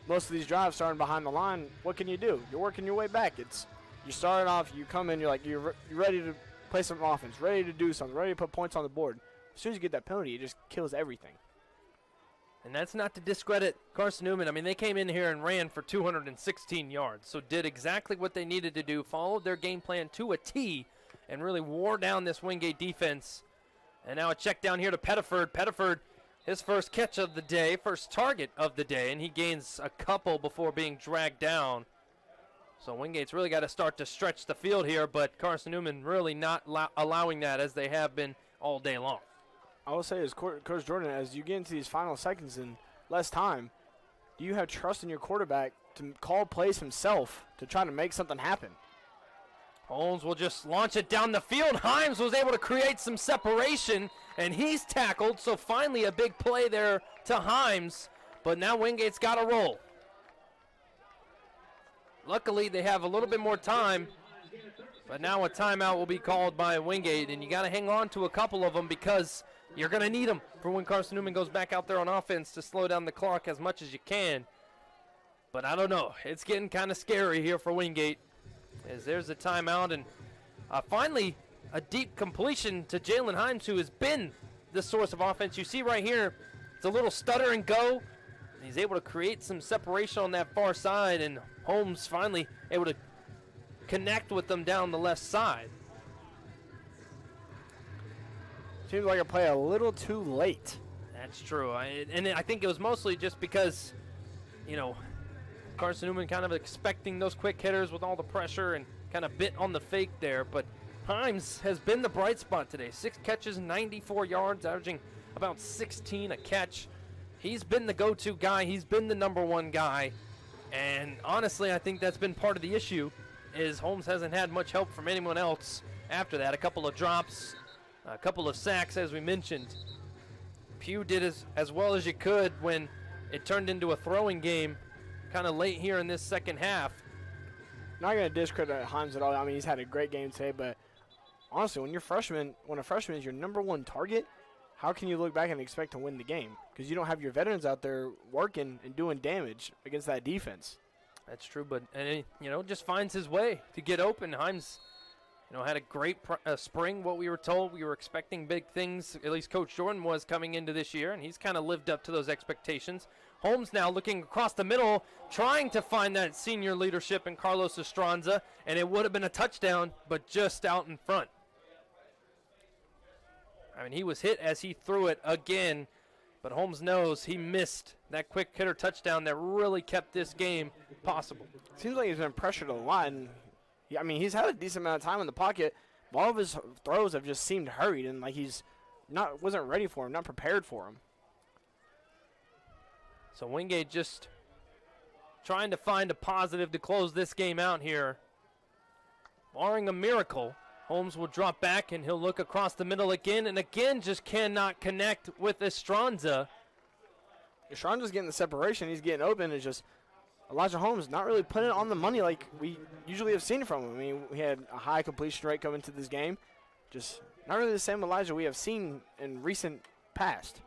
Most of these drives starting behind the line, what can you do? You're working your way back. You start off, you come in, you're ready to play some offense, ready to do something, ready to put points on the board. As soon as you get that penalty, it just kills everything. And that's not to discredit Carson-Newman. I mean, they came in here and ran for 216 yards, so did exactly what they needed to do, followed their game plan to a T, and really wore down this Wingate defense. And now a check down here to Pettiford. Pettiford, his first catch of the day, first target of the day, and he gains a couple before being dragged down. So Wingate's really got to start to stretch the field here, but Carson-Newman really not allowing that as they have been all day long. I will say, as Coach Jordan, as you get into these final seconds and less time, do you have trust in your quarterback to call plays himself to try to make something happen? Holmes will just launch it down the field. Himes was able to create some separation, and he's tackled, so finally a big play there to Himes, but now Wingate's got to roll. Luckily, they have a little bit more time, but now a timeout will be called by Wingate, and you got to hang on to a couple of them because you're going to need them for when Carson-Newman goes back out there on offense to slow down the clock as much as you can. But I don't know. It's getting kind of scary here for Wingate as there's a timeout, and finally a deep completion to Jalen Himes, who has been the source of offense. You see right here, it's a little stutter and go. He's able to create some separation on that far side, and Holmes finally able to connect with them down the left side. Seems like a play a little too late. That's true. And I think it was mostly just because, Carson-Newman kind of expecting those quick hitters with all the pressure and kind of bit on the fake there. But Himes has been the bright spot today. 6 catches, 94 yards, averaging about 16 a catch. He's been the go-to guy. He's been the number one guy. And honestly, I think that's been part of the issue is Holmes hasn't had much help from anyone else after that. A couple of drops, a couple of sacks, as we mentioned. Pugh did as well as you could when it turned into a throwing game kind of late here in this second half. Not going to discredit Himes at all. I mean, he's had a great game today, but honestly, when a freshman is your number one target, how can you look back and expect to win the game? Because you don't have your veterans out there working and doing damage against that defense. That's true, but just finds his way to get open. Himes, had a great spring. What we were told, we were expecting big things. At least Coach Jordan was coming into this year, and he's kind of lived up to those expectations. Holmes now looking across the middle, trying to find that senior leadership in Carlos Estranza, and it would have been a touchdown, but just out in front. I mean, he was hit as he threw it again, but Holmes knows he missed that quick hitter touchdown that really kept this game possible. Seems like he's been pressured a lot, and he's had a decent amount of time in the pocket. But all of his throws have just seemed hurried, and like wasn't ready for him, not prepared for him. So Wingate just trying to find a positive to close this game out here. Barring a miracle, Holmes will drop back, and he'll look across the middle again, and again just cannot connect with Estranza. Estranza's getting the separation. He's getting open. It's just Elijah Holmes not really putting it on the money like we usually have seen from him. I mean, we had a high completion rate coming to this game. Just not really the same Elijah we have seen in recent past.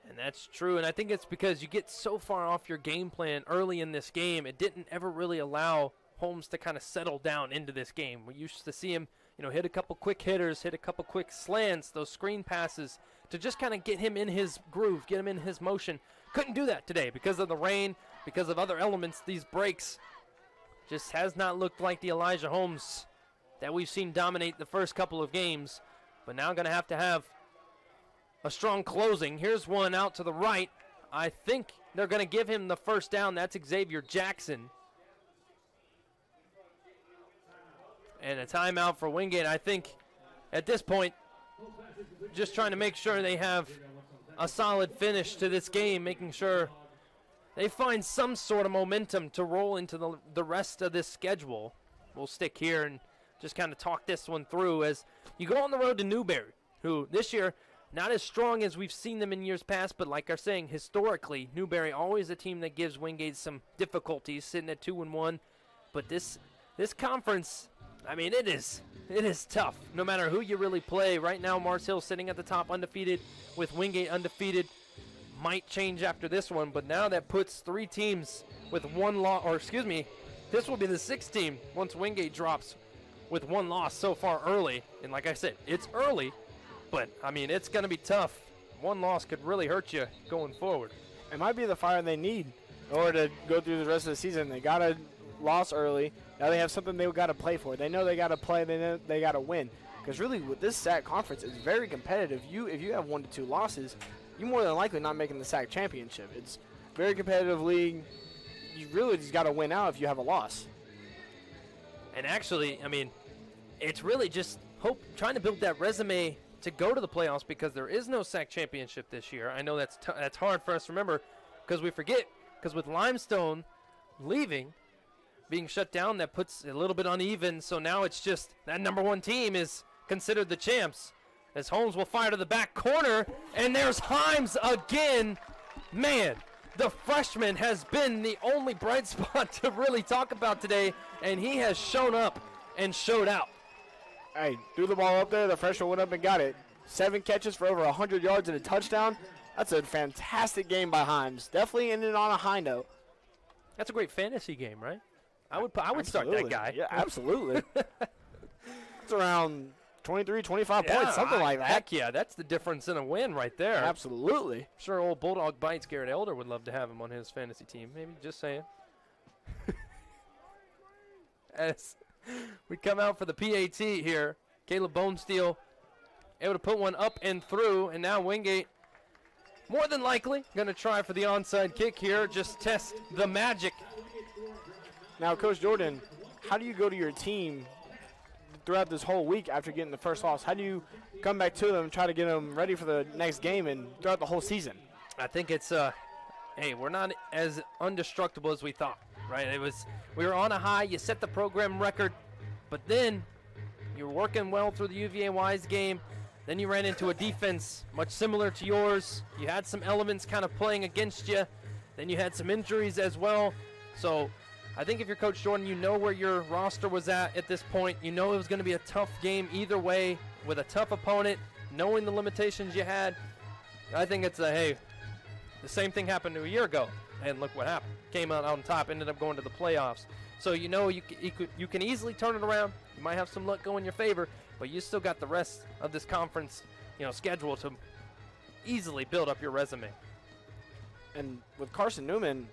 And that's true, and I think it's because you get so far off your game plan early in this game, it didn't ever really allow Holmes to kind of settle down into this game. We used to see him, hit a couple quick hitters, hit a couple quick slants, those screen passes, to just kind of get him in his groove, get him in his motion. Couldn't do that today because of the rain, because of other elements. These breaks just has not looked like the Elijah Holmes that we've seen dominate the first couple of games, but now going to have a strong closing. Here's one out to the right. I think they're going to give him the first down. That's Xavier Jackson. And a timeout for Wingate. I think at this point, just trying to make sure they have a solid finish to this game, making sure they find some sort of momentum to roll into the rest of this schedule. We'll stick here and just kind of talk this one through as you go on the road to Newberry, who this year, not as strong as we've seen them in years past, but like I'm saying, historically, Newberry always a team that gives Wingate some difficulties, sitting at 2-1. But this conference, I mean, it is tough, no matter who you really play. Right now, Mars Hill sitting at the top undefeated, with Wingate undefeated. Might change after this one, but now that puts 3 teams with 1 loss, or excuse me, this will be the 6th team once Wingate drops with 1 loss so far early. And like I said, it's early, but I mean, it's going to be tough. 1 loss could really hurt you going forward. It might be the fire they need in order to go through the rest of the season. They got a loss early. Now they have something they got to play for. They know they got to play. They know they got to win. Because really, with this SAC conference, it's very competitive. If you have 1 to 2 losses, you're more than likely not making the SAC championship. It's a very competitive league. You really just got to win out if you have a loss. And actually, I mean, it's really just trying to build that resume to go to the playoffs, because there is no SAC championship this year. I know that's hard for us to remember because we forget, because with Limestone leaving, being shut down, that puts a little bit uneven. So now it's just that number 1 team is considered the champs, as Holmes will fire to the back corner, and there's Himes again. Man, the freshman has been the only bright spot to really talk about today, and he has shown up and showed out. Hey, threw the ball up there. The freshman went up and got it. 7 catches for over 100 yards and a touchdown. That's a fantastic game by Himes. Definitely ended on a high note. That's a great fantasy game, right? I would start that guy. Yeah, absolutely. It's around 23, 25 points, something like that. Heck yeah, that's the difference in a win right there. Absolutely. I'm sure old Bulldog Bites Garrett Elder would love to have him on his fantasy team. Maybe, just saying. As we come out for the PAT here, Caleb Bonesteel able to put one up and through, and now Wingate more than likely going to try for the onside kick here, just test the magic. Now, Coach Jordan, how do you go to your team throughout this whole week after getting the first loss? How do you come back to them and try to get them ready for the next game and throughout the whole season? I think it's, hey, we're not as indestructible as we thought, right? We were on a high. You set the program record, but then you were working well through the UVA-Wise game. Then you ran into a defense much similar to yours. You had some elements kind of playing against you. Then you had some injuries as well. So I think if you're Coach Jordan, you know where your roster was at this point. You know it was going to be a tough game either way with a tough opponent, knowing the limitations you had. I think it's hey, the same thing happened a year ago, and look what happened. Came out on top, ended up going to the playoffs. So you know you can easily turn it around. You might have some luck go in your favor, but you still got the rest of this conference, schedule to easily build up your resume. And with Carson-Newman,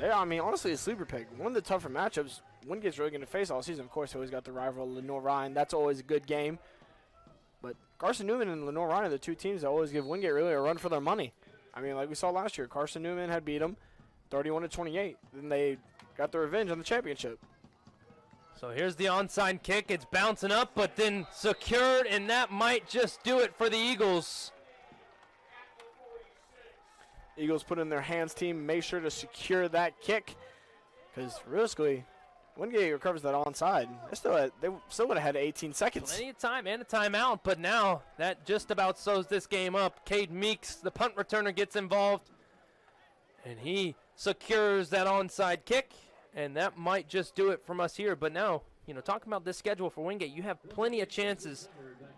honestly, a sleeper pick. One of the tougher matchups Wingate's really going to face all season. Of course, they always got the rival Lenore-Ryan. That's always a good game. But Carson-Newman and Lenore-Ryan are the 2 teams that always give Wingate really a run for their money. Like we saw last year, Carson-Newman had beat them 31-28. Then they got the revenge on the championship. So here's the onside kick. It's bouncing up, but then secured, and that might just do it for the Eagles. Eagles put in their hands team, make sure to secure that kick, because realistically, Wingate recovers that onside. They still would have had 18 seconds. Plenty of time and a timeout, but now that just about sews this game up. Cade Meeks, the punt returner, gets involved, and he secures that onside kick, and that might just do it from us here. But now, talking about this schedule for Wingate, you have plenty of chances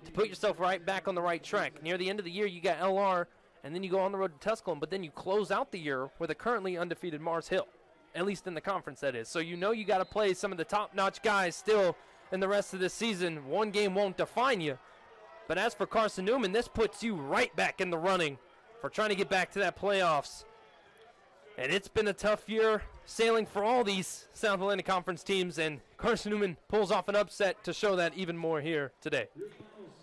to put yourself right back on the right track. Near the end of the year, you got LR, and then you go on the road to Tusculum, but then you close out the year with a currently undefeated Mars Hill, at least in the conference, that is. So you got to play some of the top-notch guys still in the rest of this season. One game won't define you. But as for Carson-Newman, this puts you right back in the running for trying to get back to that playoffs. And it's been a tough year sailing for all these South Atlantic Conference teams, and Carson-Newman pulls off an upset to show that even more here today.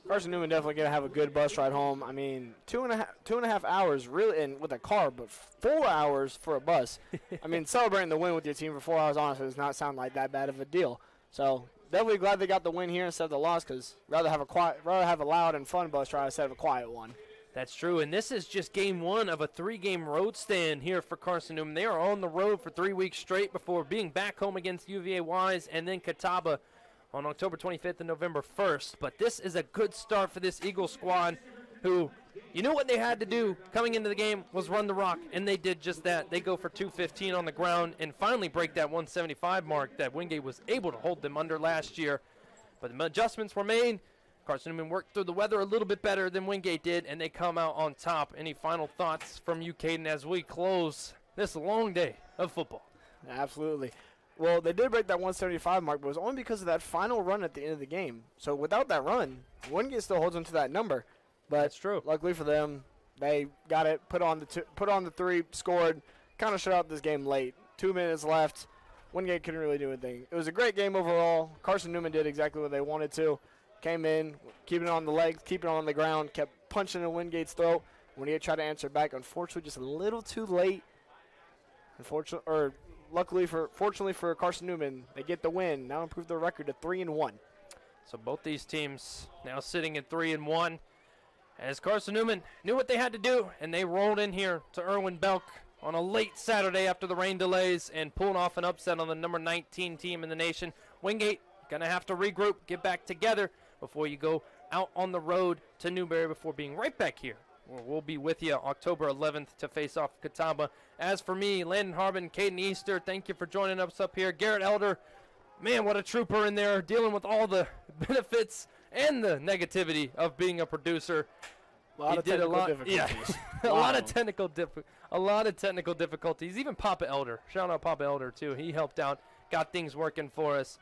Carson-Newman definitely going to have a good bus ride home. I mean, two and a half hours really, and with a car, but 4 hours for a bus. I mean, celebrating the win with your team for 4 hours, honestly, does not sound like that bad of a deal. So definitely glad they got the win here instead of the loss, because rather have a loud and fun bus ride instead of a quiet one. That's true, and this is just game 1 of a 3-game road stand here for Carson-Newman. They are on the road for 3 weeks straight before being back home against UVA Wise and then Catawba on October 25th and November 1st. But this is a good start for this Eagles squad who, what they had to do coming into the game was run the rock, and they did just that. They go for 215 on the ground and finally break that 175 mark that Wingate was able to hold them under last year. But the adjustments were made. Carson-Newman worked through the weather a little bit better than Wingate did, and they come out on top. Any final thoughts from you, Caden, as we close this long day of football? Absolutely. Well, they did break that 175 mark, but it was only because of that final run at the end of the game. So without that run, Wingate still holds on to that number. But that's true. Luckily for them, they got it, put on the 3, scored, kind of shut out this game late. 2 minutes left. Wingate couldn't really do anything. It was a great game overall. Carson-Newman did exactly what they wanted to. Came in, keeping it on the legs, keeping it on the ground, kept punching in Wingate's throat. Wingate tried to answer back. Unfortunately, just a little too late. Fortunately for Carson-Newman, they get the win. Now improve their record to 3-1. So both these teams now sitting at 3-1. As Carson-Newman knew what they had to do, and they rolled in here to Irwin-Belk on a late Saturday after the rain delays and pulled off an upset on the number 19 team in the nation. Wingate going to have to regroup, get back together before you go out on the road to Newberry before being right back here. We'll be with you October 11th to face off Catawba. As for me, Landon Harbin, Caden Easter, thank you for joining us up here. Garrett Elder, man, what a trooper in there, dealing with all the benefits and the negativity of being a producer. A lot of technical difficulties. Yeah, a lot of technical difficulties. Even Papa Elder, shout out Papa Elder too. He helped out, got things working for us.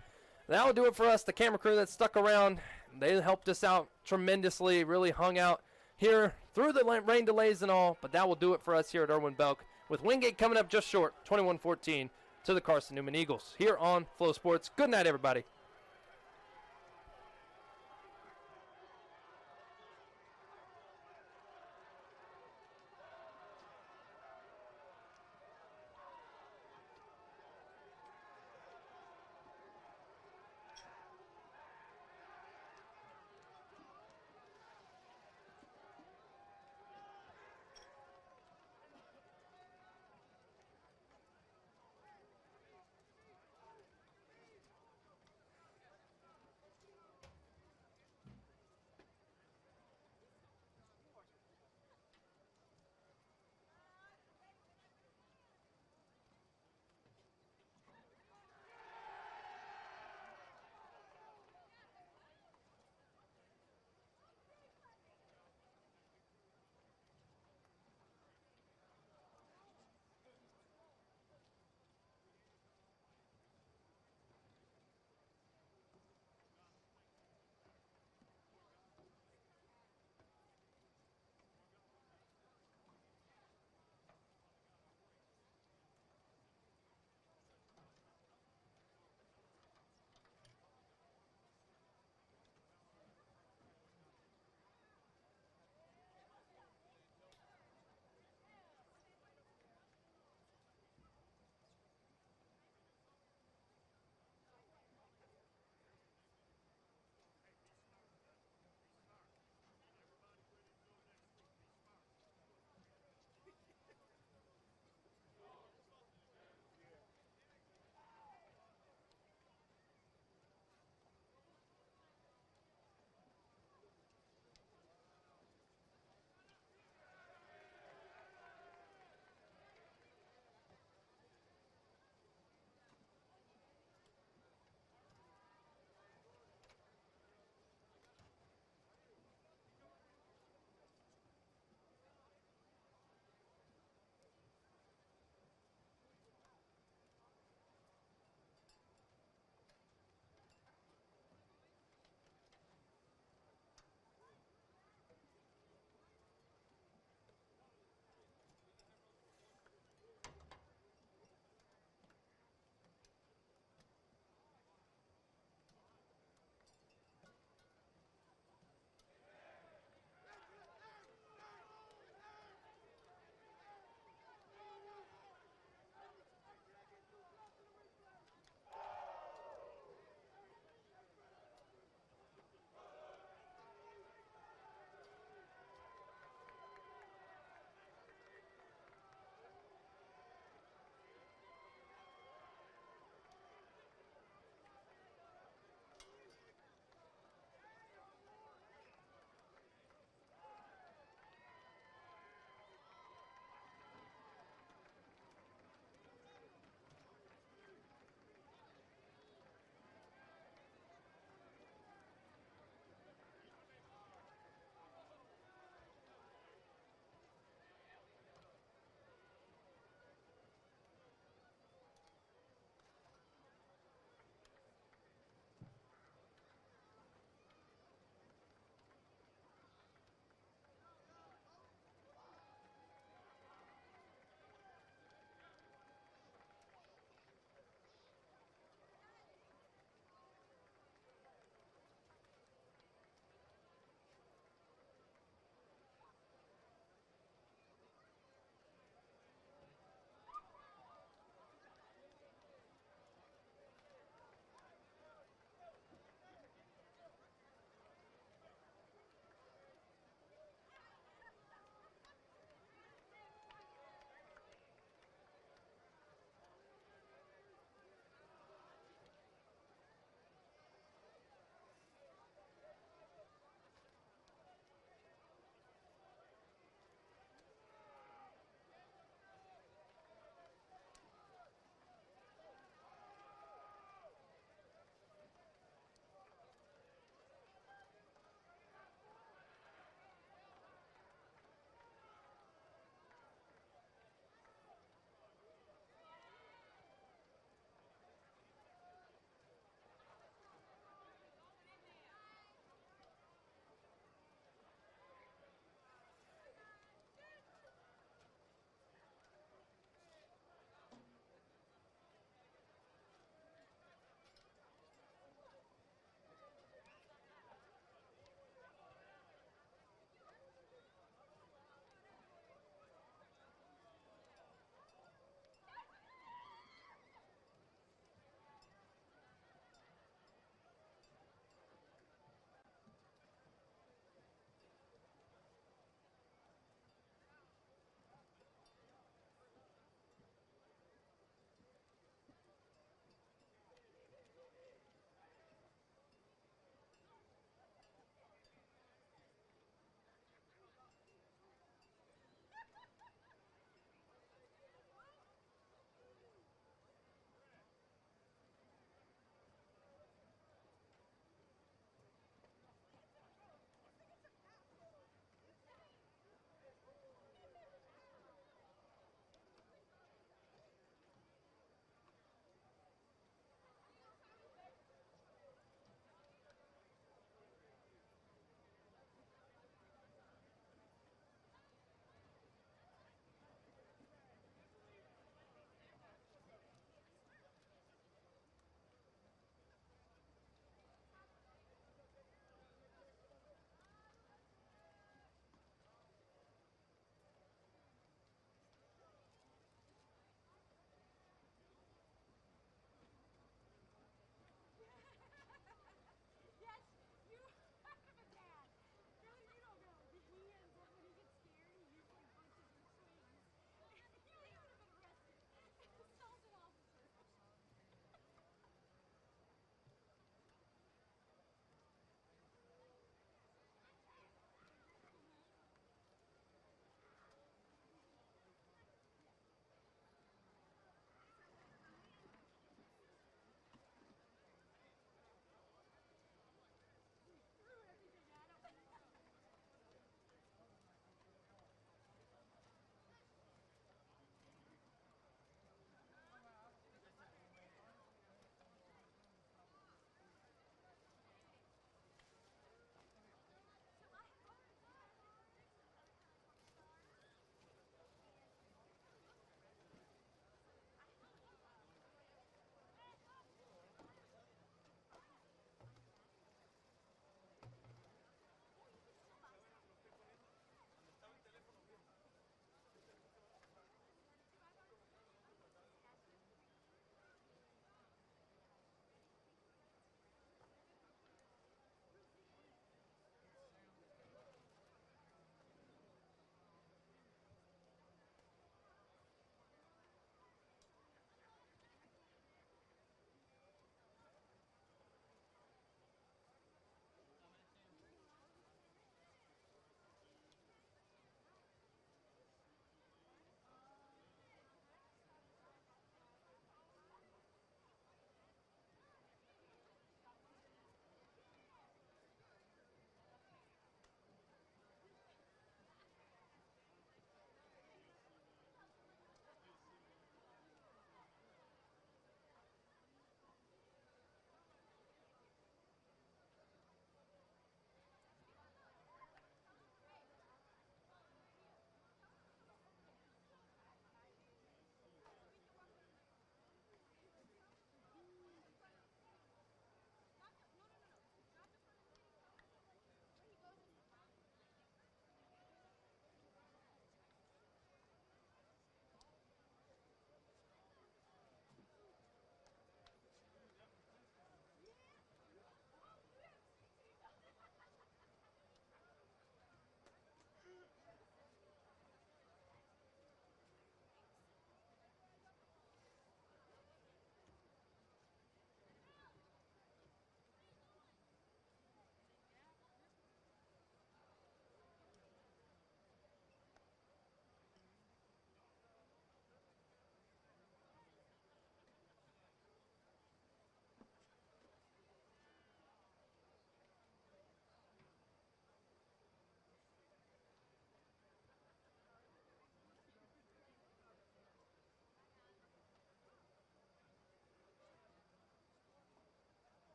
That'll do it for us, the camera crew that stuck around. They helped us out tremendously, really hung out here through the rain delays and all, but that will do it for us here at Irwin-Belk, with Wingate coming up just short, 21-14, to the Carson-Newman Eagles here on Flow Sports. Good night, everybody.